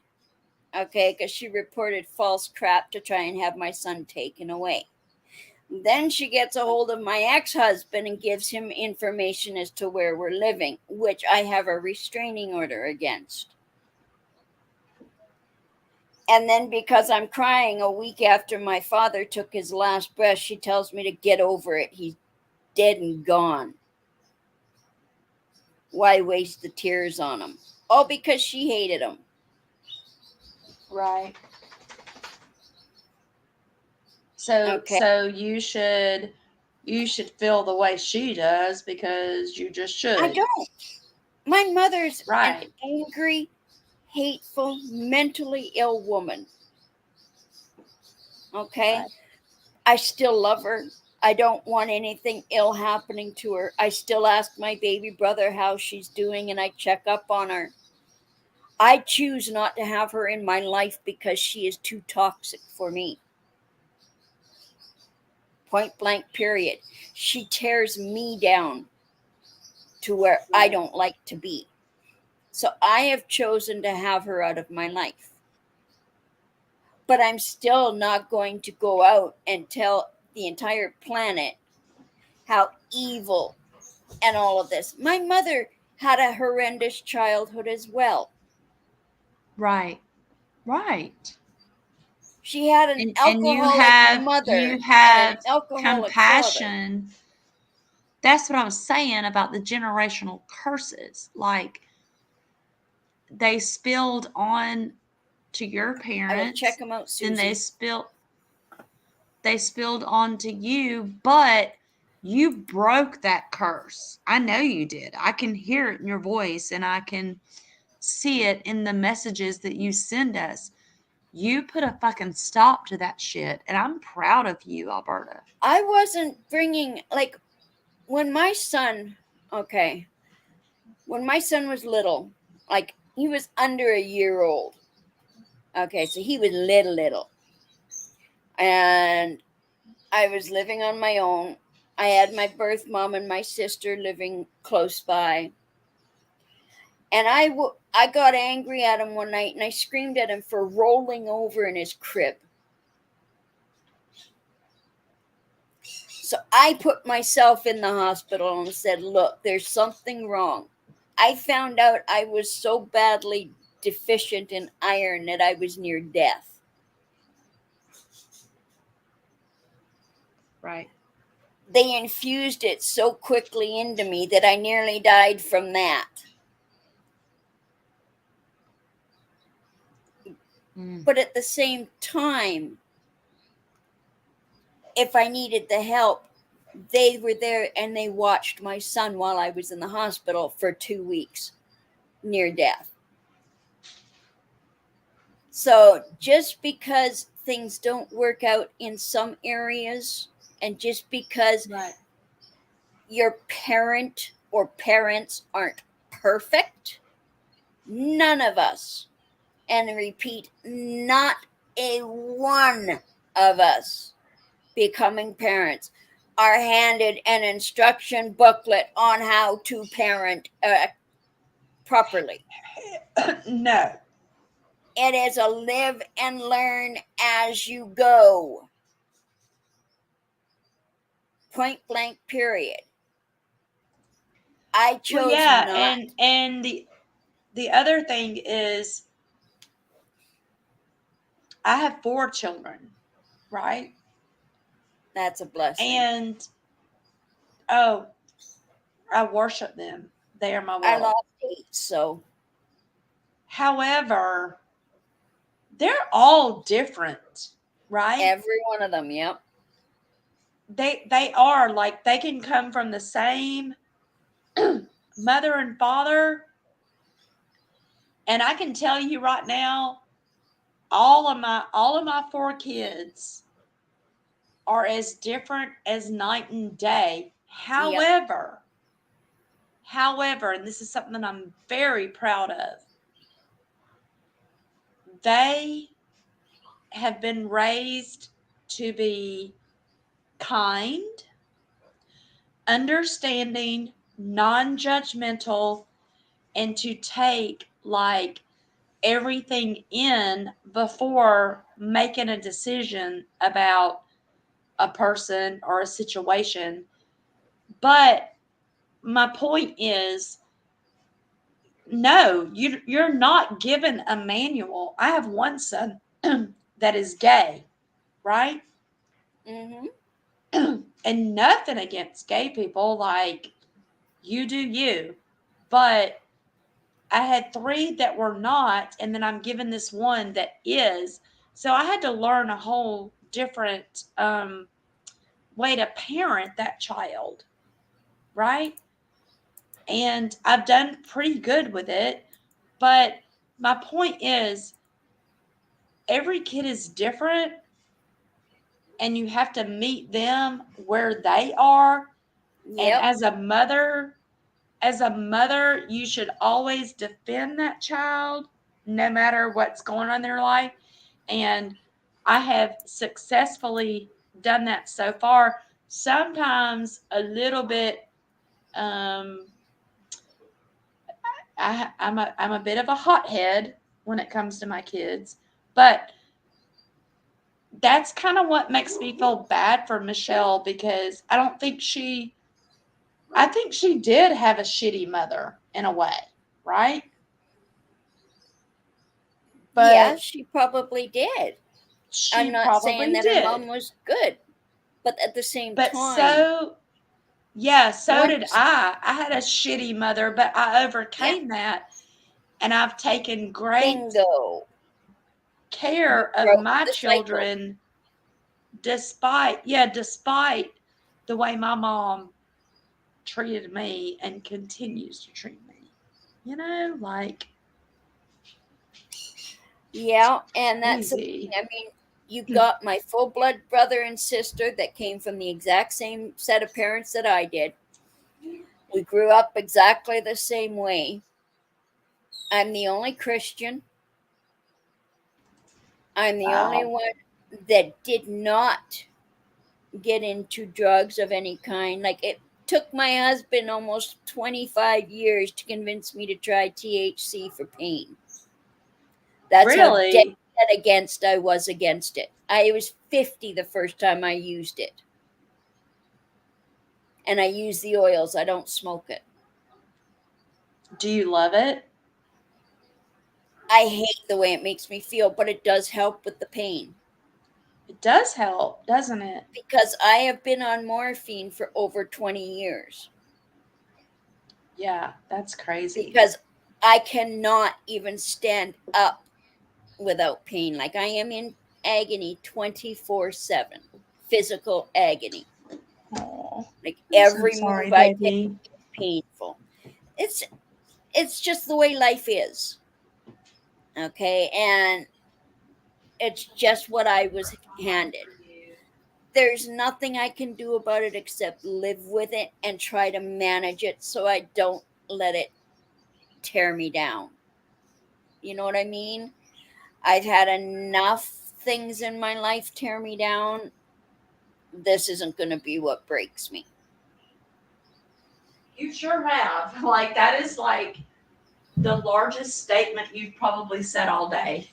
Okay, because she reported false crap to try and have my son taken away. Then she gets a hold of my ex husband and gives him information as to where we're living, which I have a restraining order against. And then, because I'm crying a week after my father took his last breath, she tells me to get over it. He's dead and gone. Why waste the tears on him? All because she hated him. Right. So Okay. so you should feel the way she does because you just I should. don't. My mother's an Right. angry, hateful, mentally ill woman. Okay? Right. I still love her. I don't want anything ill happening to her. I still ask my baby brother how she's doing and I check up on her. I choose not to have her in my life because she is too toxic for me. Point blank, period. She tears me down to where I don't like to be. So I have chosen to have her out of my life. But I'm still not going to go out and tell the entire planet how evil and all of this. My mother had a horrendous childhood as well. Right. Right. She had an And you alcoholic have mother you and an have alcoholic father. compassion. That's what I was saying about the generational curses. Like they spilled on to your I will check parents, them out, then Susie. they spilled onto you, but you broke that curse. I know you did. I can hear it in your voice and I can see it in the messages that you send us. You put a fucking stop to that shit, and I'm proud of you, Alberta. I wasn't bringing, like, when my son, okay, when my son was little, like, he was under a year old. Okay, so he was little. And I was living on my own. I had my birth mom and my sister living close by. And I got angry at him one night and I screamed at him for rolling over in his crib. So I put myself in the hospital and said, look, there's something wrong. I found out I was so badly deficient in iron that I was near death. Right. They infused it so quickly into me that I nearly died from that. But at the same time, if I needed the help, they were there and they watched my son while I was in the hospital for 2 weeks near death. So just because things don't work out in some areas, and just because Right. your parent or parents aren't perfect, none of us, and I repeat, not a one of us becoming parents are handed an instruction booklet on how to parent properly. No. It is a live and learn as you go. Point blank, period. I chose Well, yeah, not. and the other thing is I have 4 children, right? That's a blessing. And oh, I worship them. They are my I world. lost 8, so However, they're all different, right? every one of them, yep. They are like they can come from the same mother and father, and I can tell you right now, all of my 4 kids are as different as night and day. Yep. However, and this is something that I'm very proud of, they have been raised to be kind, understanding, non-judgmental, and to take like everything in before making a decision about a person or a situation. But my point is, no, you're not given a manual. I have one son that is gay, right? Mm-hmm. And nothing against gay people, like you do you. But I had 3 that were not, and then I'm given this one that is. So I had to learn a whole different way to parent that child, right? And I've done pretty good with it. But my point is, every kid is different, and you have to meet them where they are. And Yep. as a mother, you should always defend that child no matter what's going on in their life. And I have successfully done that so far. Sometimes a little bit, I'm a bit of a hothead when it comes to my kids, but that's kind of what makes me feel bad for Michelle, because I think she did have a shitty mother in a way, right? Yeah, But she probably did. I'm she not saying probably that her mom did. was good, but at the same But time, so did once, I. I had a shitty mother, but I yeah, overcame that, and I've taken great bingo, you care of broke my the cycle. children despite the way my mom treated me and continues to treat me. Like, Yeah, and that's the thing. crazy. I mean, you got my full blood brother and sister that came from the exact same set of parents that I did. We grew up exactly the same way. I'm the only Christian. I'm the only Wow. one that did not get into drugs of any kind. Like, it took my husband almost 25 years to convince me to try THC for pain. That's how dead Really? against I was against it. I was 50 the first time I used it. And I use the oils. I don't smoke it. Do you love it? I hate the way it makes me feel, but it does help with the pain. It does help, doesn't it? Because I have been on morphine for over 20 years. Yeah, that's crazy. Because I cannot even stand up without pain. Like, I am in agony 24/7. Physical agony. Oh, Like, I'm so every sorry, move I take baby. is painful. It's it's just the way life is. Okay? And it's just what I was handed. There's nothing I can do about it except live with it and try to manage it so I don't let it tear me down. You know what I mean? I've had enough things in my life tear me down. This isn't going to be what breaks me. You sure have. Like, that is like the largest statement you've probably said all day.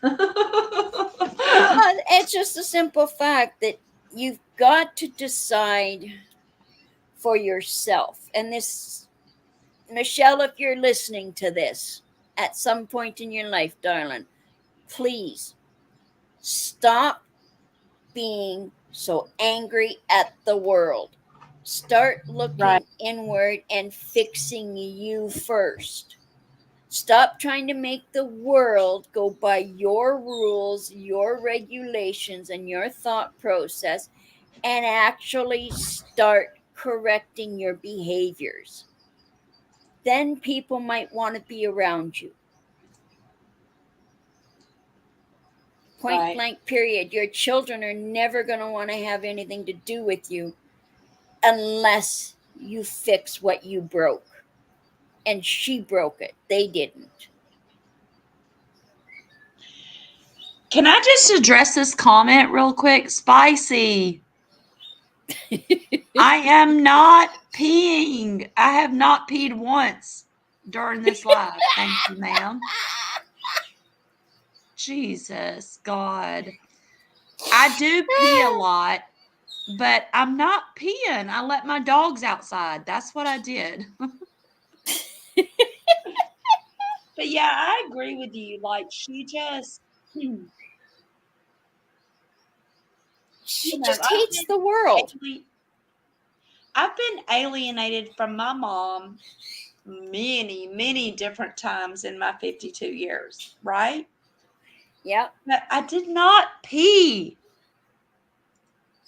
It's just a simple fact that you've got to decide for yourself. And this, Michelle, if you're listening to this at some point in your life, darling, please stop being so angry at the world. Start Right. looking inward and fixing you first. Stop trying to make the world go by your rules, your regulations, and your thought process, and actually start correcting your behaviors. Then people might want to be around you. Point Right. blank, period. Your children are never going to want to have anything to do with you unless you fix what you broke. And she broke it, they didn't. Can I just address this comment real quick? Spicy. I am not peeing. I have not peed once during this live. Thank you, ma'am. Jesus, God. I do pee a lot, but I'm not peeing. I let my dogs outside. That's what I did. But yeah, I agree with you. Like, she just, She just hates the world. I've been alienated from my mom many, many different times in my 52 years, right? Yep. But I did not pee.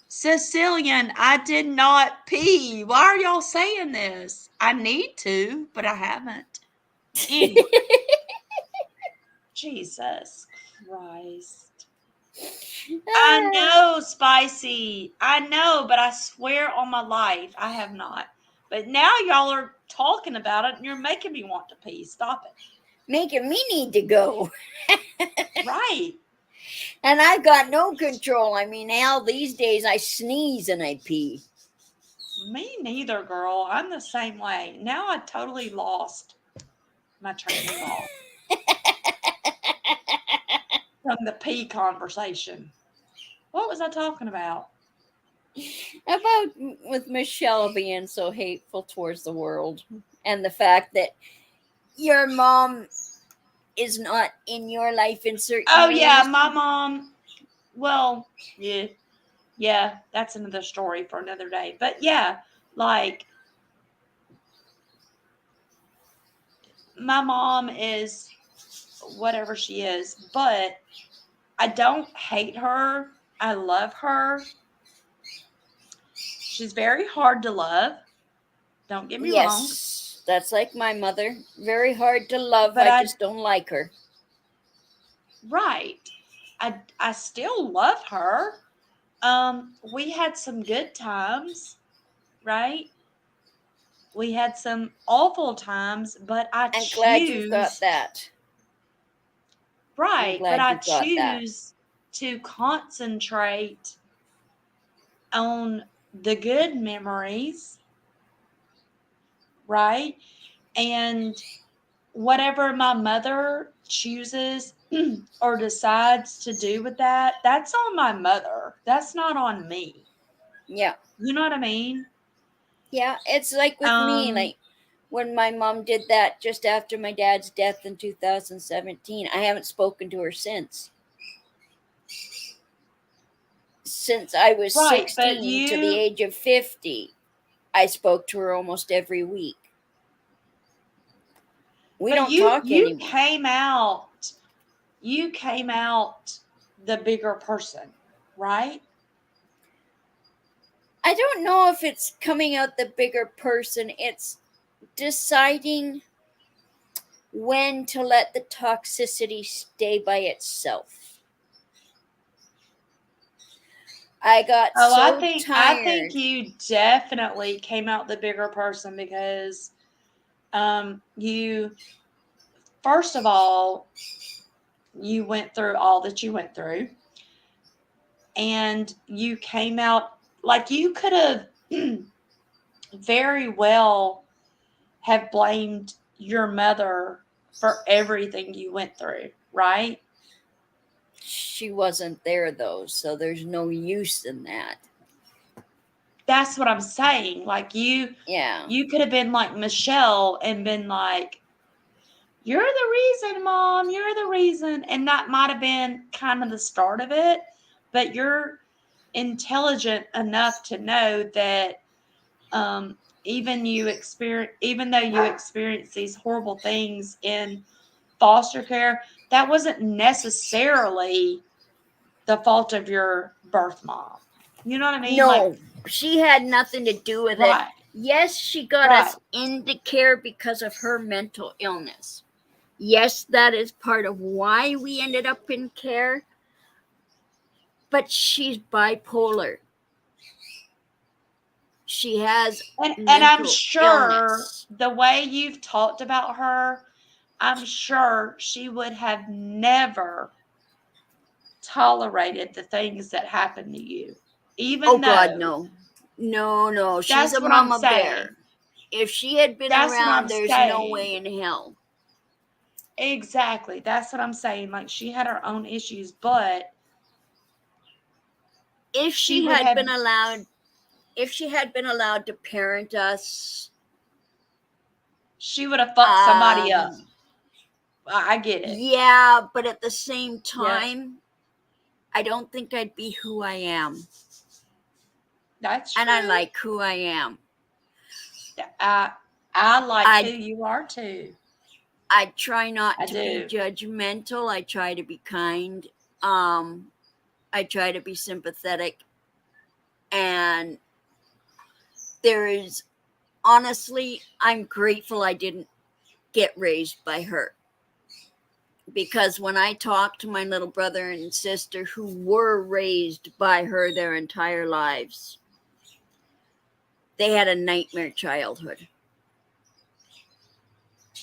Sicilian, I did not pee. Why are y'all saying this? I need to, but I haven't. Anyway, Jesus Christ. I know, Spicy. I know, but I swear on my life, I have not. But now y'all are talking about it and you're making me want to pee. Stop it. Making me need to go. Right. And I've got no control. I mean, Al, these days I sneeze and I pee. Me neither, girl. I'm the same way. Now I totally lost my train of thought from the pee conversation. What was I talking about? About with Michelle being so hateful towards the world and the fact that your mom is not in your life in certain Oh, ways. yeah, my mom. Well, yeah. Yeah, that's another story for another day. But yeah, like, my mom is whatever she is, but I don't hate her. I love her. She's very hard to love. Don't get me wrong. Yes, that's like my mother. Very hard to love. But I just don't like her. right. I still love her. We had some good times, right? We had some awful times, but I I'm glad you've got choose that. I'm right, but glad I you've got that. choose to concentrate on the good memories, right? And whatever my mother chooses or decides to do with that, that's on my mother. That's not on me. Yeah. You know what I mean? Yeah, it's like with me, Um, like when my mom did that just after my dad's death in 2017. I haven't spoken to her since. Since I was right, but 16 to the you age of 50, I spoke to her almost every week. We but don't you talk you anymore. came out the bigger person, right? I don't know if it's coming out the bigger person, it's deciding when to let the toxicity stay by itself. I got Oh, I so think I think tired. you definitely came out the bigger person because you first of all, you went through all that you went through and you came out like you could have very well have blamed your mother for everything you went through, right? She wasn't there though, so there's no use in that. That's what I'm saying. Like Yeah. you could have been like Michelle and been like, "You're the reason, Mom. You're the reason." And that might have been kind of the start of it, but you're intelligent enough to know that um, even though you experience these horrible things in foster care, that wasn't necessarily the fault of your birth mom. You know what I mean? Like, No, she had nothing to do with it. right, Yes, she got right. us into care because of her mental illness. Yes, that is part of why we ended up in care, but she's bipolar. She has And I'm mental sure illness. the way you've talked about her, I'm sure she would have never tolerated the things that happened to you, Oh, even God, though no. No, no. She's that's a what I'm mama bear. saying. If she had been That's what I'm around, there's no way saying. in hell. Exactly. That's what I'm saying. Like she had her own issues, but If she she would had have been allowed, if she had been allowed to parent us, she would have fucked somebody up. um, I get it. yeah, but at the same Yep. time, I don't think I'd be who I am. That's And I true. like who I am. I I like who I you are too. I try not I to be do. judgmental. I try to be kind. Um, I try to be sympathetic. And there is honestly, I'm grateful I didn't get raised by her. Because when I talk to my little brother and sister who were raised by her their entire lives, they had a nightmare childhood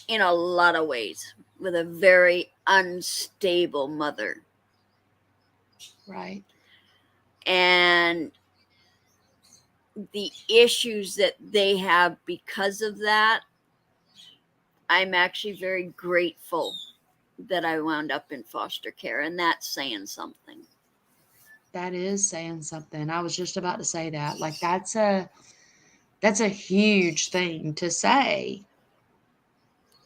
in a lot of ways with a very unstable mother. Right. And the issues that they have because of that, I'm actually very grateful that I wound up in foster care, and that's saying something. That is saying something. I was just about to say that. Like that's a huge thing to say.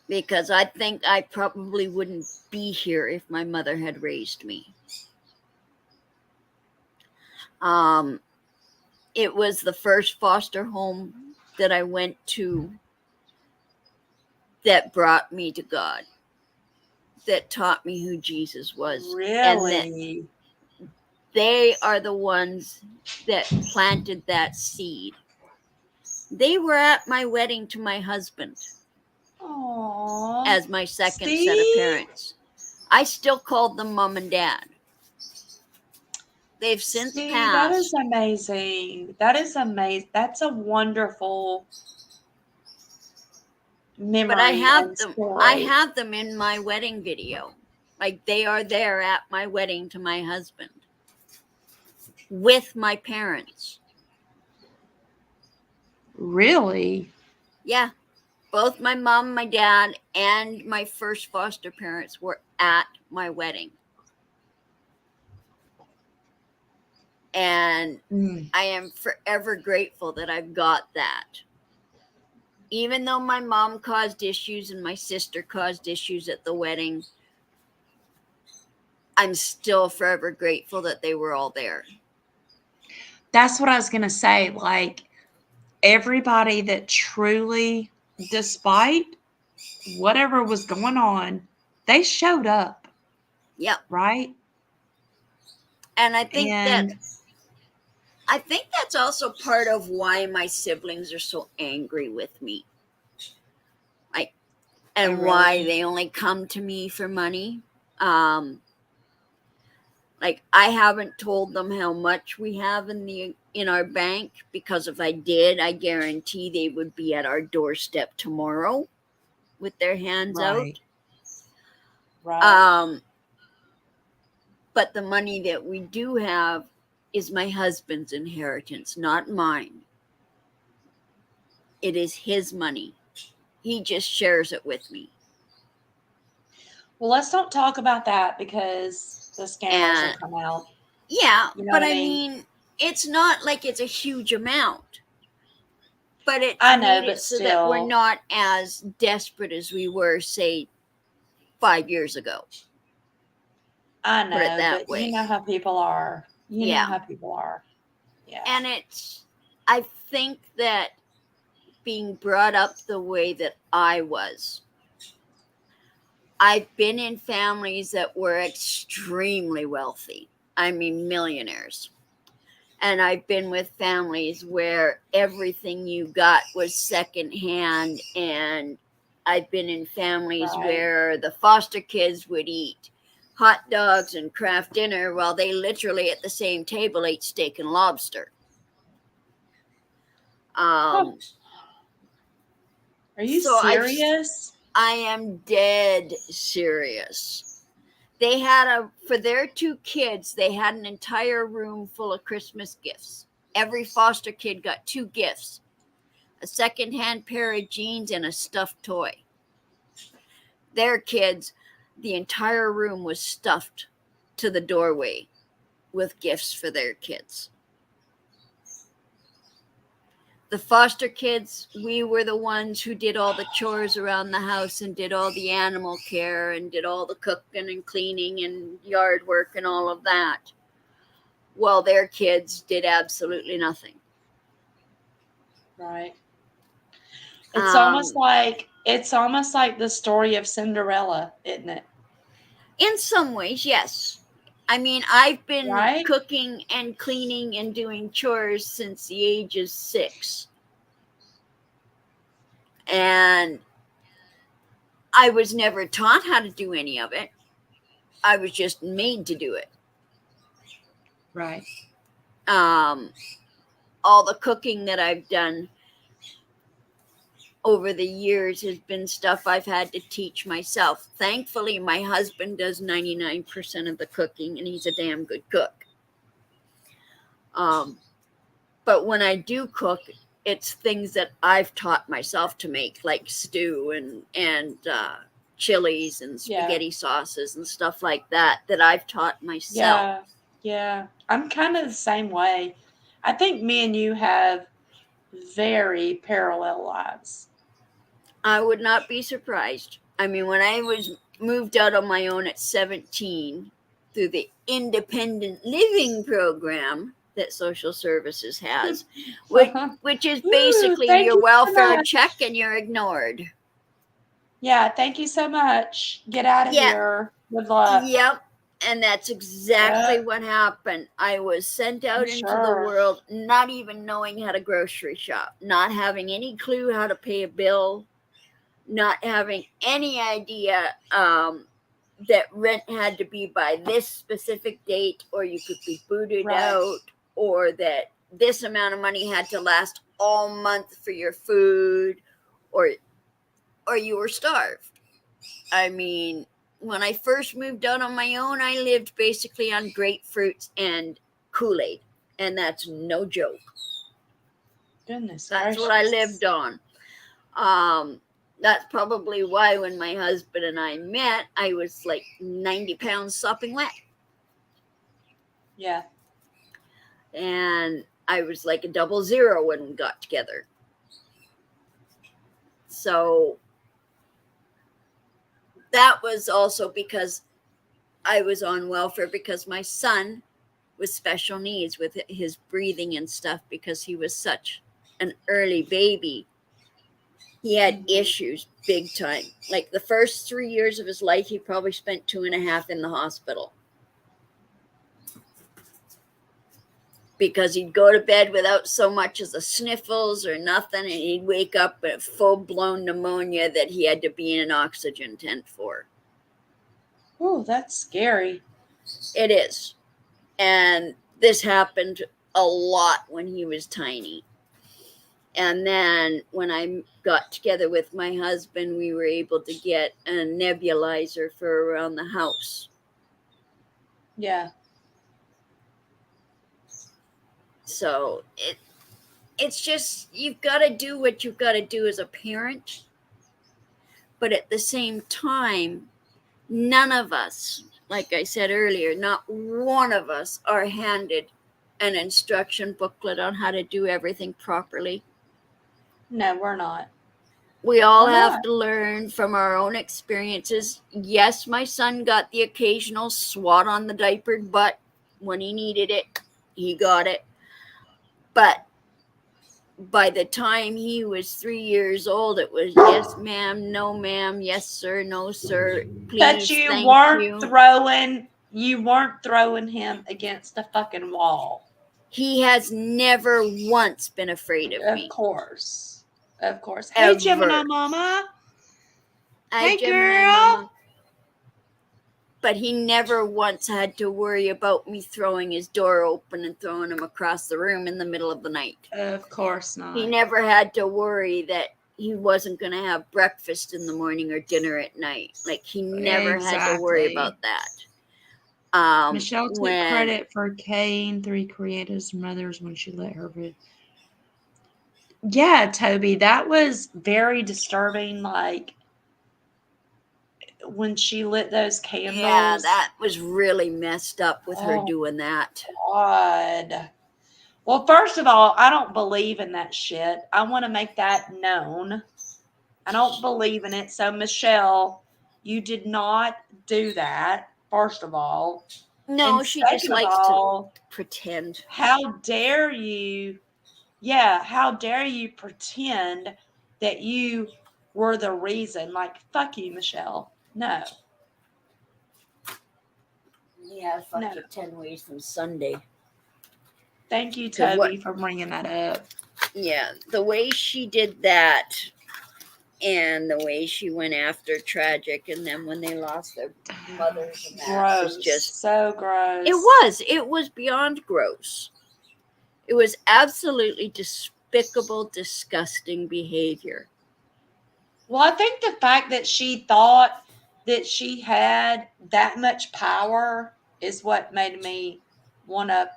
Because I think I probably wouldn't be here if my mother had raised me. Um, it was the first foster home that I went to that brought me to God, that taught me who Jesus was, and that Really? they are the ones that planted that seed. They were at my wedding to my husband Aww. as my second set of See? parents. I still called them mom and dad. They've since See, that is passed. amazing. That is amazing. That's a wonderful But I memory have and them. I story. have them in my wedding video. Like they are there at my wedding to my husband with my parents. Really? Yeah, both my mom, my dad, and my first foster parents were at my wedding. And Mm. I am forever grateful that I've got that. Even though my mom caused issues and my sister caused issues at the wedding, I'm still forever grateful that they were all there. That's what I was going to say. Like, everybody that truly, despite whatever was going on, they showed up, Yep. right? And And I think that's also part of why my siblings are so angry with me. Like, and why really, they only come to me for money. Um, like I haven't told them how much we have in our bank, because if I did, I guarantee they would be at our doorstep tomorrow with their hands right, out. right. But the money that we do have is my husband's inheritance, not mine. It is his money. He just shares it with me. Well, let's don't talk about that because the scammers will And come out. yeah, You know but what I I mean? mean, it's not like it's a huge amount, but it's I know, made it but so that we're still, not as desperate as we were, say, 5 years ago. I Put it know, that but you way. know how people are. You know Yeah. how people are. Yeah. And I think that being brought up the way that I was, I've been in families that were extremely wealthy. I mean, millionaires. And I've been with families where everything you got was secondhand. And I've been in families Right. where the foster kids would eat hot dogs and craft dinner while they literally at the same table ate steak and lobster. Huh. Um, Are you so serious? I am dead serious. They had for their 2 kids, they had an entire room full of Christmas gifts. Every foster kid got 2 gifts: a secondhand pair of jeans and a stuffed toy. Their kids, the entire room was stuffed to the doorway with gifts for their kids. The foster kids, we were the ones who did all the chores around the house and did all the animal care and did all the cooking and cleaning and yard work and all of that, while their kids did absolutely nothing. Right. Um, It's almost like the story of Cinderella, isn't it? in some ways, yes. I mean, I've been Right? cooking and cleaning and doing chores since the age of 6. And I was never taught how to do any of it. I was just made to do it. Right. All the cooking that I've done over the years has been stuff I've had to teach myself. Thankfully, my husband does 99% of the cooking, and he's a damn good cook. But when I do cook, it's things that I've taught myself to make, like stew and chilies and spaghetti sauces and stuff like that I've taught myself. Yeah. I'm kind of the same way. I think me and you have very parallel lives. I would not be surprised. I mean, when I was moved out on my own at 17 through the independent living program that social services has, which is basically thank your you so welfare much. check and you're ignored. Yeah, thank you so much. Get out of Yeah. here. Good luck. Yep. And that's exactly Yep. what happened. I was sent out into the Sure. world not even knowing how to grocery shop, not having any clue how to pay a bill, not having any idea that rent had to be by this specific date, or you could be booted Right. out, or that this amount of money had to last all month for your food, or you were starved. I mean, when I first moved out on my own, I lived basically on grapefruits and Kool-Aid, and that's no joke. Goodness That's gracious. what I lived on. That's probably why when my husband and I met, I was like 90 pounds sopping wet. Yeah. And I was like a 00 when we got together. So that was also because I was on welfare, because my son was special needs with his breathing and stuff, because he was such an early baby. He had issues big time. Like the first 3 years of his life, he probably spent 2.5 in the hospital. Because he'd go to bed without so much as the sniffles or nothing, and he'd wake up with full-blown pneumonia that he had to be in an oxygen tent for. Oh, that's scary. It is. And this happened a lot when he was tiny. And then when I got together with my husband, we were able to get a nebulizer for around the house. Yeah. So it's just, you've got to do what you've got to do as a parent. But at the same time, none of us, like I said earlier, not one of us are handed an instruction booklet on how to do everything properly. No, we're not. We all We're have not. to learn from our own experiences. Yes, my son got the occasional swat on the diapered butt when he needed it. He got it. But by the time he was 3 years old, it was yes, ma'am, no, ma'am, yes, sir, no, sir, please, But you thank weren't you. throwing him against a fucking wall. He has never once been afraid of me. Of course. Hey, Ever. Gemini Mama. Hey, Gemini girl. Mama. But he never once had to worry about me throwing his door open and throwing him across the room in the middle of the night. Of course not. He never had to worry that he wasn't going to have breakfast in the morning or dinner at night. Like, he never had to worry about that. Michelle took credit for Kane 3 creators mothers when she let her read. Yeah, Toby, that was very disturbing. Like when she lit those candles. Yeah, that was really messed up with her doing that. God. Well, first of all, I don't believe in that shit. I want to make that known. I don't believe in it. So, Michelle, you did not do that, first of all. No, and she just likes to pretend. How dare you? Yeah, how dare you pretend that you were the reason? Like, fuck you, Michelle. No. Yeah, fuck you 10 ways from Sunday. Thank you, Toby, for bringing that up. Yeah, the way she did that, And the way she went after Tragic, and then when they lost their mothers, and that was Gross. just, So gross. it was beyond gross. It was absolutely despicable, disgusting behavior. Well, I think the fact that she thought that she had that much power is what made me want to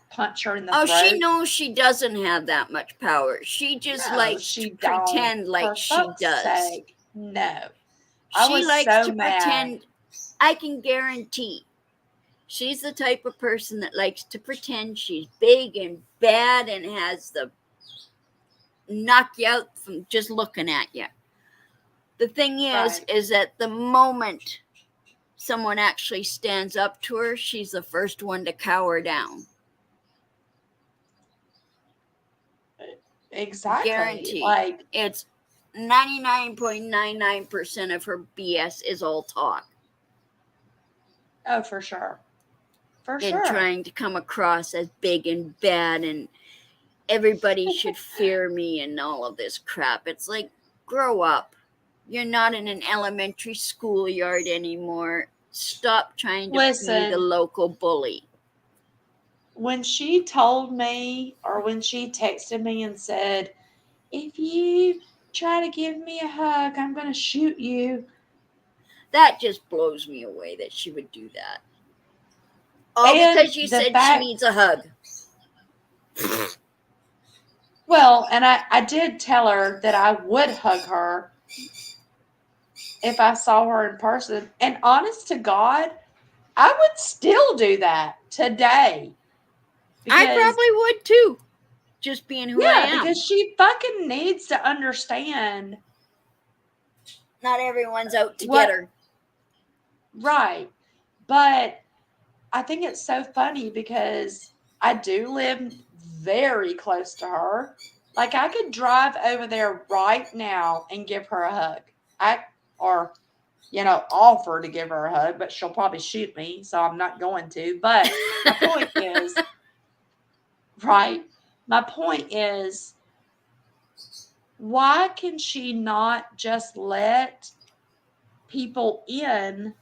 punch her in the Oh, throat. she knows she doesn't have that much power. She just No, likes she to don't. pretend like For she fuck's does. sake. No. I She was likes so to mad. pretend. I can guarantee she's the type of person that likes to pretend she's big and bad and has the knock you out from just looking at you. The thing Right. is that the moment someone actually stands up to her, she's the first one to cower down. Exactly. Guaranteed. Like, It's 99.99% of her BS is all talk. oh, for sure. For And sure. trying to come across as big and bad and everybody should fear me and all of this crap. It's like, grow up. You're not in an elementary schoolyard anymore. Stop trying to be the Listen, local bully. when she told me, or when she texted me and said, if you try to give me a hug, I'm going to shoot you. That just blows me away that she would do that. All And because you the said she fact, needs a hug. well, and I did tell her that I would hug her if I saw her in person. And honest to God, I would still do that today. I probably would too. Just being who I am. Because she fucking needs to understand. Not everyone's out to What- get her. Right. But I think it's so funny because I do live very close to her. Like, I could drive over there right now and give her a hug. Or offer to give her a hug, but she'll probably shoot me, so I'm not going to. But my point is, right? My point is, why can she not just let people in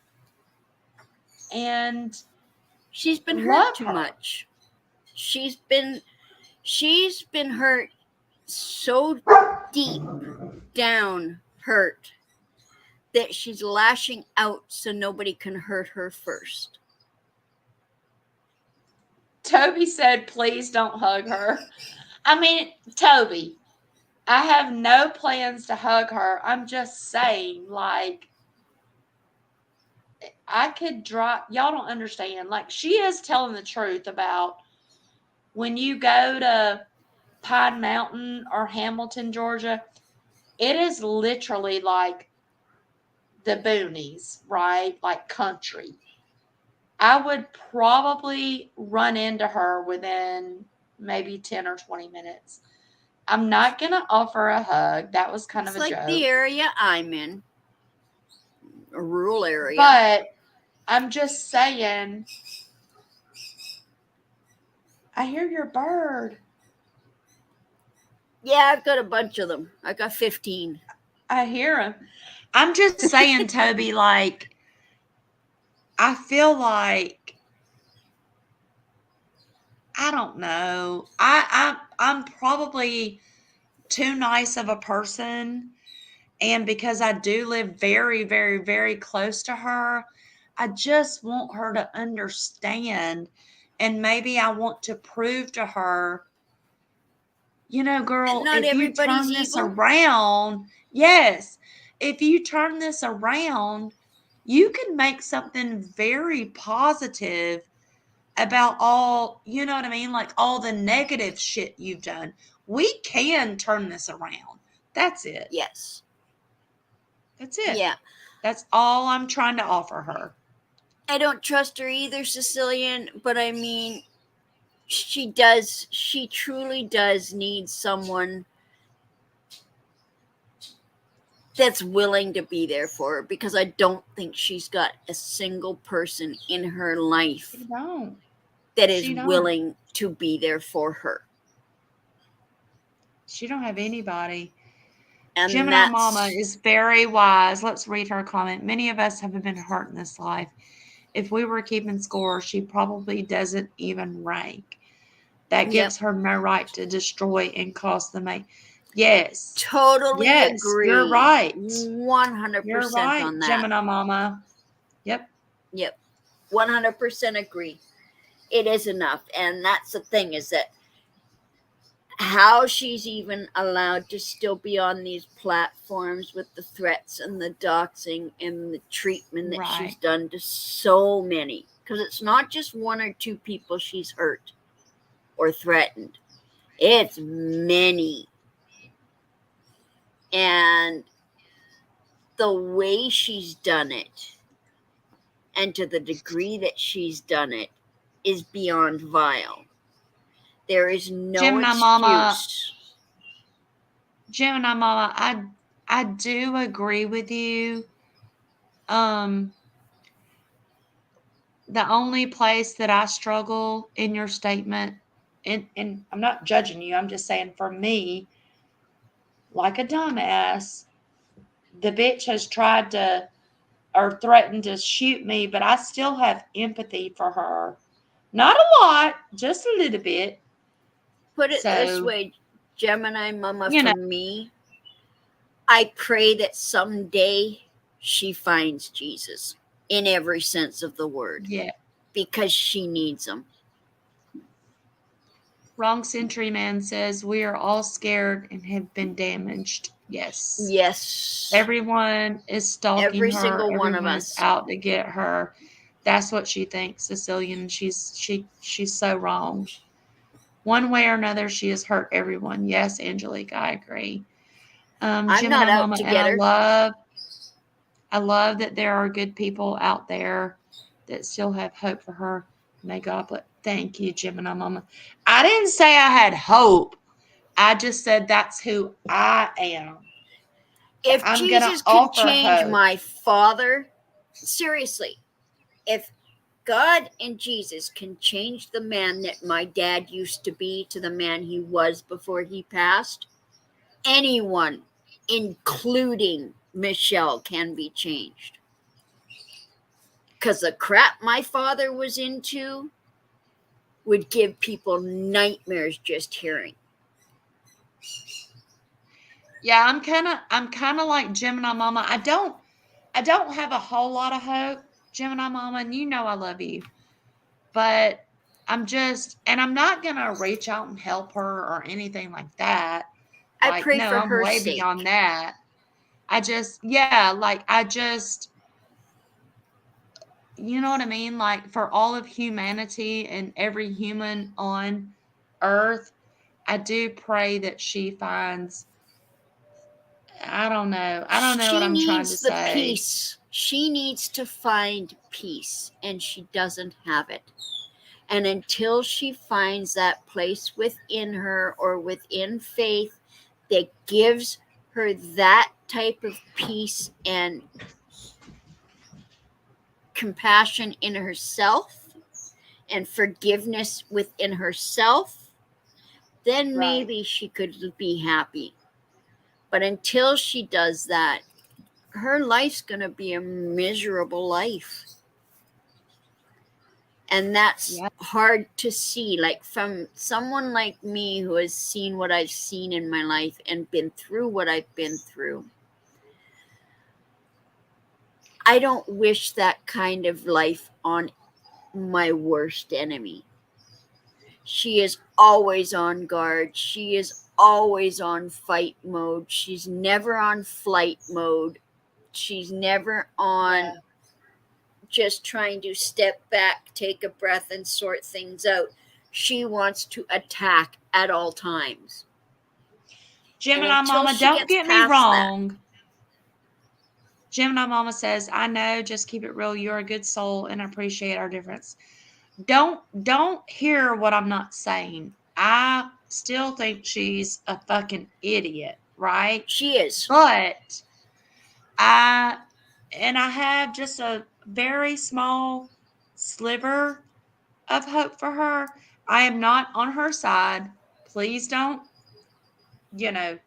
and She's been hurt love too her? much. She's been hurt so deep down hurt that she's lashing out so nobody can hurt her first. Toby said, please don't hug her. I mean, Toby, I have no plans to hug her. I'm just saying, like, I could drop, y'all don't understand. Like, she is telling the truth about when you go to Pine Mountain or Hamilton, Georgia, it is literally like the boonies, right? Like country. I would probably run into her within maybe 10 or 20 minutes. I'm not going to offer a hug. That was kind It's of a like joke. the area I'm in, a rural area. But I'm just saying, I hear your bird. Yeah, I've got a bunch of them. I got 15. I hear him. I'm just saying, Toby, like, I feel like, I don't know. I'm probably too nice of a person. And because I do live very, very, very close to her, I just want her to understand. And maybe I want to prove to her, girl, Not if you everybody's turn this evil. around, yes, if you turn this around, you can make something very positive about all, you know what I mean? Like all the negative shit you've done. We can turn this around. That's it. Yes. That's it. Yeah. That's all I'm trying to offer her. I don't trust her either, Sicilian, but I mean, she truly does need someone that's willing to be there for her, because I don't think she's got a single person in her life that is willing to be there for her. She don't have anybody. And Gemini Mama is very wise. Let's read her comment. Many of us have been hurt in this life. If we were keeping score, she probably doesn't even rank. That Yep. gives her no right to destroy and cause the make. Yes. Totally Yes, agree. you're right. 100% You're right, on that. Gemini Mama. Yep. 100% agree. It is enough. And that's the thing, is that how she's even allowed to still be on these platforms with the threats and the doxing and the treatment that she's Right. done to so many. Because it's not just one or two people she's hurt or threatened, it's many. And the way she's done it, and to the degree that she's done it, is beyond vile. There is no Gemini excuse. Mama. Gemini Mama, I do agree with you. The only place that I struggle in your statement, and I'm not judging you, I'm just saying for me, like a dumbass, the bitch has tried to or threatened to shoot me, but I still have empathy for her. Not a lot, just a little bit. Put it this So, way, Gemini Mama, you know, for me, I pray that someday she finds Jesus in every sense of the word, yeah. because she needs him. Wrong Century Man says, we are all scared and have been damaged. Yes. Yes. Everyone is stalking Every her. single one of Everyone is us. out to get her. That's what she thinks, Sicilian. She's so wrong. One way or another, she has hurt everyone. Yes, Angelique, I agree. I'm Gemini not out Mama, to and get her. I love that there are good people out there that still have hope for her. May God bless. Thank you, Gemini Mama. I didn't say I had hope. I just said that's who I am. If I'm gonna Jesus can offer change hope. my father, seriously, if God and Jesus can change the man that my dad used to be to the man he was before he passed, anyone, including Michelle, can be changed. Because the crap my father was into would give people nightmares just hearing. Yeah, I'm kind of like Gemini Mama. I don't have a whole lot of hope, Gemini Mama, and you know I love you. But I'm not gonna reach out and help her or anything like that. I Like, pray no, for I'm her way sake. beyond that. I just, you know what I mean? Like, for all of humanity and every human on earth, I do pray that she finds, I don't know. I don't know what She I'm trying to needs the say. peace. She needs to find peace, and she doesn't have it. And until she finds that place within her or within faith that gives her that type of peace and compassion in herself and forgiveness within herself, then Right. maybe she could be happy. But until she does that, her life's going to be a miserable life. And that's Yeah. hard to see, like from someone like me who has seen what I've seen in my life and been through what I've been through. I don't wish that kind of life on my worst enemy. She is always on guard. She is always on fight mode. She's never on flight mode. She's never on just trying to step back, take a breath, and sort things out. She wants to attack at all times. Gemini Mama, don't get me wrong. Gemini Mama says, I know, just keep it real. You're a good soul and I appreciate our difference. Don't hear what I'm not saying. I still think she's a fucking idiot, right? She is. But I have just a very small sliver of hope for her. I am not on her side. Please don't, you know,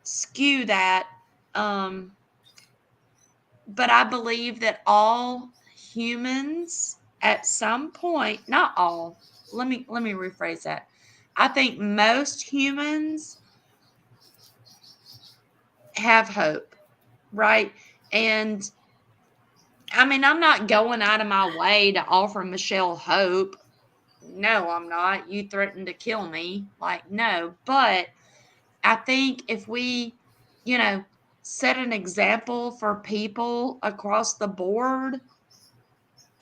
skew that. But I believe that all humans at some point, not all, let me rephrase that. I think most humans have hope, right? And I mean, I'm not going out of my way to offer Michelle hope. No, I'm not. You threatened to kill me. Like, no. But I think if we, you know, set an example for people across the board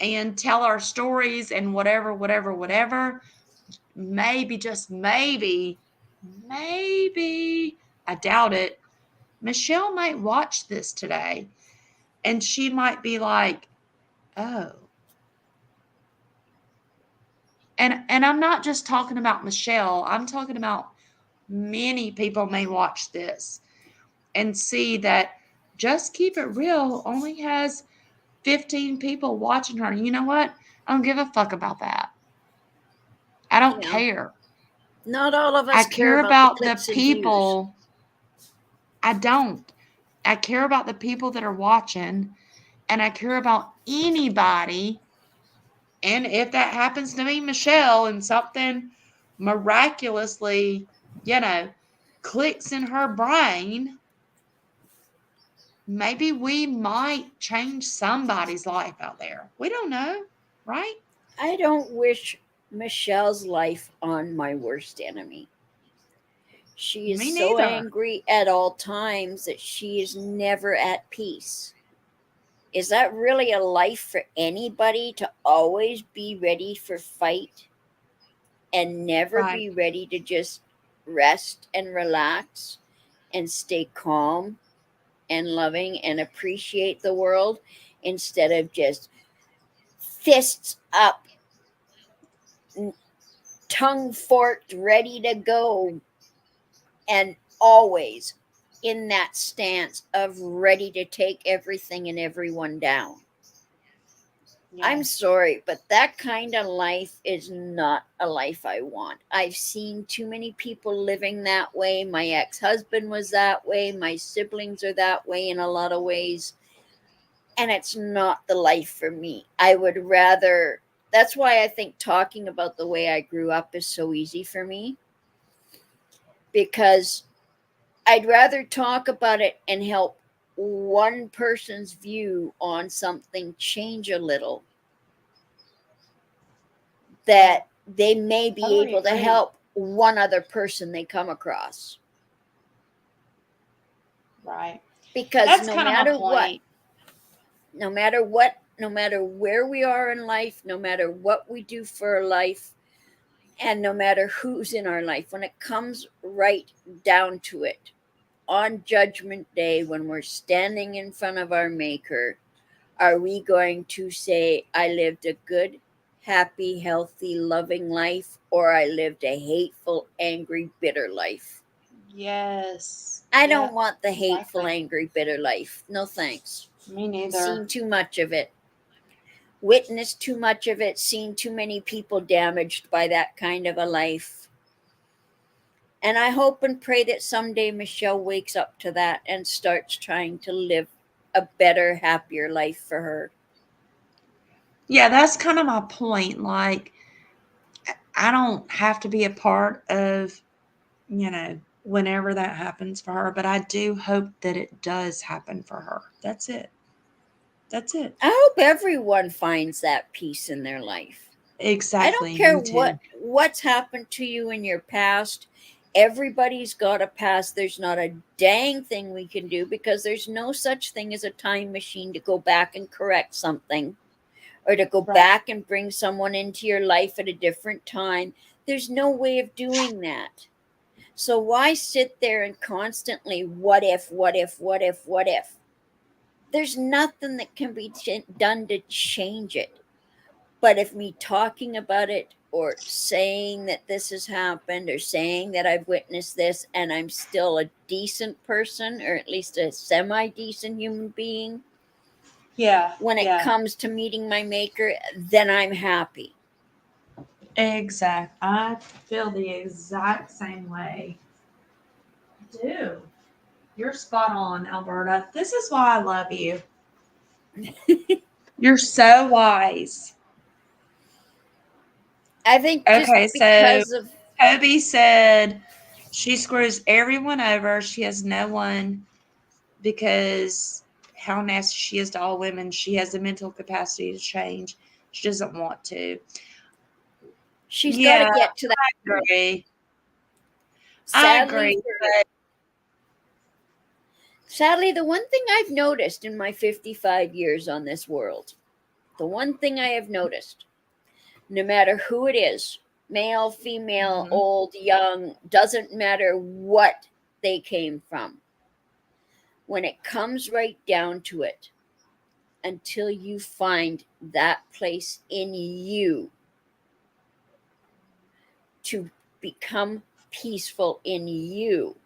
and tell our stories and whatever, maybe, just maybe, I doubt it, Michelle might watch this today and she might be like, oh. And I'm not just talking about Michelle, I'm talking about many people may watch this and see that Just Keep It Real only has 15 people watching her. You know what? I don't give a fuck about that. I don't Yeah. care. Not all of I us care care about the about the clicks and views. people. I don't. I care about the people that are watching, and I care about anybody. And if that happens to be Michelle and something miraculously, you know, clicks in her brain, maybe we might change somebody's life out there. We don't know, right? I don't wish Michelle's life on my worst enemy. She is Me so neither. angry at all times that she is never at peace. Is that really a life for anybody, to always be ready for fight and never Right. be ready to just rest and relax and stay calm and loving and appreciate the world, instead of just fists up, tongue forked, ready to go, and always in that stance of ready to take everything and everyone down. I'm Yes. sorry, but that kind of life is not a life I want. I've seen too many people living that way. My ex husband was that way. My siblings are that way in a lot of ways. And it's not the life for me. I would rather, that's why I think talking about the way I grew up is so easy for me, because I'd rather talk about it and help one person's view on something change a little, Yeah. that they may be Totally able to agree. help one other person they come across. Right. Because That's no kind of my matter what, point. no matter where we are in life, no matter what we do for our life, and no matter who's in our life, when it comes right down to it, on Judgment Day, when we're standing in front of our Maker, are we going to say, I lived a good, happy, healthy, loving life, or I lived a hateful, angry, bitter life? Yes. I Yeah, don't want the hateful, exactly. angry, bitter life. No thanks. Me neither. Seen too much of it, witnessed too much of it, seen too many people damaged by that kind of a life. And I hope and pray that someday Michelle wakes up to that and starts trying to live a better, happier life for her. Yeah, that's kind of my point. Like, I don't have to be a part of, whenever that happens for her, but I do hope that it does happen for her. That's it. That's it. I hope everyone finds that peace in their life. I don't Exactly. care Me too. what's happened to you in your past. Everybody's got a past. There's not a dang thing we can do, because there's no such thing as a time machine to go back and correct something, or to go Right. back and bring someone into your life at a different time. There's no way of doing that. So why sit there and constantly what if, what if, what if, what if? There's nothing that can be done to change it. But if me talking about it, or saying that this has happened, or saying that I've witnessed this and I'm still a decent person, or at least a semi decent human being, Yeah. when it Yeah. comes to meeting my Maker, then I'm happy. Exact. I feel the exact same way. I do. You're spot on, Alberta. This is why I love you. You're so wise. I think just Okay, so because of Toby said she screws everyone over. She has no one because how nasty she is to all women. She has the mental capacity to change. She doesn't want to. she's got to Yeah, get to that I point. agree. I Sadly, agree. But sadly, the one thing I've noticed in my 55 years on this world, the one thing I have noticed, no matter who it is, male, female, Mhm. old, young, doesn't matter what they came from, when it comes right down to it, until you find that place in you to become peaceful in you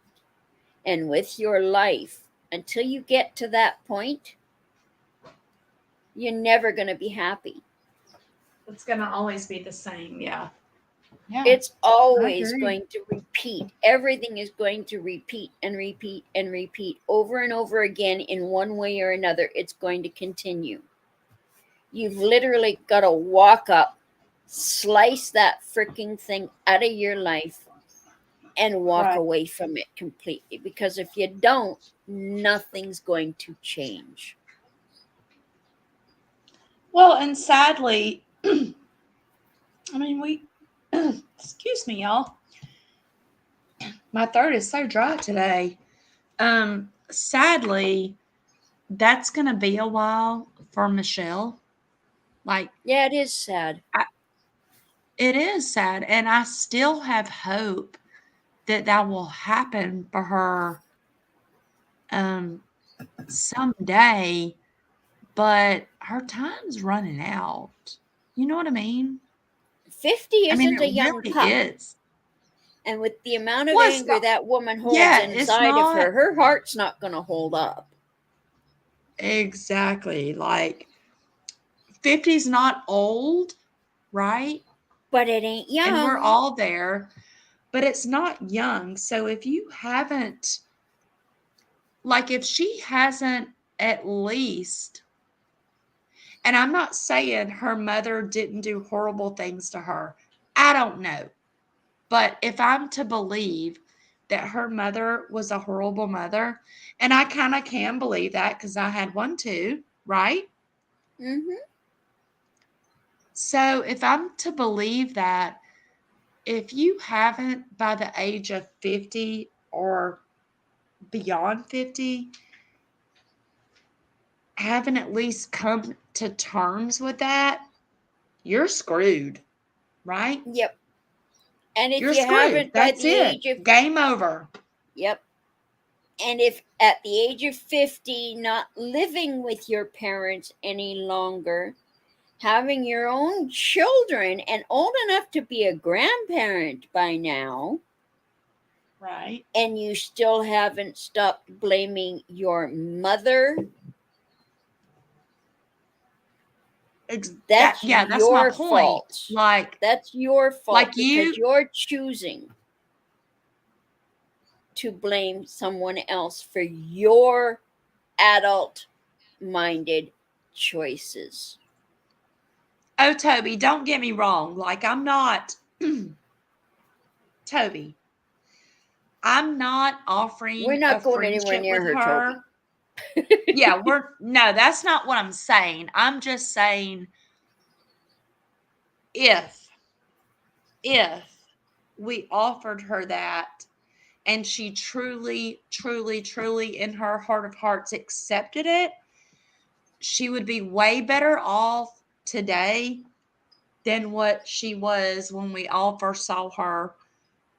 and with your life, until you get to that point, you're never going to be happy. It's going to always be the same. Yeah. yeah, It's I always agree. going to repeat. Everything is going to repeat and repeat and repeat over and over again in one way or another. It's going to continue. You've literally got to walk up, slice that freaking thing out of your life, and walk Right. away from it completely. Because if you don't, nothing's going to change. Well, and sadly, I mean, excuse me, y'all. My throat is so dry today. Sadly, that's going to be a while for Michelle. Like, Yeah, it is sad. it is sad. And I still have hope that that will happen for her um, someday, but her time's running out. You know what I mean? 50 I mean, isn't it a young really pup. is. And with the amount of Well, it's anger not, that woman holds yeah, it's inside of not her heart's not going to hold up. exactly like 50's not old, right? But it ain't And we're young. all there, but it's not young. So if you haven't, like, if she hasn't at least, and I'm not saying her mother didn't do horrible things to her, I don't know. But if I'm to believe that her mother was a horrible mother, and I kind of can believe that because I had one too, right? Mm-hmm. So if I'm to believe that, if you haven't by the age of 50 or beyond 50, haven't at least come to terms with that, you're screwed, right? Yep. And if You're you screwed. haven't by That's the it. age of, Game over. yep. And if at the age of 50, not living with your parents any longer, having your own children and old enough to be a grandparent by now, Right. and you still haven't stopped blaming your mother, That that's yeah, that's my your point. fault. Like That's your fault like because you you're choosing to blame someone else for your adult minded choices. oh Toby, don't get me wrong. Like I'm not Toby. I'm not We're offering a not going anywhere friendship near with her, Toby. her. Yeah, we're no, that's not what I'm saying. I'm just saying if if we offered her that and she truly, truly, truly in her heart of hearts accepted it, she would be way better off today than what she was when we all first saw her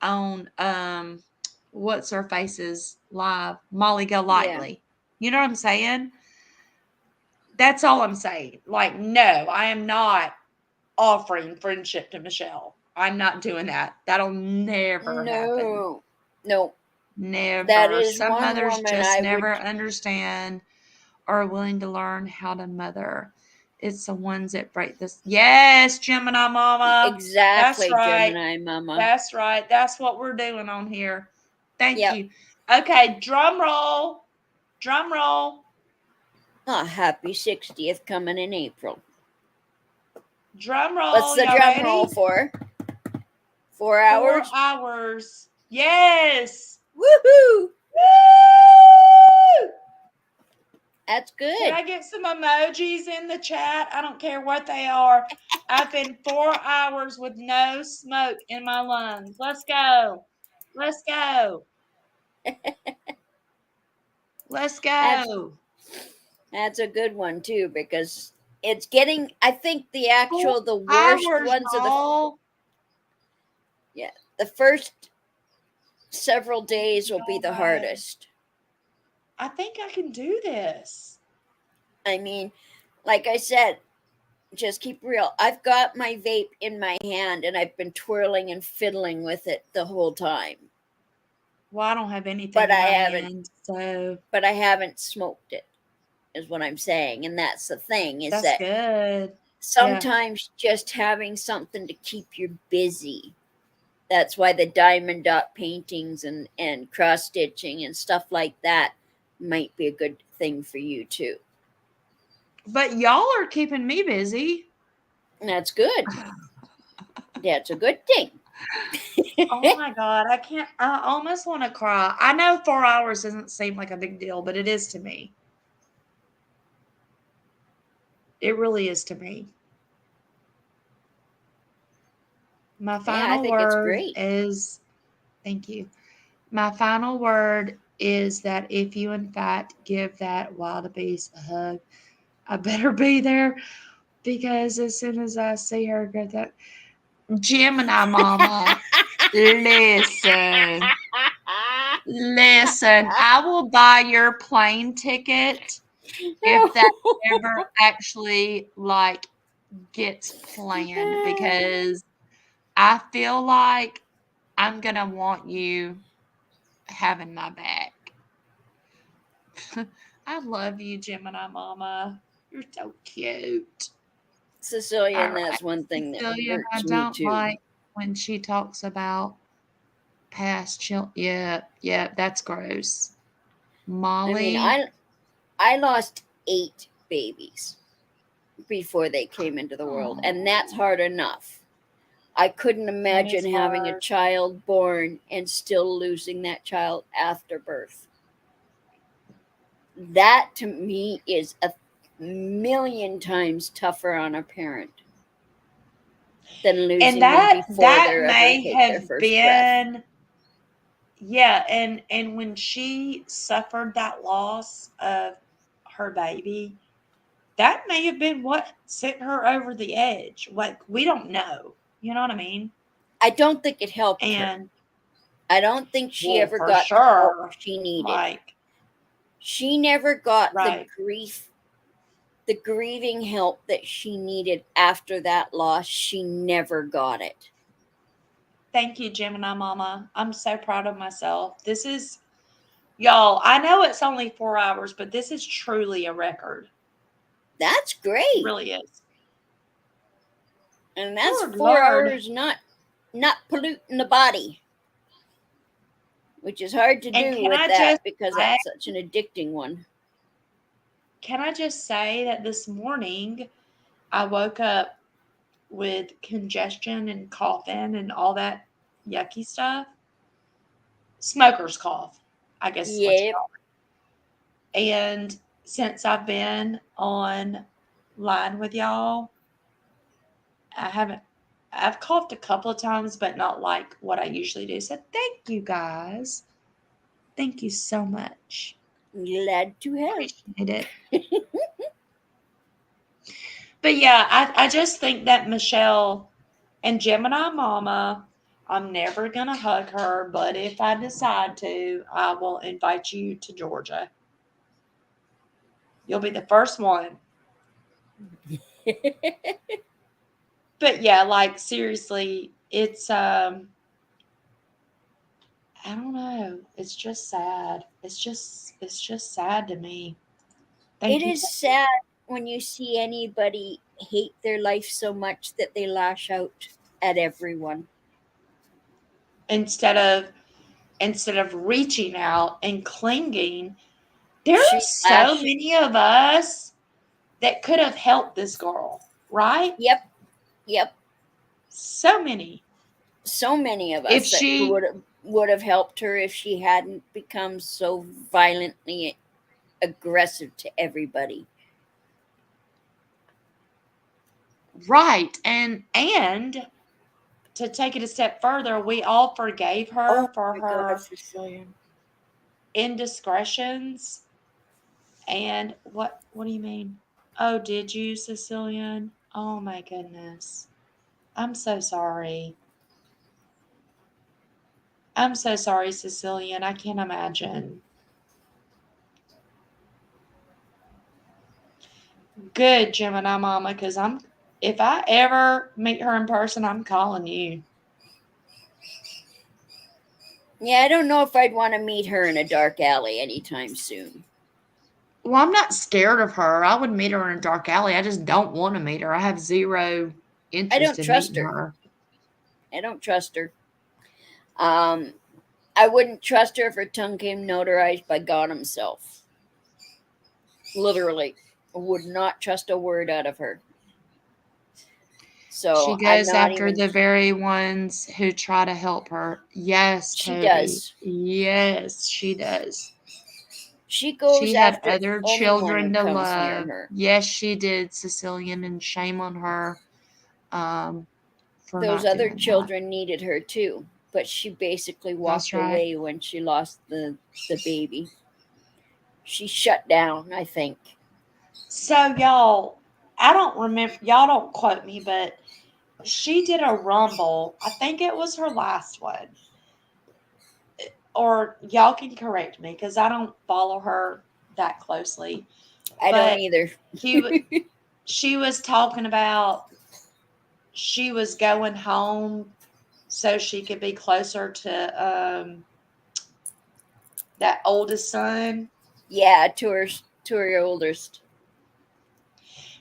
on what's her face's live, Molly Go Yeah. Lightly. You know what I'm saying? That's all I'm saying. Like, no, I am not offering friendship to Michelle. I'm not doing that. That'll never happen. No. No. That Never. is Some one mothers woman just I would. never understand or are willing to learn how to mother. It's the ones that break this. Yes, Gemini Mama. That's Exactly, right. Gemini Mama. That's right. That's what we're doing on here. Thank Yep. you. Okay, drum roll. Drum roll. Oh, happy 60th coming in April. Drum roll. What's the Y'all drum ready? roll for? 4 4 hours? hours. Yes. Woohoo! Woo! That's Can good. I get some emojis in the chat? I don't care what they are. I've been 4 hours with no smoke in my lungs. Let's go. Let's go. Let's go. That's a good one too, because it's getting, I think the 4 worst hours, ones are y'all. the first several days will be the Y'all, hardest. I think I can do this. I mean, like I said, just keep real. I've got my vape in my hand and I've been twirling and fiddling with it the whole time. Well, I don't have anything But in I my haven't- hand, so But I haven't smoked it, is what I'm saying. And that's the thing, is that's that good. sometimes just having something to keep you busy. That's why the diamond dot paintings and cross stitching and stuff like that might be a good thing for you too. But y'all are keeping me busy. And that's good. That's a good thing. Oh my God, I can't. I almost want to cry. I know 4 hours doesn't seem like a big deal, but it is to me. It really is to me. My I final think it's word great. is thank you. My final word is that if you, in fact, give that wildebeest a hug, I better be there because as soon as I see her get that Gemini mama, listen. Listen, I will buy your plane ticket if that ever actually like gets planned because I feel like I'm gonna want you having my back. I love you, Gemini Mama. You're so cute. Sicilian, All that's right. one thing that Cecilia, I hurts me don't too. like when she talks about past children. Yeah, that's gross. I mean, Molly. I lost 8 babies before they came into the world, and that's hard enough. I couldn't imagine having a hard. child born and still losing that child after birth. That to me is a million times tougher on a parent than losing And them that before that they ever may take their have first breath. been yeah, and when she suffered that loss of her baby, that may have been what sent her over the edge. Like we don't know. You know what I mean? I don't think it helped her. And I don't think she well, ever for got the help sure. she needed. Like She never got right. the grieving help that she needed after that loss. She never got it. Thank you, Gemini Mama. I'm so proud of myself. This is y'all, I know it's only 4 hours, but this is truly a record. That's It great. really is. And that's Good 4 Lord. hours not polluting the body, which is hard to And do can with I that just because say, that's such an addicting one. can I just say that this morning I woke up with congestion and coughing and all that yucky stuff. Smoker's cough, I guess is what you Yep. call it. And since I've been on line with y'all, I haven't I've coughed a couple of times, but not like what I usually do. So thank you guys. Thank you so much. Glad to help. Appreciate it. But yeah, I just think that Michelle and Gemini Mama, I'm never going to hug her, but if I decide to, I will invite you to Georgia. You'll be the first one. But yeah, like seriously, it's I don't know. It's just sad. It's just sad to me. Thank It you. is sad when you see anybody hate their life so much that they lash out at everyone. Instead of instead of reaching out and clinging. There She are so lashed. many of us that could have helped this girl, right? Yep. Yep. So many. So many of If us that she, would have helped her if she hadn't become so violently aggressive to everybody. right, and to take it a step further, we all forgave her Oh for my God, her Cecilia. indiscretions. And what do you mean? Oh, did you, Sicilian? Oh my goodness. I'm so sorry. I'm so sorry, Sicilian. I can't imagine. Good, Gemini Mama, because if I ever meet her in person, I'm calling you. Yeah, I don't know if I'd want to meet her in a dark alley anytime soon. Well, I'm not scared of her. I would meet her in a dark alley. I just don't want to meet her. I have zero I interest don't in trust meeting her. her. I don't trust her. Um, I wouldn't trust her if her tongue came notarized by God Himself. Literally, I would not trust a word out of her. She So I'm goes not after even. the very ones who try to help her. Yes, She Toby. does. Yes, she does. She goes She had after other anyone who children to comes near love. her. Yes, she did, Sicilian, and shame on her um, for Those not other doing that. children needed her too, but she basically That's walked right. away when she lost the baby. She shut down, I think. So, y'all, I don't remember, y'all don't quote me, but she did a rumble. I think it was her last one. Or y'all can correct me because I don't follow her that closely. I don't But either. she was talking about she was going home so she could be closer to that oldest son. Yeah, to her oldest.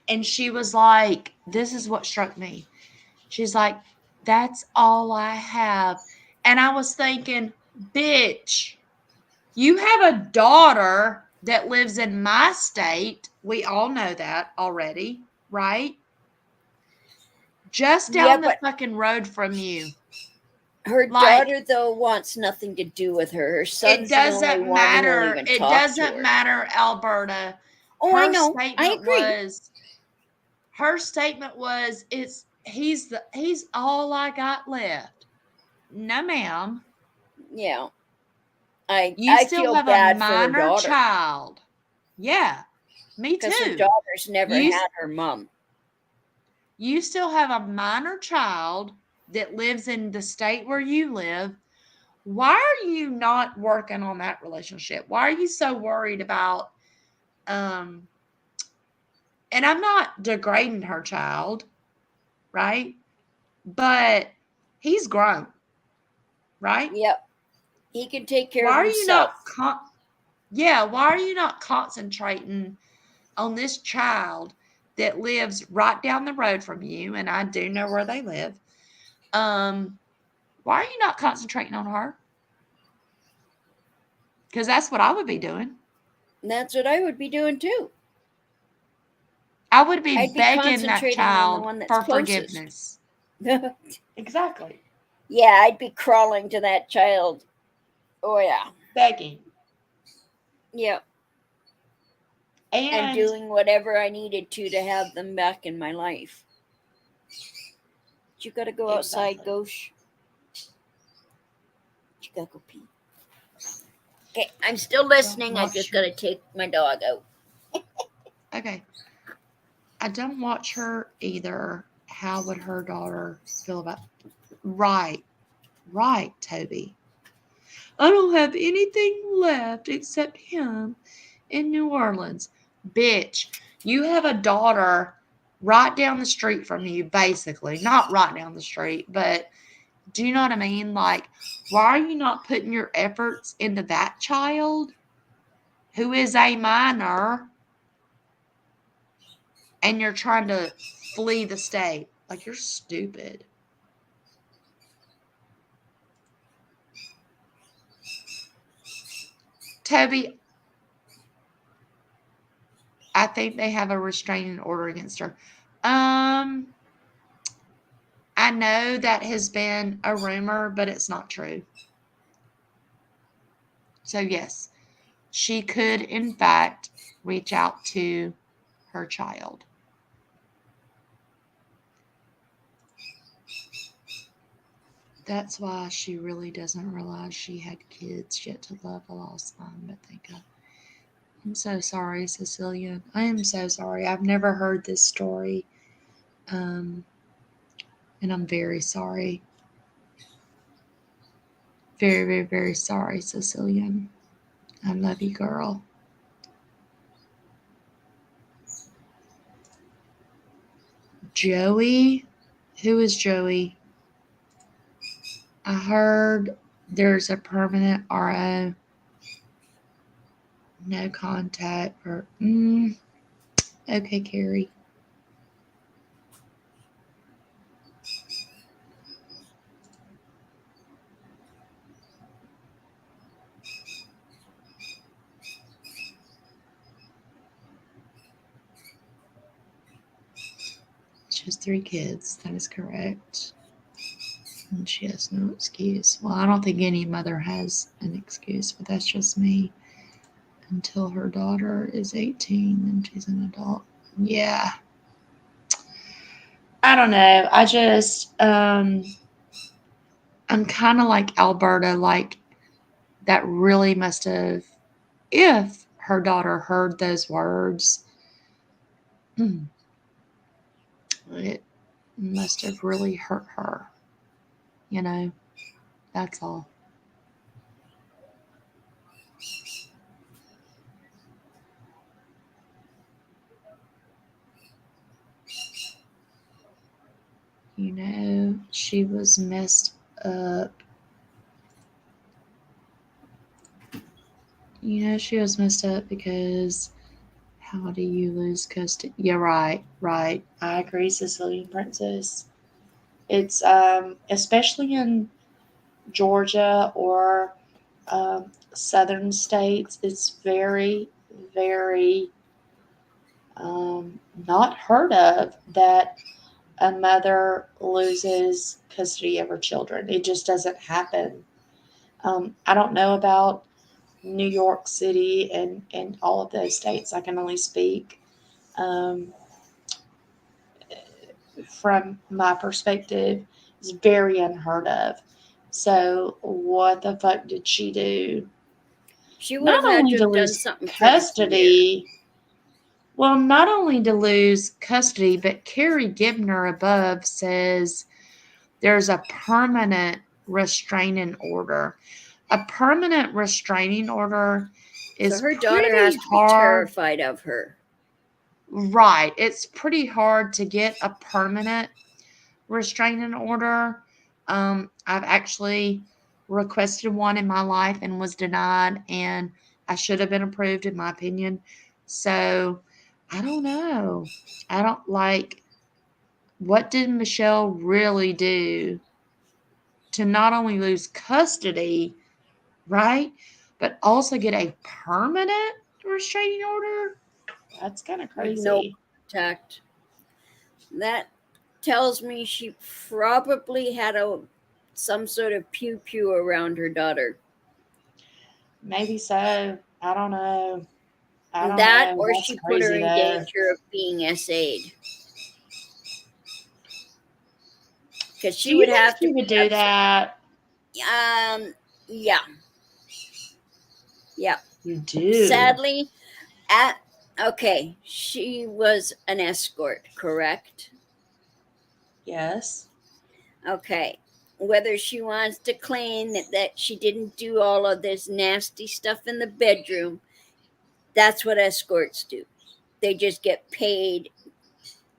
And she was like, this is what struck me. She's like, that's all I have. And I was thinking, bitch, you have a daughter that lives in my state. We all know that already, right? Just Yeah, down the but fucking road from you. her Like, daughter though wants nothing to do with her. Her it son's the only doesn't one who won't matter. even It talk to doesn't her. matter, Alberta. Oh, I Her know. I statement agree. was he's all I got left. No, ma'am. Yeah. You I still feel have a bad for her minor daughter child. Yeah, me because her too. daughter's never You had her mom. you still have a minor child that lives in the state where you live. Why are you not working on that relationship? Why are you so worried about um and I'm not degrading her child, right? But he's grown, right? Yep. He can take care Why of are you not himself. why are you not concentrating on this child that lives right down the road from you? And I do know where they live. Um, why are you not concentrating on her? Because that's what I would be doing. And that's what I would be doing too. I would be I'd be begging that concentrating on the child one that's for closest. forgiveness. Yeah, Exactly. I'd be crawling to that child. Oh yeah. Begging. Yep. And And doing whatever I needed to have them back in my life. You gotta go outside, exactly. Gosh. You gotta go pee. Okay, I'm still Don't listening. I watch just her. gotta take my dog out. Okay. I don't watch her either. How would her daughter feel about right. Right, Toby. I don't have anything left except him in New Orleans. Bitch, you have a daughter right down the street from you, basically. Not right down the street, but do you know what I mean? Like, why are you not putting your efforts into that child who is a minor and you're trying to flee the state? Like, you're stupid. Toby, I think they have a restraining order against her. I know that has been a rumor, but it's not true. So yes, she could in fact reach out to her child. That's why she really doesn't realize she had kids yet to love a lost son. But thank God. I'm so sorry, Cecilia. I am so sorry. I've never heard this story. And I'm very sorry. Very, very, very sorry, Cecilia. I love you, girl. Joey? Who is Joey? I heard there's a permanent RO. No contact for. Okay, Carrie. She has 3 kids. That is correct. And she has no excuse. Well, I don't think any mother has an excuse, but that's just me. Until her daughter is 18 and she's an adult. Yeah. I don't know. I just, I'm kind of like Alberta, like that really must have, if her daughter heard those words, it must have really hurt her. You know, that's all. You know, she was messed up. You know, she was messed up because how do you lose custody? Yeah, right. I agree, Sicilian Princess. It's especially in Georgia or southern states, it's very, very not heard of that a mother loses custody of her children. It just doesn't happen. I don't know about New York City and all of those states. I can only speak from my perspective. It's very unheard of. So what the fuck did she do? She would Not have had only to to have done lose something pretty severe. custody, well, not only to lose custody, but Carrie Gibner above says there's a permanent restraining order. A permanent restraining order is So her daughter pretty has to be hard. terrified of her. Right. It's pretty hard to get a permanent restraining order. I've actually requested one in my life and was denied, and I should have been approved, in my opinion. So I don't know. I don't like, what did Michelle really do to not only lose custody, right, but also get a permanent restraining order? That's kind of With no crazy. contact. That tells me she probably had some sort of pew pew around her daughter. Maybe so. I don't know. I don't That, know. or That's she put her crazy in though. danger of being SA'd. Because Do she you would think have to she would be do that? yeah. You do. Sadly, okay, she was an escort, correct? Yes. Okay. Whether she wants to claim that she didn't do all of this nasty stuff in the bedroom, that's what escorts do. They just get paid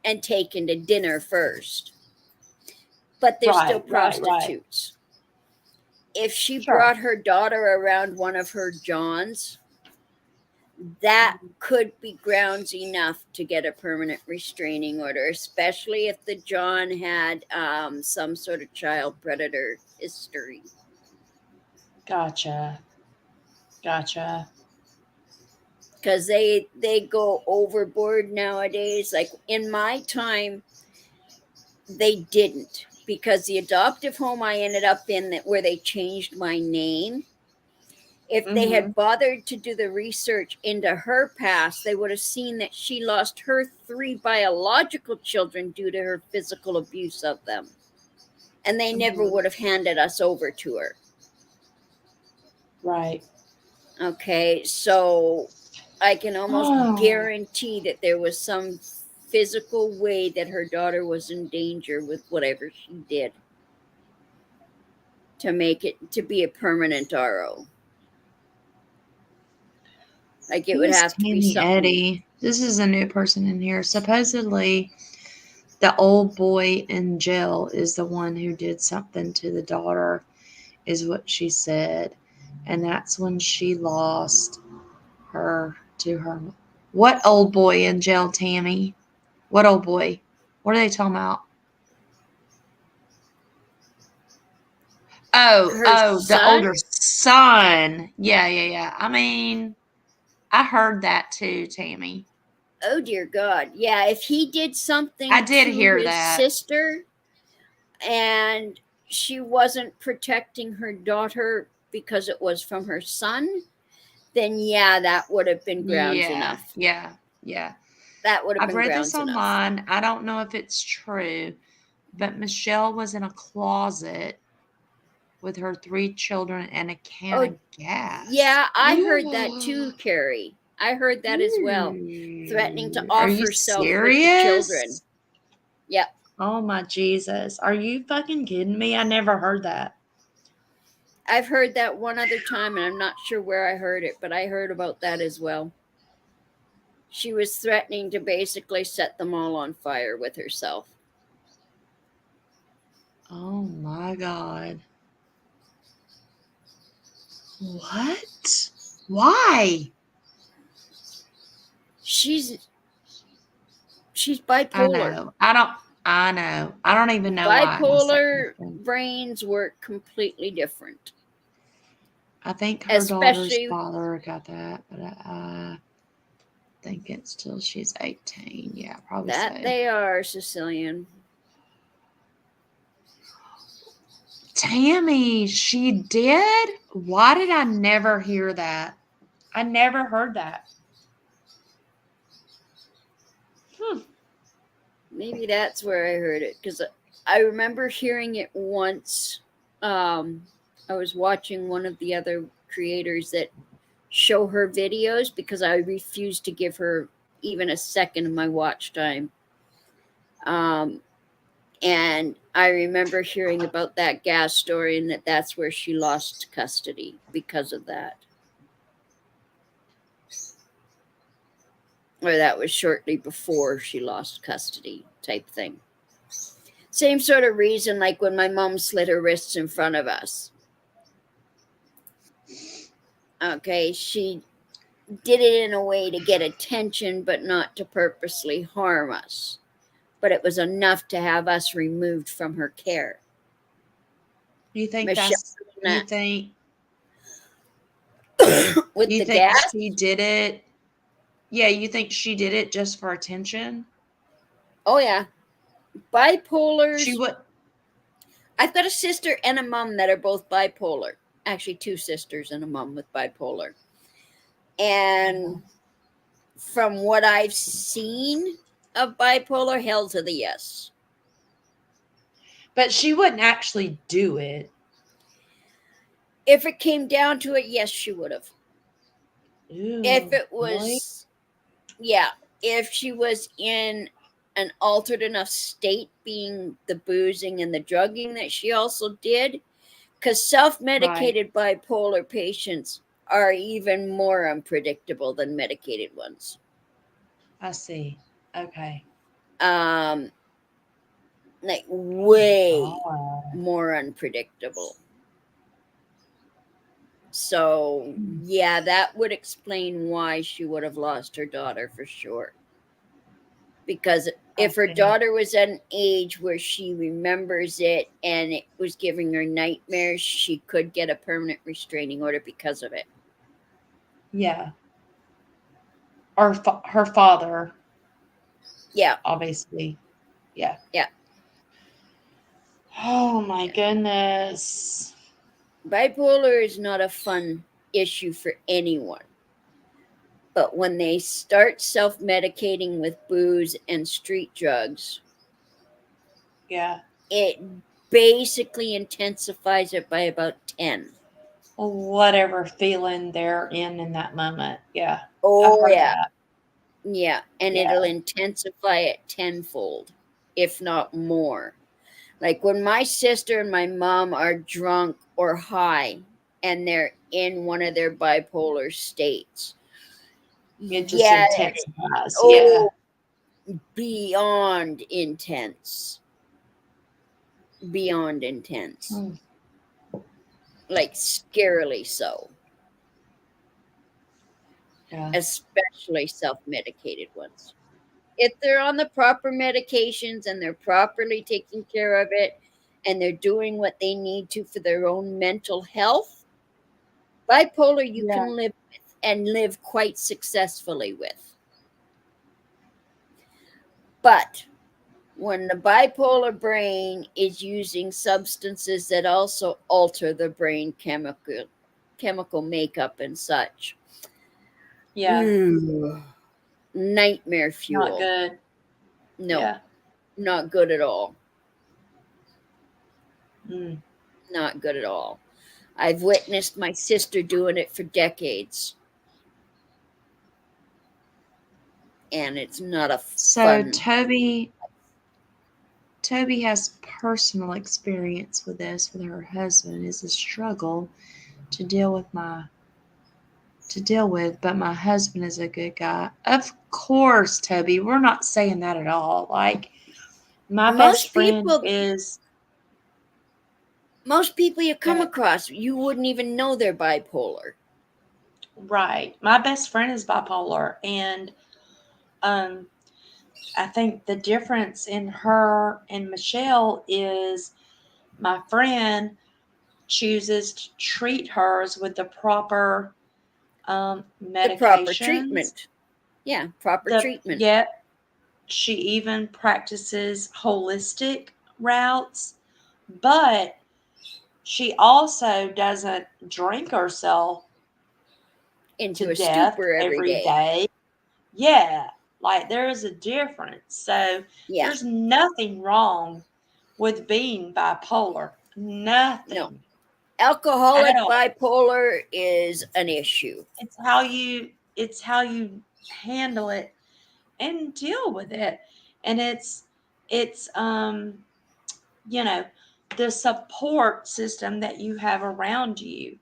and taken to dinner first. But they're still Right. prostitutes. If she Sure. brought her daughter around one of her Johns, that could be grounds enough to get a permanent restraining order, especially if the John had some sort of child predator history. Gotcha. because they go overboard nowadays. Like in my time, they didn't, because the adoptive home I ended up in, that where they changed my name, if they Mm-hmm. had bothered to do the research into her past, they would have seen that she lost her 3 biological children due to her physical abuse of them, and they never Mhm. would have handed us over to her. Right. Okay, so I can almost Oh. guarantee that there was some physical way that her daughter was in danger with whatever she did to make it to be a permanent RO. Like it would Who's have to be Tammy something. Eddie? This is a new person in here. Supposedly, the old boy in jail is the one who did something to the daughter, is what she said. And that's when she lost her to her. What old boy in jail, Tammy? What old boy? What are they talking about? Her The son? older son. Yeah. I mean, I heard that too, Tammy. Oh dear God. Yeah, if he did I something did to hear his that. sister and she wasn't protecting her daughter because it was from her son, then yeah, that would have been grounds enough. Yeah. That would have I've been read this grounds enough. online. I don't know if it's true, but Michelle was in a closet with her 3 children and a can Oh, of gas. yeah, I heard that Ooh. too, Carrie. I heard that as well. Threatening to Are off you herself with the children. serious? Yep. Oh my Jesus. Are you fucking kidding me? I never heard that. I've heard that one other time, and I'm not sure where I heard it, but I heard about that as well. She was threatening to basically set them all on fire with herself. Oh my God. What? Why? She's I bipolar. know. I know. I don't even know why it was such a Bipolar thing. brains work completely different. I think her daughter's Especially father got that, but I think it's till she's 18. Yeah, probably that so. they are Sicilian. Tammy, she did? Why did I never hear that? I never heard that. Hmm. Maybe that's where I heard it, because I remember hearing it once. I was watching one of the other creators that show her videos because I refused to give her even a second of my watch time. Um, and I remember hearing about that gas story and that's where she lost custody because of that. Or that was shortly before she lost custody, type thing. Same sort of reason like when my mom slit her wrists in front of us. Okay, she did it in a way to get attention, but not to purposely harm us. But it was enough to have us removed from her care. You think Michelle that's you doing think that with you the think gas. she did it? Yeah, you think she did it just for attention? Oh yeah, She bipolars. would I've got a sister and a mom that are both bipolar. Actually, 2 sisters and a mom with bipolar. And from what I've seen of bipolar, hell to the yes. but she wouldn't actually do it. If it came down to it, yes, she would have. If Ew, it really? was, yeah, if she was in an altered enough state, being the boozing and the drugging that she also did, because self Right. medicated bipolar patients are even more unpredictable than medicated ones. I see. Okay. Um, like Oh my way God. more unpredictable. So, Hmm. yeah, that would explain why she would have lost her daughter for sure. Because I if her see. daughter was at an age where she remembers it and it was giving her nightmares, she could get a permanent restraining order because of it. Yeah. or her father, Yeah. obviously. Yeah. Yeah. Oh my goodness. Bipolar is not a fun issue for anyone. But when they start self medicating with booze and street drugs, Yeah. it basically intensifies it by about 10. Whatever feeling they're in that moment. Yeah. I've Oh, heard yeah. that. Yeah. And Yeah. it'll intensify it tenfold, if not more. Like when my sister and my mom are drunk or high and they're in one of their bipolar states. It just Yeah. intensifies. Yeah. Oh, beyond intense. Beyond intense. Mm, Like scarily so. yeah. Especially self medicated ones. If they're on the proper medications and they're properly taking care of it and they're doing what they need to for their own mental health, bipolar you Yeah. can live with and live quite successfully with. But when the bipolar brain is using substances that also alter the brain chemical makeup and such, Yeah. nightmare Not fuel. good. No, Yeah. not good at all. Mm. Not good at all. I've witnessed my sister doing it for decades, and it's not a So fun. Toby has personal experience with this with her husband. It's a struggle to deal with but my husband is a good guy. Of course, Toby, we're not saying that at all. Like my best Most friend people, is most people you come good. across, you wouldn't even know they're bipolar. Right. My best friend is bipolar, and um I think the difference in her and Michelle is my friend chooses to treat hers with the proper The proper medications. treatment. Yeah, proper treatment. Yet she even practices holistic routes, but she also doesn't drink herself to Into a death stupor every every day. day. Yeah, like there is a difference. So Yeah, there's nothing wrong with being bipolar. no. Nothing at Alcoholic all. bipolar is an issue. It's how you handle it and deal with it. And it's you know, the support system that you have around you.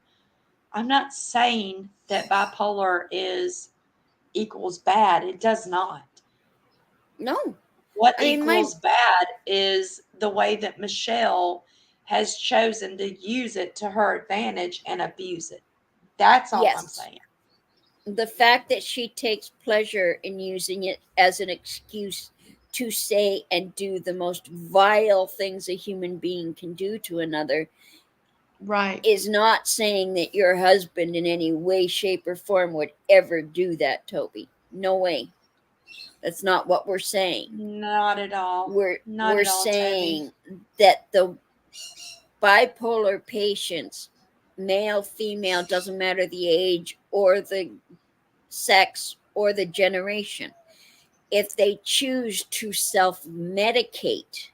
I'm not saying that bipolar is equals bad. It does not. No. What I mean, my, equals bad is the way that Michelle has chosen to use it to her advantage and abuse it. That's all I'm yes, saying. the fact that she takes pleasure in using it as an excuse to say and do the most vile things a human being can do to another Right. is not saying that your husband in any way, shape, or form would ever do that, Toby. No way. That's not what we're saying. Not at all. Not We're at all, Toby. saying that the bipolar patients, male, female, doesn't matter the age or the sex or the generation, if they choose to self medicate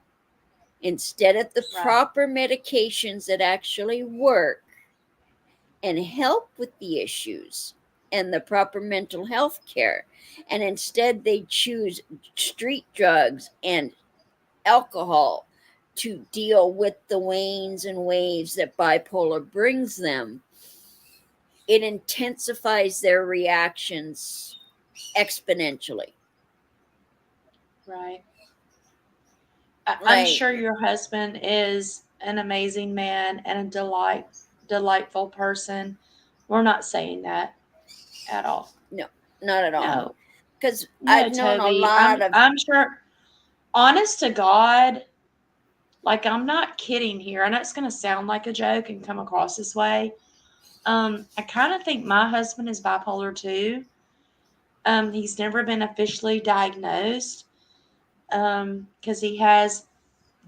instead of the Right. proper medications that actually work and help with the issues and the proper mental health care, and instead they choose street drugs and alcohol to deal with the wanes and waves that bipolar brings them, it intensifies their reactions exponentially. Right. I'm Like, sure your husband is an amazing man and a delightful person. We're not saying that at all. no, not at all. No. Because No, I've known a Toby. lot I'm of, I'm sure honest to God, like I'm not kidding here. I know it's gonna sound like a joke and come across this way. I kind of think my husband is bipolar too. He's never been officially diagnosed because he has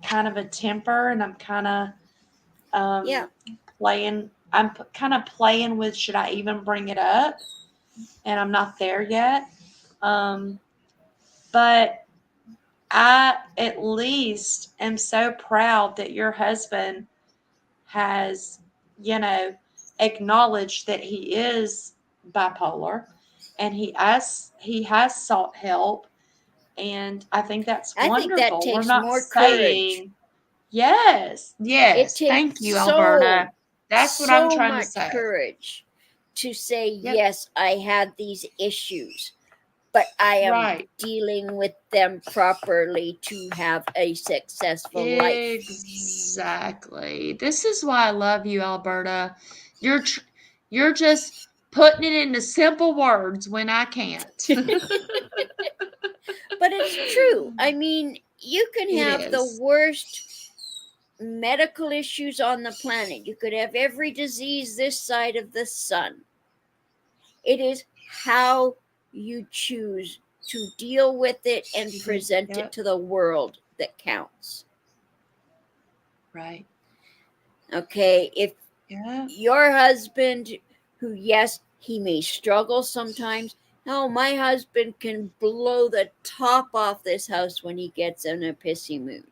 kind of a temper, and I'm kind of Yeah. playing. Kind of playing with should I even bring it up, and I'm not there yet. But I at least am so proud that your husband has, acknowledged that he is bipolar, and he has sought help, and I think that's I think that wonderful. We're takes not more courage. saying yes, It yes. takes Thank you, Alberta. That's what I'm so trying to much say. courage to say, Yep. yes, I had these issues, but I am Right. dealing with them properly to have a successful life. Exactly. This is why I love you, Alberta. You're just putting it into simple words when I can't. But it's true. I mean, you can It have the is. worst medical issues on the planet. You could have every disease this side of the sun. It is how you choose to deal with it and present it Yep. to the world that counts. Right. Okay, if Yeah. your husband, who, yes, he may struggle sometimes. No, my husband can blow the top off this house when he gets in a pissy mood.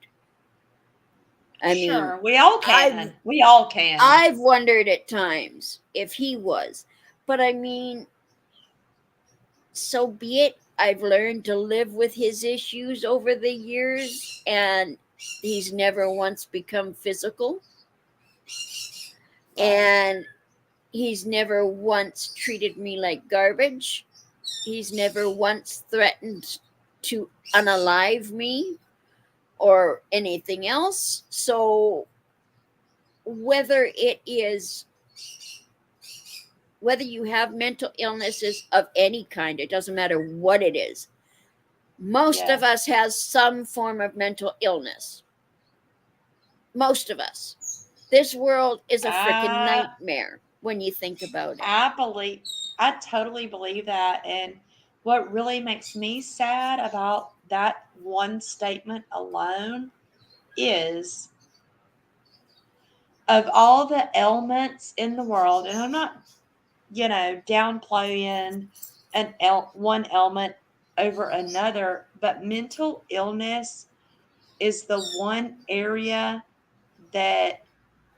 I mean, Sure. We all I've can. We all can. I've wondered at times if he was, but I mean, so be it. I've learned to live with his issues over the years, and he's never once become physical, Right. and he's never once treated me like garbage. He's never once threatened to unalive me or anything else. So whether you have mental illnesses of any kind, it doesn't matter what it is. Most of Yes. us has some form of mental illness. Most of us. This world is a freaking I nightmare when you think about it. I totally believe that. And what really makes me sad about that one statement alone is of all the ailments in the world, and I'm not, downplaying one ailment over another, but mental illness is the one area that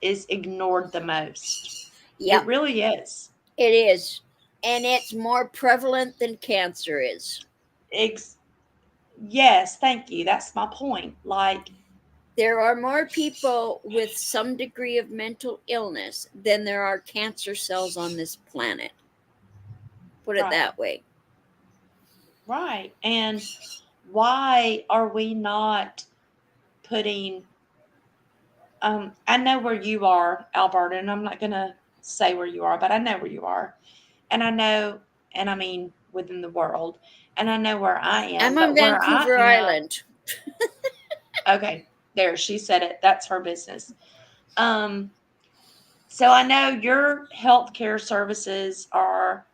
is ignored the most. It Yep, really is. it is. And it's more prevalent than cancer is. Ex- yes, thank you. That's my point. Like, There are more people with some degree of mental illness than there are cancer cells on this planet. Put it right, that way. right. And why are we not putting, I know where you are, Alberta, and I'm not going to say where you are, but I know where you are. And I know, and I mean within the world, and I know where I am, I'm on but where I Vancouver am, Island. okay, there, she said it. That's her business. Um, so I know your healthcare services are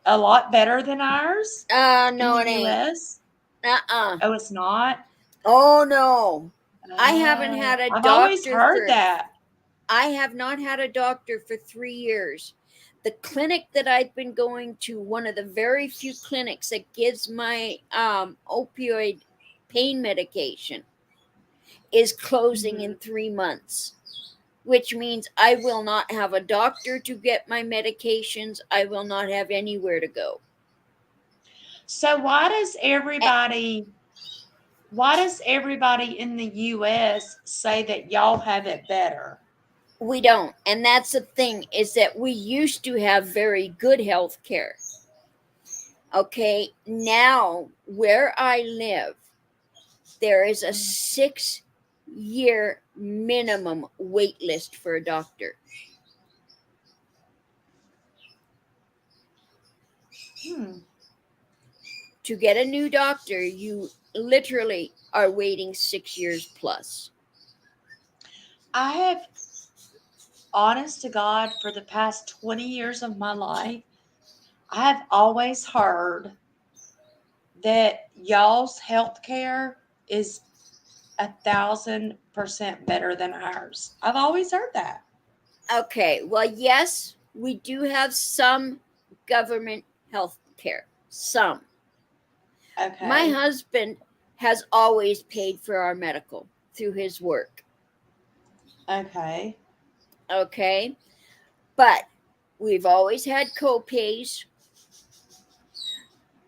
a lot better than ours in No, the it ain't. US. Uh-uh. Oh, it's not? Oh, no. I haven't had a I've always doctor heard for that. I have not had a doctor for 3 years. The clinic that I've been going to, one of the very few clinics that gives my opioid pain medication, is closing in Mhm. 3 months, which means I will not have a doctor to get my medications. I will not have anywhere to go. So why does everybody in the US say that y'all have it better? We don't. And that's the thing, is that we used to have very good health care. Okay, now where I live, there is a 6-year minimum wait list for a doctor. Hmm. To get a new doctor, you literally are waiting 6 years plus. I have, honest to God, for the past 20 years of my life, I've always heard that y'all's healthcare is 1,000% better than ours. I've always heard that. Okay, well, yes, we do have some government health care. Some. Okay. My husband has always paid for our medical through his work. Okay. Okay, but we've always had co-pays.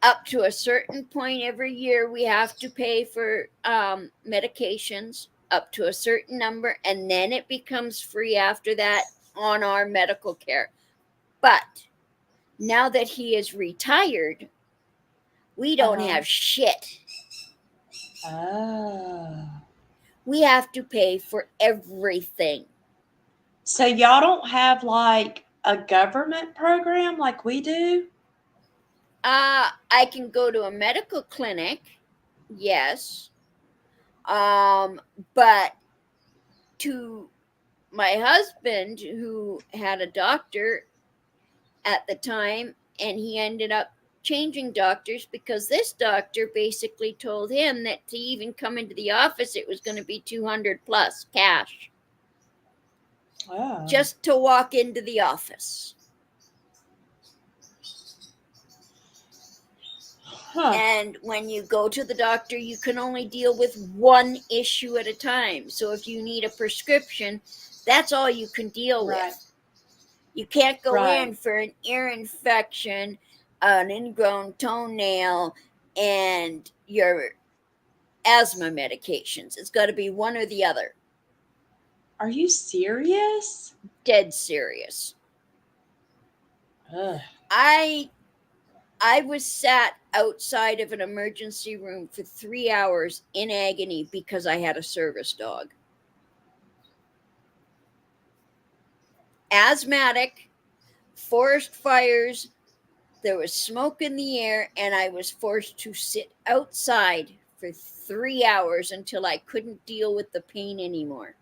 Up to a certain point every year, we have to pay for medications up to a certain number, and then it becomes free after that on our medical care. But now that he is retired, we don't Uh-huh. have shit. Oh. We have to pay for everything. So y'all don't have like a government program like we do? I can go to a medical clinic, yes. But to my husband, who had a doctor at the time, and he ended up changing doctors because this doctor basically told him that to even come into the office, it was going to be 200 plus cash Oh. just to walk into the office. Huh. And when you go to the doctor, you can only deal with one issue at a time. So if you need a prescription, that's all you can deal Right. with. You can't go Right. in for an ear infection, an ingrown toenail, and your asthma medications. It's got to be one or the other. Are you serious? Dead serious. Ugh. I was sat outside of an emergency room for 3 hours in agony because I had a service dog. Asthmatic, forest fires, there was smoke in the air, and I was forced to sit outside for 3 hours until I couldn't deal with the pain anymore.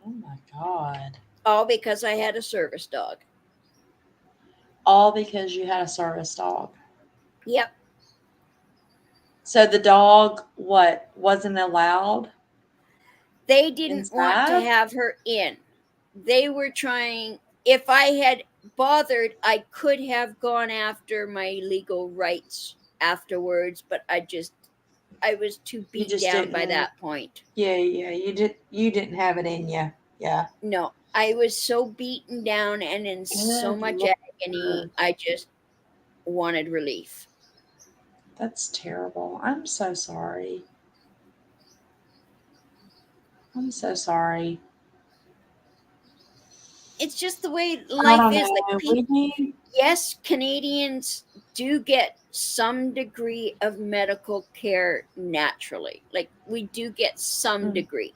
Oh my God. All because I had a service dog. All because you had a service dog. Yep. So the dog, what, wasn't allowed They didn't want to inside? have her in. They were trying, if I had bothered, I could have gone after my legal rights afterwards, but I was too You beat just down by didn't. that point. Yeah, you didn't have it in you. Yeah. No, I was so beaten down and in so Good much Lord. agony, I just wanted relief. That's terrible. I'm so sorry. I'm so sorry. It's just the way I life don't is. Like, know. We need. yes, Canadians do get some degree of medical care naturally. Like, we do get some Mm, degree.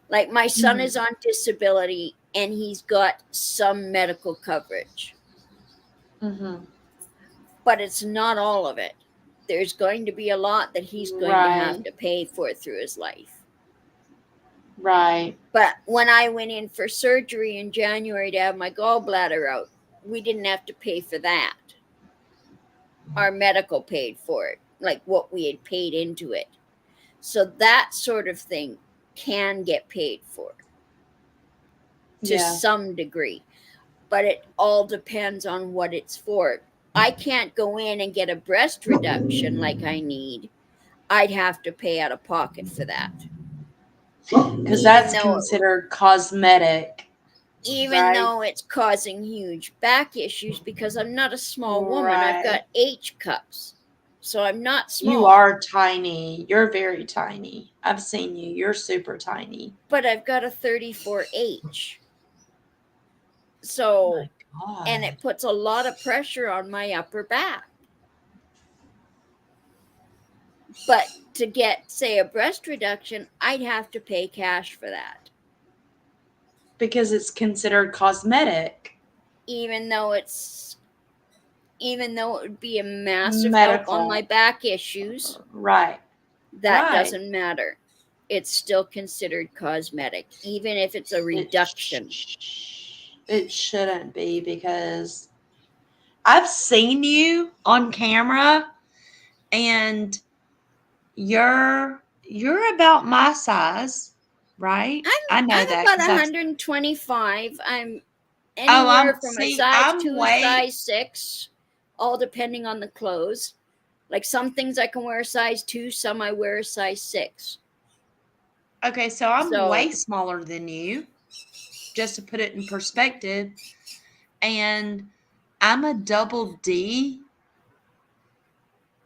Like, my son mhm. is on disability and he's got some medical coverage, Mhm. but it's not all of it. There's going to be a lot that he's going to have Right. to pay for through his life. Right. But when I went in for surgery in January to have my gallbladder out, we didn't have to pay for that. Our medical paid for it, like what we had paid into it. So that sort of thing can get paid for to Yeah. some degree, but it all depends on what it's for. I can't go in and get a breast reduction like I need. I'd have to pay out of pocket for that. Because Even that's though considered cosmetic, even right? though it's causing huge back issues because I'm not a small woman. I've Right. got H cups. So I'm not You small, are tiny. You're very tiny. I've seen you. You're super tiny. but I've got a 34H. Oh So, my and God. it puts a lot of pressure on my upper back. But to get, say, a breast reduction, I'd have to pay cash for that, Because it's considered cosmetic, even though it would be a massive help on my medical. back issues. Right. That Right. doesn't matter. It's still considered cosmetic, even if it's a It reduction. it shouldn't be because I've seen you on camera, and you're about my size, right? I know I'm that about because I've. 125. I'm Oh, anywhere from a size I'm 2 to way. size 6, all depending on the clothes. Like some things I can wear a size 2, some I wear a size 6. Okay, so I'm So way smaller than you, just to put it in perspective. And I'm a double D.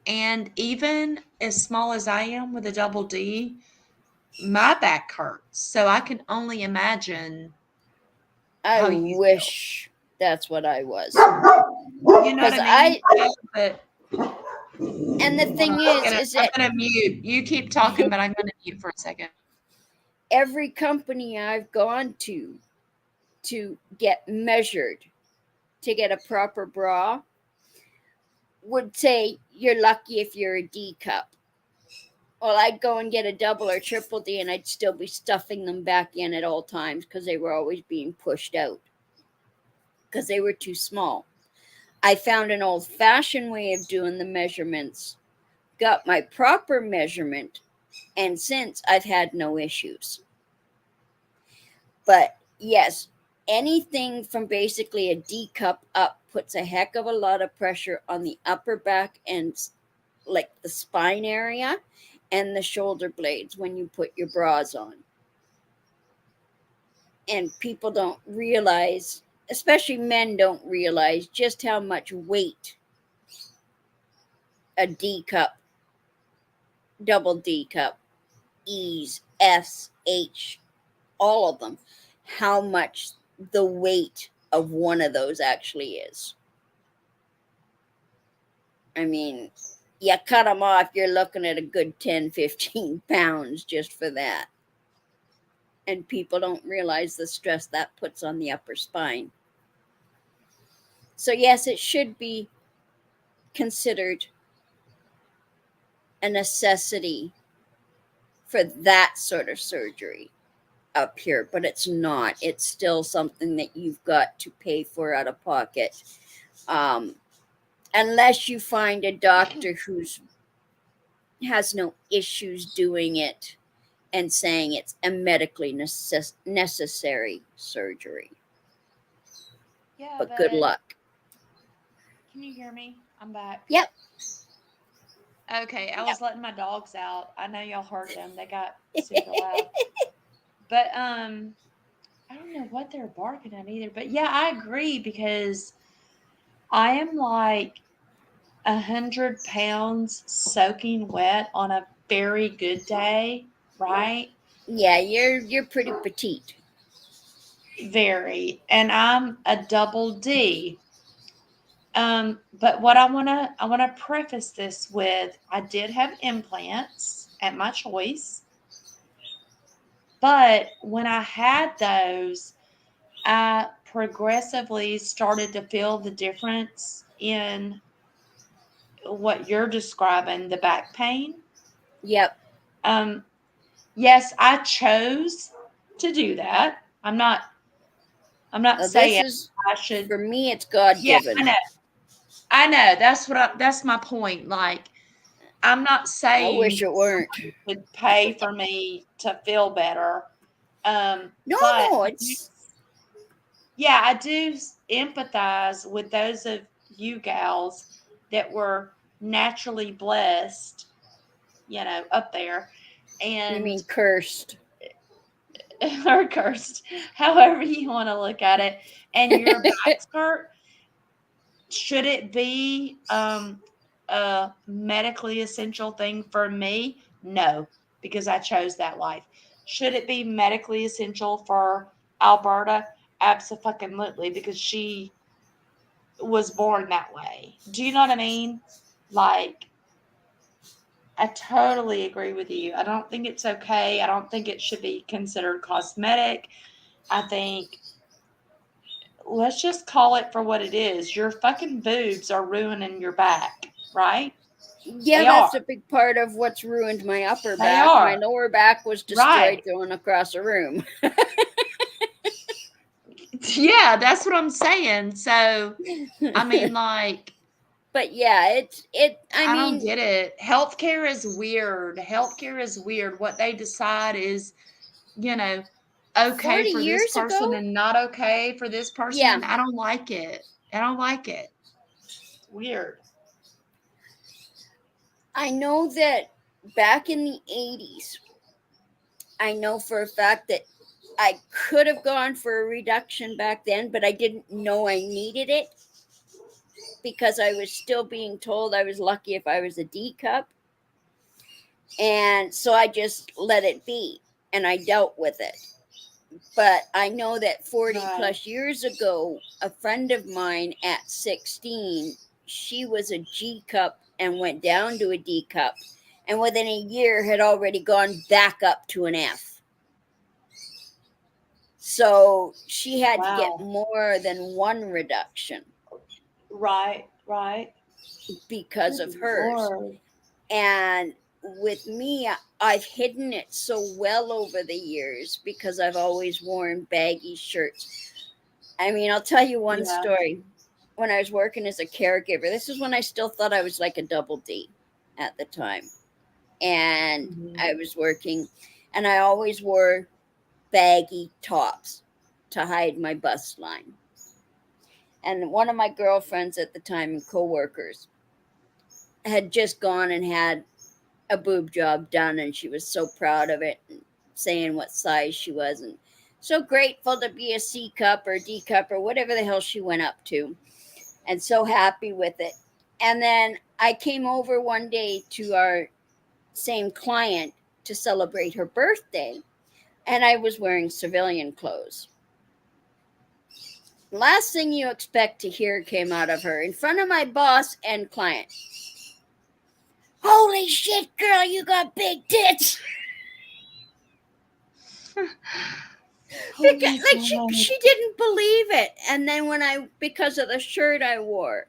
And even as small as I am with a double D, my back hurts. So I can only imagine I how you feel. wish that's what I was. You know what Because I mean? But and the hold on, thing is I'm that gonna mute. You keep talking, but I'm gonna mute for a second. every company I've gone to get measured to get a proper bra would say you're lucky if you're a D cup. Well, I'd go and get a double or triple D, and I'd still be stuffing them back in at all times because they were always being pushed out because they were too small. I found an old fashioned way of doing the measurements, got my proper measurement, and since I've had no issues. But yes, anything from basically a D cup up puts a heck of a lot of pressure on the upper back and like the spine area and the shoulder blades when you put your bras on. And people don't realize, especially men don't realize just how much weight a D cup, double D cup, E's, F's, H, all of them, how much the weight of one of those actually is. I mean, you cut them off, you're looking at a good 10, 15 pounds just for that. And people don't realize the stress that puts on the upper spine. So, yes, it should be considered a necessity for that sort of surgery up here, but it's not. It's still something that you've got to pay for out of pocket. Um, unless you find a doctor who's has no issues doing it and saying it's a medically necessary surgery. Yeah, But good but luck. can you hear me? I'm back. Yep. Okay, I Yep. was letting my dogs out. I know y'all heard them. They got super loud. But I don't know what they're barking at either. But yeah, I agree because I am like 100 pounds soaking wet on a very good day, right? Yeah, you're pretty petite. Very. And I'm a double D. But what I wanna preface this with, I did have implants at my choice, but when I had those, I progressively started to feel the difference in what you're describing, the back pain. Yep. Um, yes, I chose to do that. I'm not This saying is I should. for me. It's God Yeah, given. I know. That's my point. Like, I'm not I wish saying it weren't. someone should pay for me to feel better. No, But no, it's yeah, I do empathize with those of you gals that were naturally blessed, up there, you and mean cursed. or cursed, however you want to look at it. And your back skirt, should it be a medically essential thing for me? No, because I chose that life. Should it be medically essential for Alberta? Absolutely, because she was born that way. Do you know what I mean? Like, I totally agree with you. I don't think it's okay. I don't think it should be considered cosmetic. I think let's just call it for what it is. Your fucking boobs are ruining your back, right? Yeah, They are. that's a big part of what's ruined my upper They back. My are. lower back was destroyed Right. going across a room. Yeah, that's what I'm saying. So, I mean, like, But yeah, I I don't mean, get it. Healthcare is weird. Healthcare is weird. What they decide is, you know, okay 40 for this years person ago, and not okay for this yeah, person. I don't like it. I don't like it. It's weird. I know that back in the 80s, I know for a fact that I could have gone for a reduction back then, but I didn't know I needed it because I was still being told I was lucky if I was a D cup. And so I just let it be and I dealt with it. But I know that 40 Right. plus years ago, a friend of mine at 16, she was a G cup and went down to a D cup, and within a year had already gone back up to an F. So she had to get Wow. more than one reduction Right, right. because Good of hers. Lord. And with me, I've hidden it so well over the years because I've always worn baggy shirts. I mean, I'll tell you one Yeah. story. When I was working as a caregiver, this is when I still thought I was like a double D at the time. And Mhm. I was working, and I always wore baggy tops to hide my bust line. And one of my girlfriends at the time and coworkers had just gone and had a boob job done, and she was so proud of it and saying what size she was, and so grateful to be a C cup or D cup or whatever the hell she went up to, and so happy with it. And then I came over one day to our same client to celebrate her birthday, and I was wearing civilian clothes. Last thing you expect to hear came out of her in front of my boss and client. Holy shit, girl, you got big tits. Oh Because my like God. she didn't believe it. And then when I, because of the shirt I wore,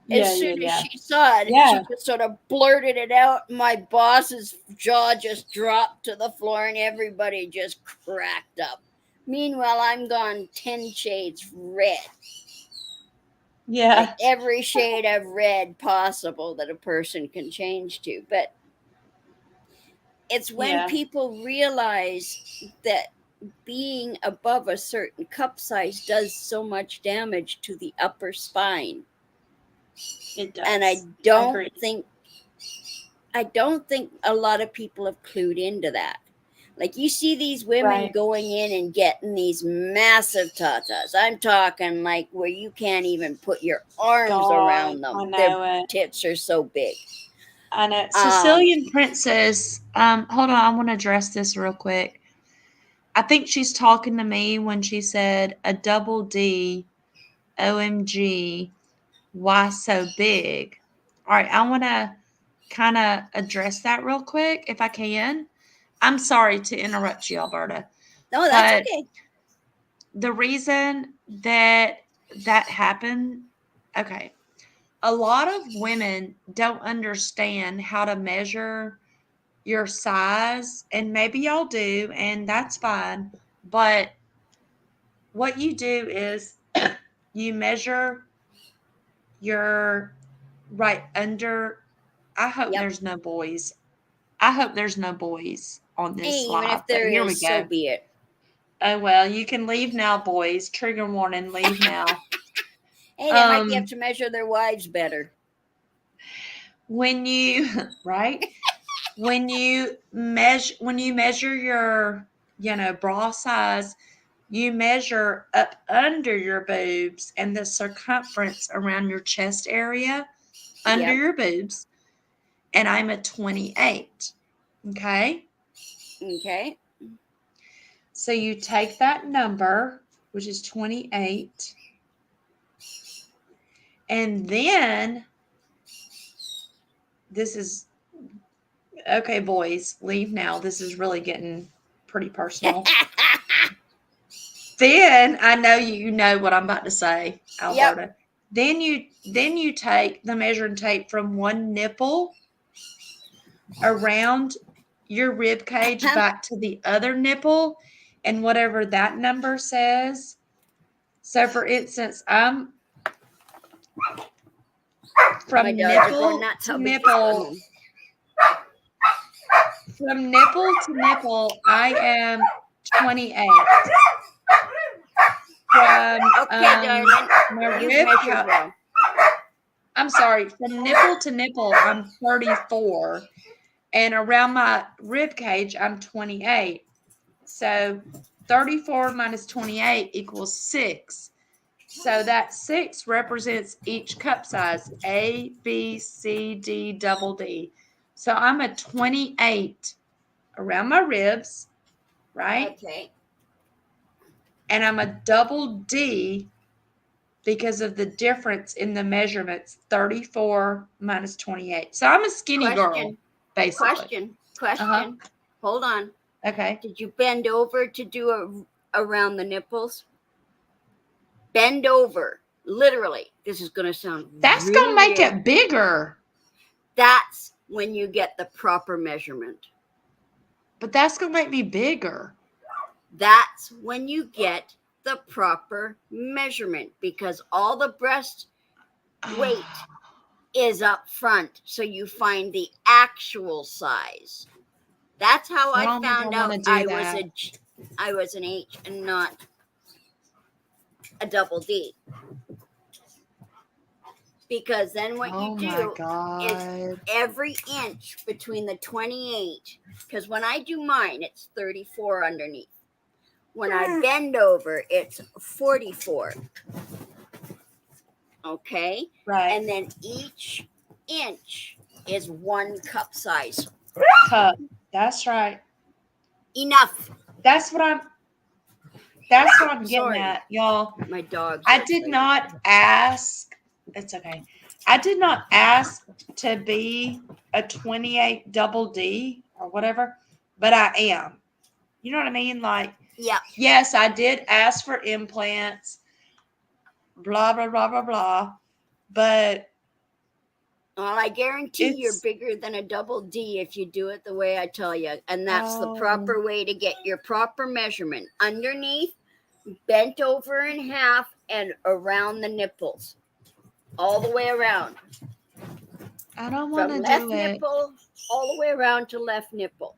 as Yeah, yeah, soon as yeah. she saw it, Yeah. she just sort of blurted it out. My boss's jaw just dropped to the floor and everybody just cracked up. Meanwhile, I'm gone 10 shades red. Like Yeah. every shade of red possible that a person can change to. But it's when Yeah. people realize that being above a certain cup size does so much damage to the upper spine. It And does. I agree. I don't think a lot of people have clued into that. Like you see these women Right. going in and getting these massive tatas. I'm talking like where you can't even put your arms God, around I them. Their know it. tits are so big. I know. Um, Sicilian Princess. Hold on, I want to address this real quick. I think she's talking to me when she said a double D, OMG, why so big? All right, I want to kind of address that real quick if I can. I'm sorry to interrupt you, Alberta, no, that's but okay. the reason that that happened, okay, a lot of women don't understand how to measure your size, and maybe y'all do, and that's fine. But what you do is you measure your right under. I hope Yep. there's no boys. I hope there's no boys on Hey, this even live, if but there here we is, so go. be it. Oh well, you can leave now, boys. Trigger warning, leave now. Hey, they might be able Um, to measure their wives better. when you right, when you measure your, bra size, you measure up under your boobs and the circumference around your chest area under Yep. your boobs, and I'm a 28. Okay? Okay. So you take that number, which is 28, and then this is okay, boys, leave now. This is really getting pretty personal. Then I know you know what I'm about to say, Yep. Alberta. Then you take the measuring tape from one nipple around your rib cage back to the other nipple, and whatever that number says, So, for instance, I'm My from dogs are going nipple nuts. to How big is nipple. one? From nipple to nipple, I am 28. From Okay, darling. my You've rib measured cup, well. I'm sorry, from nipple to nipple, I'm 34. And around my rib cage, I'm 28. So 34 minus 28 equals 6. So that 6 represents each cup size, A, B, C, D, double D. So I'm a 28 around my ribs, right? Okay. And I'm a double D because of the difference in the measurements, 34 minus 28. So I'm a skinny girl, Question. basically. Question. Hold on. Okay. Did you bend over to do around the nipples? Bend over. Literally. This is going to sound That's really going to make weird. it bigger. That's when you get the proper measurement. But that's going to make me bigger. That's when you get the proper measurement because all the breast weight is up front. So you find the actual size. That's how I don't think I found wanna out do I that. was an H and not a double D. Because then what Oh you my do is God. every inch between the 28, because when I do mine, it's 34 underneath. When I bend over, it's 44. Okay? Right. And then each inch is 1 cup size. Cup. That's right. Enough. That's what I'm getting Sorry. at, y'all. My dogs. I did not ask. It's okay. I did not ask to be a 28 double D or whatever, but I am. You know what I mean? Like, Yeah. yes, I did ask for implants, blah, blah, blah, blah, blah. But Well, I guarantee you're it's, bigger than a double D if you do it the way I tell you. And that's the oh, proper way to get your proper measurement. Underneath, bent over in half, and around the nipples. All the way around. I don't want From to left do it. nipple all the way around to left nipple.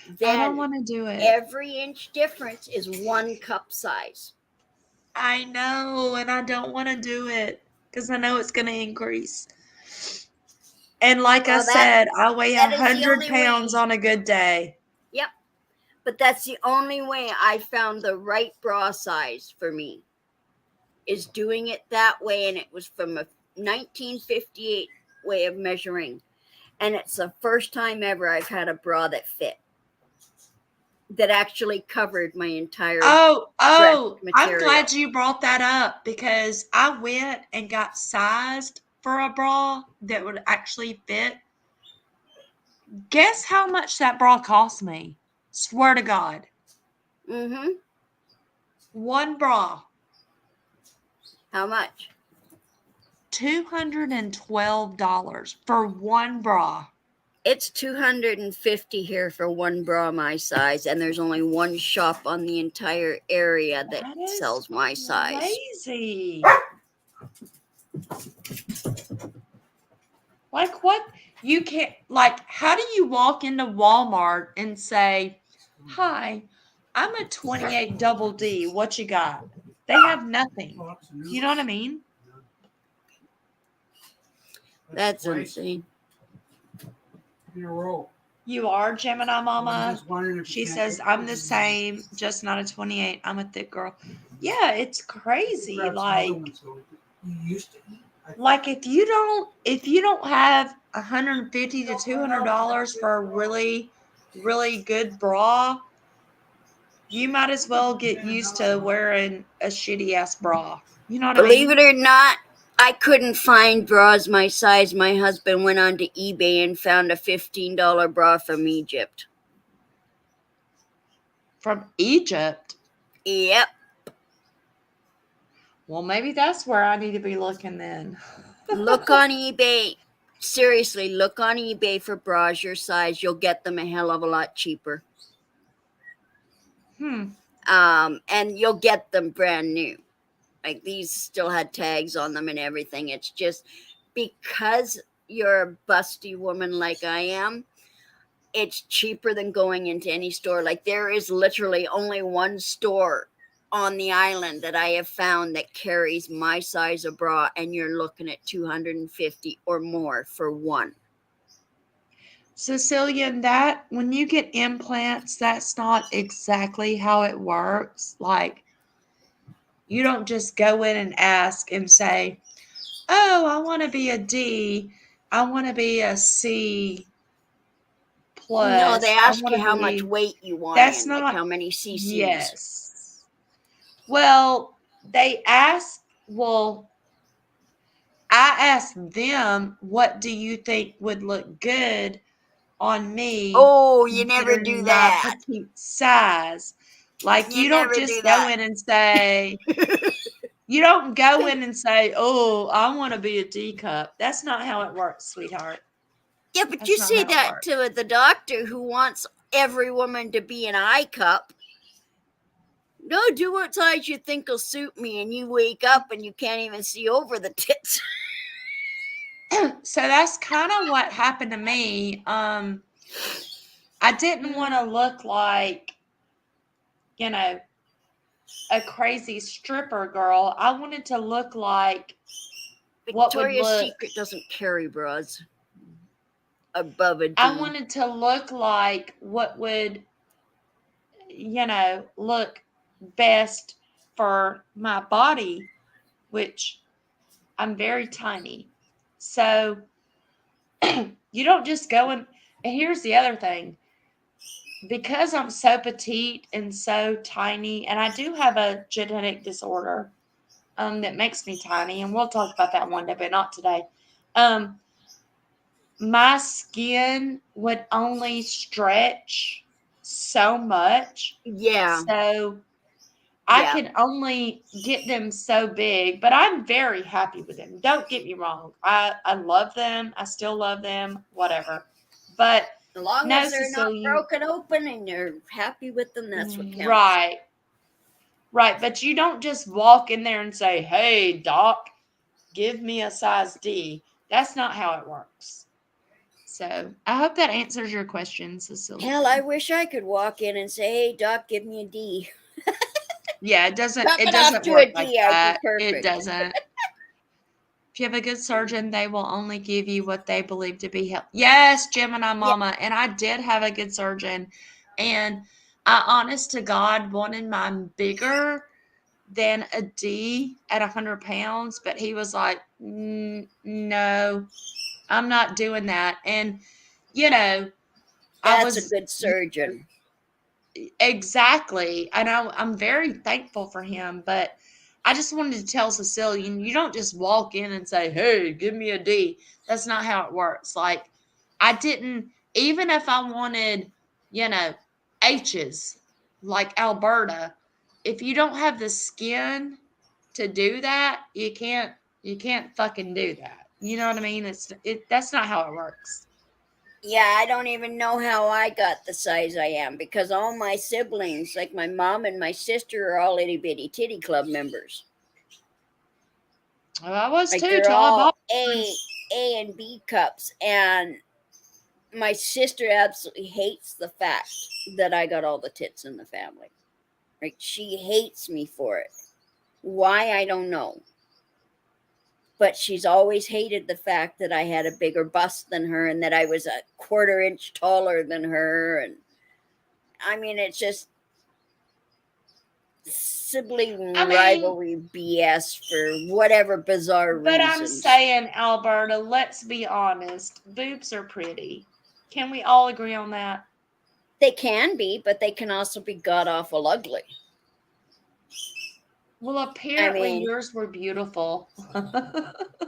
I Then don't want to do it. every inch difference is 1 cup size. I know, and I don't want to do it because I know it's going to increase. And like I Well, said, I weigh that is the 100 only pounds way. on a good day. Yep. But that's the only way I found the right bra size for me. Is doing it that way, and it was from a 1958 way of measuring, and it's the first time ever I've had a bra that fit, that actually covered my entire Oh, breast I'm material. glad you brought that up because I went and got sized for a bra that would actually fit. Guess how much that bra cost me? Swear to God. Mm-hmm. One bra, How much? $212 for one bra. It's $250 here for one bra my size, and there's only one shop on the entire area that is sells my size. Crazy. Like what? You can't, like, how do you walk into Walmart and say, hi, I'm a 28 double D. What you got? They have nothing. You know what I mean? That's insane. In a row. You are Gemini I'm Mama. just wondering if She you can't says, take I'm the those same, just not a 28. I'm a thick girl. Yeah, it's crazy. grab some Like, other ones, so you used to eat. like if you don't have $150 to $200 for a really, really good bra, you might as well get used to wearing a shitty ass bra. You know what I Believe mean? it or not, I couldn't find bras my size. My husband went onto eBay and found a $15 bra from Egypt. From Egypt. Yep. Well, maybe that's where I need to be looking then. Look on eBay. Seriously, look on eBay for bras your size. You'll get them a hell of a lot cheaper. And you'll get them brand new. Like these still had tags on them and everything. It's just because you're a busty woman like I am, it's cheaper than going into any store. Like there is literally only one store on the island that I have found that carries my size of bra, and you're looking at 250 or more for one. Cecilia, that when you get implants, that's not exactly how it works. Like, you don't just go in and ask and say, "Oh, I want to be a D. I want to be a C No, they plus. I ask want you to how much be." weight you want That's in, like not, how many cc's. yes. Well, they ask, well, I asked them, what do you think would look good on me, Oh, you never do considering my that. petite size? Like, You you don't never do just go that. in and say, you don't go in and say, oh, I want to be a D cup. That's not how it works, sweetheart. Yeah, but That's you not say how it that works. to the doctor who wants every woman to be an I cup. No, do what size you think will suit me, and you wake up and you can't even see over the tits. So that's kind of what happened to me. I didn't want to look like, you know, a crazy stripper girl. I wanted to look like what would Victoria's look, Secret doesn't carry bras above a D. I wanted to look like what would, look best for my body, which I'm very tiny. So you don't just go and here's the other thing. Because I'm so petite and so tiny, and I do have a genetic disorder that makes me tiny, and we'll talk about that one day, but not today. My skin would only stretch so much. Yeah. So I Yeah. can only get them so big, but I'm very happy with them. Don't get me wrong. I love them. I still love them, whatever. But As long no, as they're not Cecilia, broken open and you're happy with them, that's what counts. right. Right. But you don't just walk in there and say, hey, doc, give me a size D. That's not how it works. So I hope that answers your question, Cecilia. Hell, I wish I could walk in and say, "Hey, doc, give me a D." Yeah, it doesn't Bump it off to work a like D, I'd be that. It perfect. doesn't. If you have a good surgeon, they will only give you what they believe to be help. Yes, Gemini Mama. And I did have a good surgeon. And I, honest to God, wanted mine bigger than a D at 100 pounds. But he was like, no, I'm not doing that. And, I That's a was good surgeon. exactly. And I'm very thankful for him. But I just wanted to tell Cecilia, you don't just walk in and say, hey, give me a D. That's not how it works. Like, I didn't, even if I wanted, H's like Alberta, if you don't have the skin to do that, you can't fucking do that. You know what I mean? That's not how it works. Yeah, I don't even know how I got the size I am because all my siblings, like my mom and my sister, are all itty bitty titty club members. Well, I was Like too they're till I all bought A and B cups, and my sister absolutely hates the fact that I got all the tits in the family. Like she hates me for it. Why, I don't know. But she's always hated the fact that I had a bigger bust than her and that I was a quarter-inch taller than her. And I mean, it's just sibling I mean, rivalry BS for whatever bizarre but I'm reasons. saying, Alberta, let's be honest. Boobs are pretty. Can we all agree on that? They can be, but they can also be god awful ugly. Well, apparently I mean, yours were beautiful.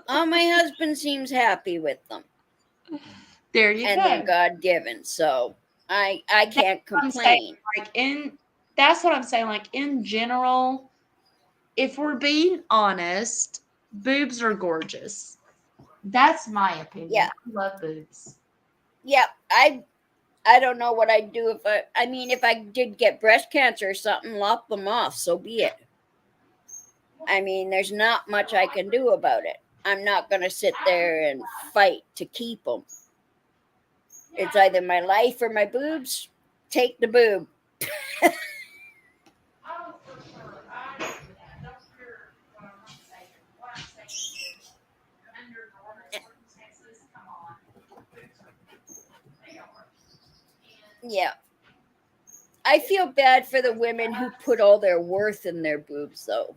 oh, my husband seems happy with them, There you and they're go. God given, so I can't I'm saying, complain. that's what I'm saying. Like, in general, if we're being honest, boobs are gorgeous. That's my opinion. Yeah, I love boobs. yeah. I don't know what I'd do if I did get breast cancer or something, lop them off, so be it. I mean, there's not much I can do about it. I'm not going to sit there and fight to keep them. It's either my life or my boobs. Take the boob. Oh, for sure. I agree with that. Don't hear what I'm not saying. What I'm saying is, under normal circumstances, come on. They are. And Yeah. I feel bad for the women who put all their worth in their boobs, though.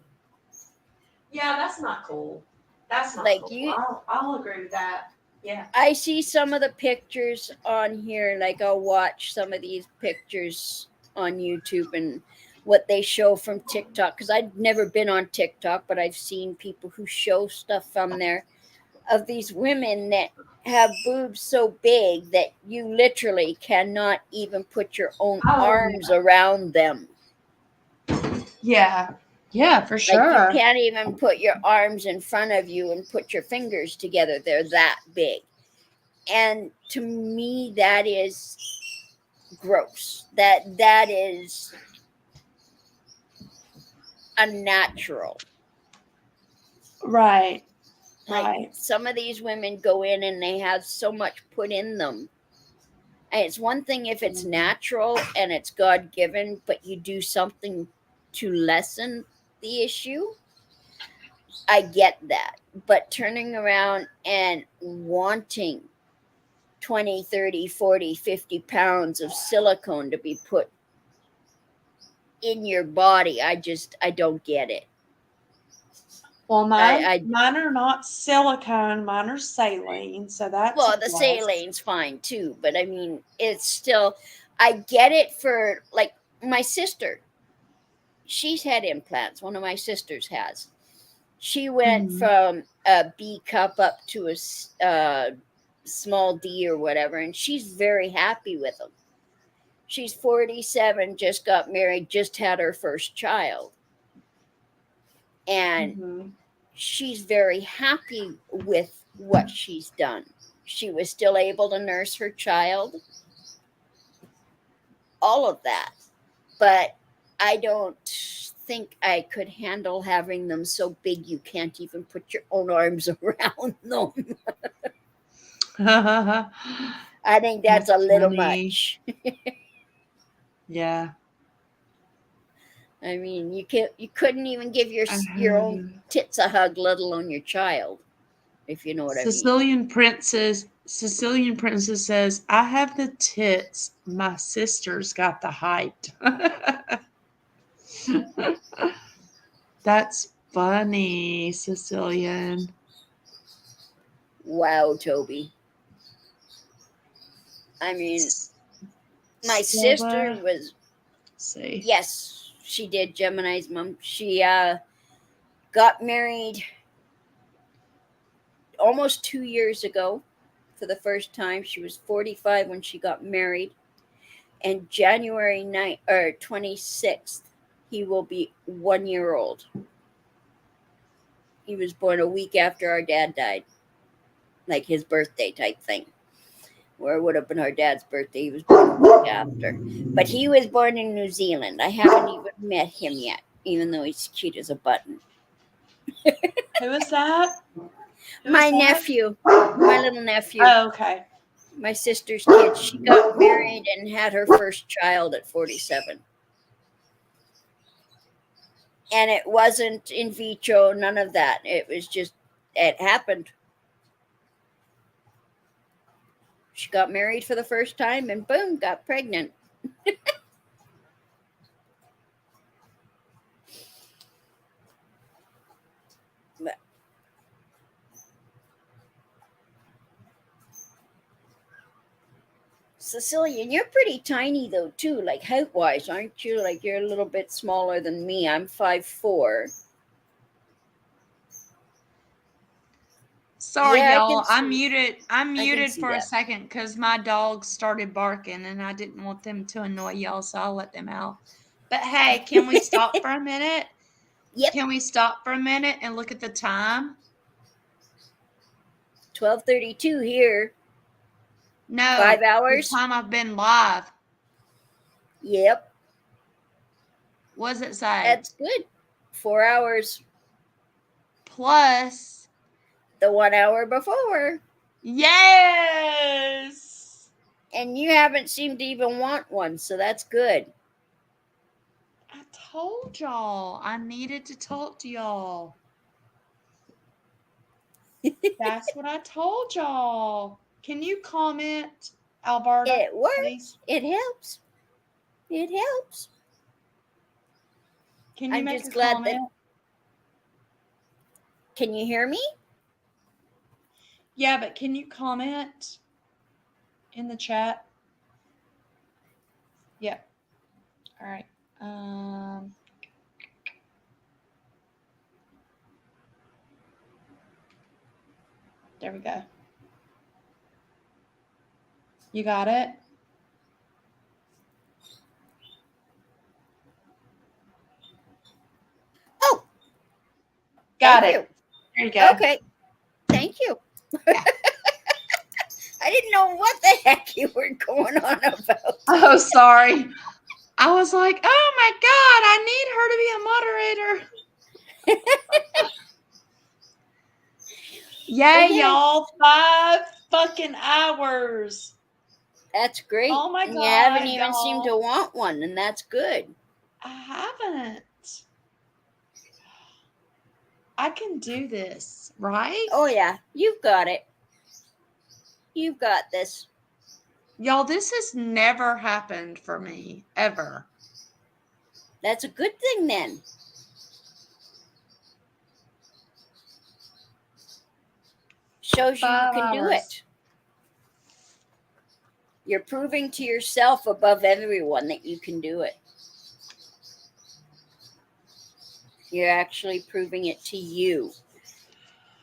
yeah, that's not cool. That's not Like cool. I'll agree with that. Yeah. I see some of the pictures on here, like I'll watch some of these pictures on YouTube and what they show from TikTok, because I've never been on TikTok, but I've seen people who show stuff from there of these women that have boobs so big that you literally cannot even put your own Oh, arms around them. Yeah. Yeah, for Like sure. you can't even put your arms in front of you and put your fingers together. They're that big. And to me, that is gross. That is unnatural. Right. Like Right. some of these women go in and they have so much put in them. And it's one thing if it's natural and it's God given, but you do something to lessen the issue. I get that. But turning around and wanting 20, 30, 40, 50 pounds of silicone to be put in your body, I don't get it. Well, I mine are not silicone. Mine are saline, so that's well, a the plus. salaine's fine too, but I mean, it's still, I get it for like my sister. She's had implants. One of my sisters has. She went Mhm. from a B cup up to a small D or whatever, and she's very happy with them. She's 47, just got married, just had her first child. And Mhm. she's very happy with what she's done. She was still able to nurse her child, all of that. But I don't think I could handle having them so big you can't even put your own arms around them. I think that's a little funny. much. Yeah. I mean, you couldn't even give your own Uh-huh. tits a hug, let alone your child, if you know what I mean. Sicilian Princess says, I have the tits. My sister's got the height. That's funny, Sicilian. Wow, Toby. I mean, my sister Stella, was, see. yes, she did, Gemini's mom. She got married almost 2 years ago for the first time. She was 45 when she got married. And January 26th, he will be 1 year old. He was born a week after our dad died, like his birthday type thing. Where it would have been our dad's birthday. He was born a week after. But he was born in New Zealand. I haven't even met him yet, even though he's cute as a button. Who is that? Who My is that? nephew, my little nephew, Oh, okay. my sister's kid, she got married and had her first child at 47. And it wasn't in vitro, none of that. It was just, it happened. She got married for the first time and boom, got pregnant. But Cecilian, you're pretty tiny though too, like height wise, aren't you? Like you're a little bit smaller than me. I'm 5'4". Sorry, Yeah, I y'all. can I'm see. muted. I'm I can muted see for a that. second because my dogs started barking and I didn't want them to annoy y'all, so I'll let them out. But hey, can we stop for a minute? Yep, Can we stop for a minute and look at the time? 12:32 here. No. 5 The hours? time I've been live. Yep. What does it say? That's good. 4 hours. Plus. The 1 hour before. Yes. And you haven't seemed to even want one, so that's good. I told y'all I needed to talk to y'all. That's what I told y'all. Can you comment, Alberta? It works. Please? It helps. It helps. Can you I'm make just a glad comment? that. Can you hear me? Yeah, but can you comment in the chat? Yeah. All right. There we go. You got it? Oh, Got thank it. you. There you go. Okay. Thank you. Yeah. I didn't know what the heck you were going on about. Oh, sorry. I was like, oh my God, I need her to be a moderator. Yay, Okay. y'all. 5 fucking hours. That's great. Oh my And you haven't God, even seemed to y'all. want one, and that's good. I haven't. I can do this, right? Oh, yeah. You've got it. You've got this. Y'all, this has never happened for me, ever. That's a good thing then. Shows you 5 can do hours. it. You're proving to yourself above everyone that you can do it. You're actually proving it to you.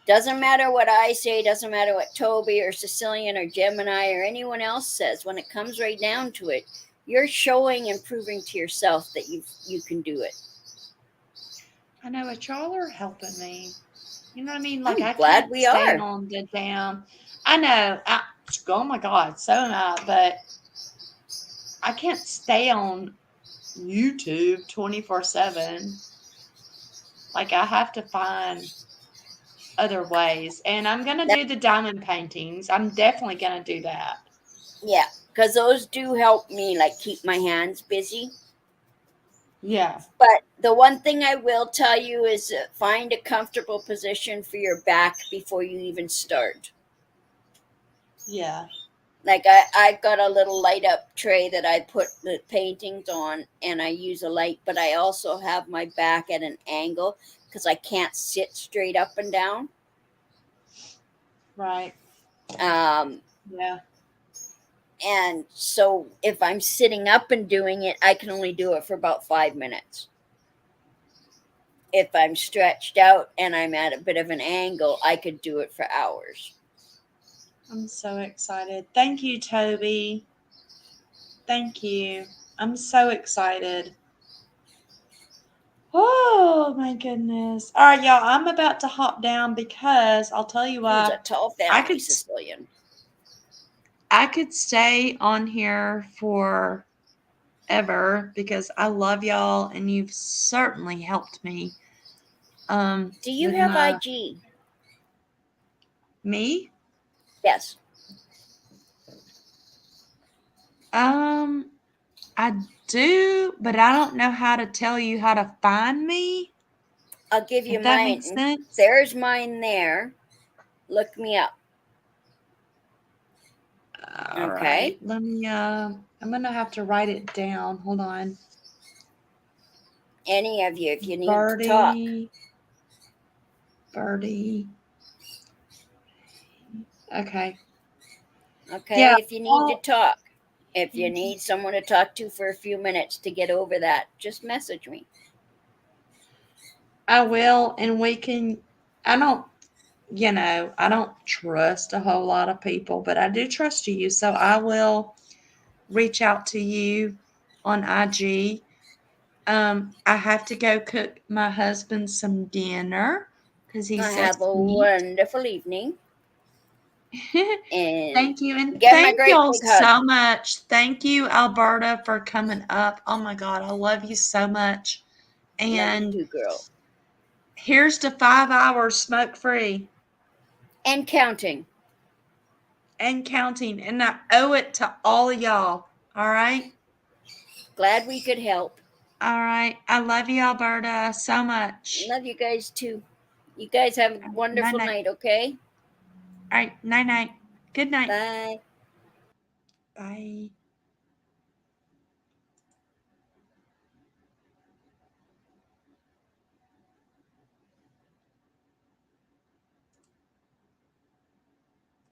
Doesn't matter what I say, doesn't matter what Toby or Sicilian or Gemini or anyone else says. When it comes right down to it, you're showing and proving to yourself that you can do it. I know, but y'all are helping me. You know what I mean? Like, I'm I glad can't we stay are. on the damn. I know. Oh my God, so am I. But I can't stay on YouTube 24/7. Like, I have to find other ways. And I'm going to do the diamond paintings. I'm definitely going to do that. Yeah, because those do help me, like, keep my hands busy. Yeah. But the one thing I will tell you is find a comfortable position for your back before you even start. Yeah. Like I've got a little light up tray that I put the paintings on, and I use a light, but I also have my back at an angle because I can't sit straight up and down. Right. Um, Yeah. and so if I'm sitting up and doing it, I can only do it for about 5 minutes. If I'm stretched out and I'm at a bit of an angle, I could do it for hours. I'm so excited. Thank you, Toby. Thank you. I'm so excited. Oh my goodness. All right, y'all. I'm about to hop down because I'll tell you It was a what. tall I family, could Sicilian. stay on here forever because I love y'all and you've certainly helped me. Do you With have my IG? me? Yes. I do, but I don't know how to tell you how to find me. I'll give you If that makes mine. sense. There's mine there. Look me up. All Okay. right. Let me I'm gonna have to write it down. Hold on. Any of you, if you need to talk. Birdie. Okay. Okay. Yeah. If you need to talk. If you need someone to talk to for a few minutes to get over that, just message me. I will, and we can. I don't, I don't trust a whole lot of people, but I do trust you. So I will reach out to you on IG. I have to go cook my husband some dinner because he's I so have a sweet. wonderful evening. And Thank you. And get my thank great y'all big hug. so much. Thank you, Alberta, for coming up. Oh my God, I love you so much. Love you And too, girl. here's to 5 hours smoke free And counting. and counting. And I owe it to all of y'all. All right. Glad we could help. All right. I love you, Alberta, so much. Love you guys too. You guys have a wonderful Night, night. night, okay? All right. Night, night. Good night. Bye. Bye.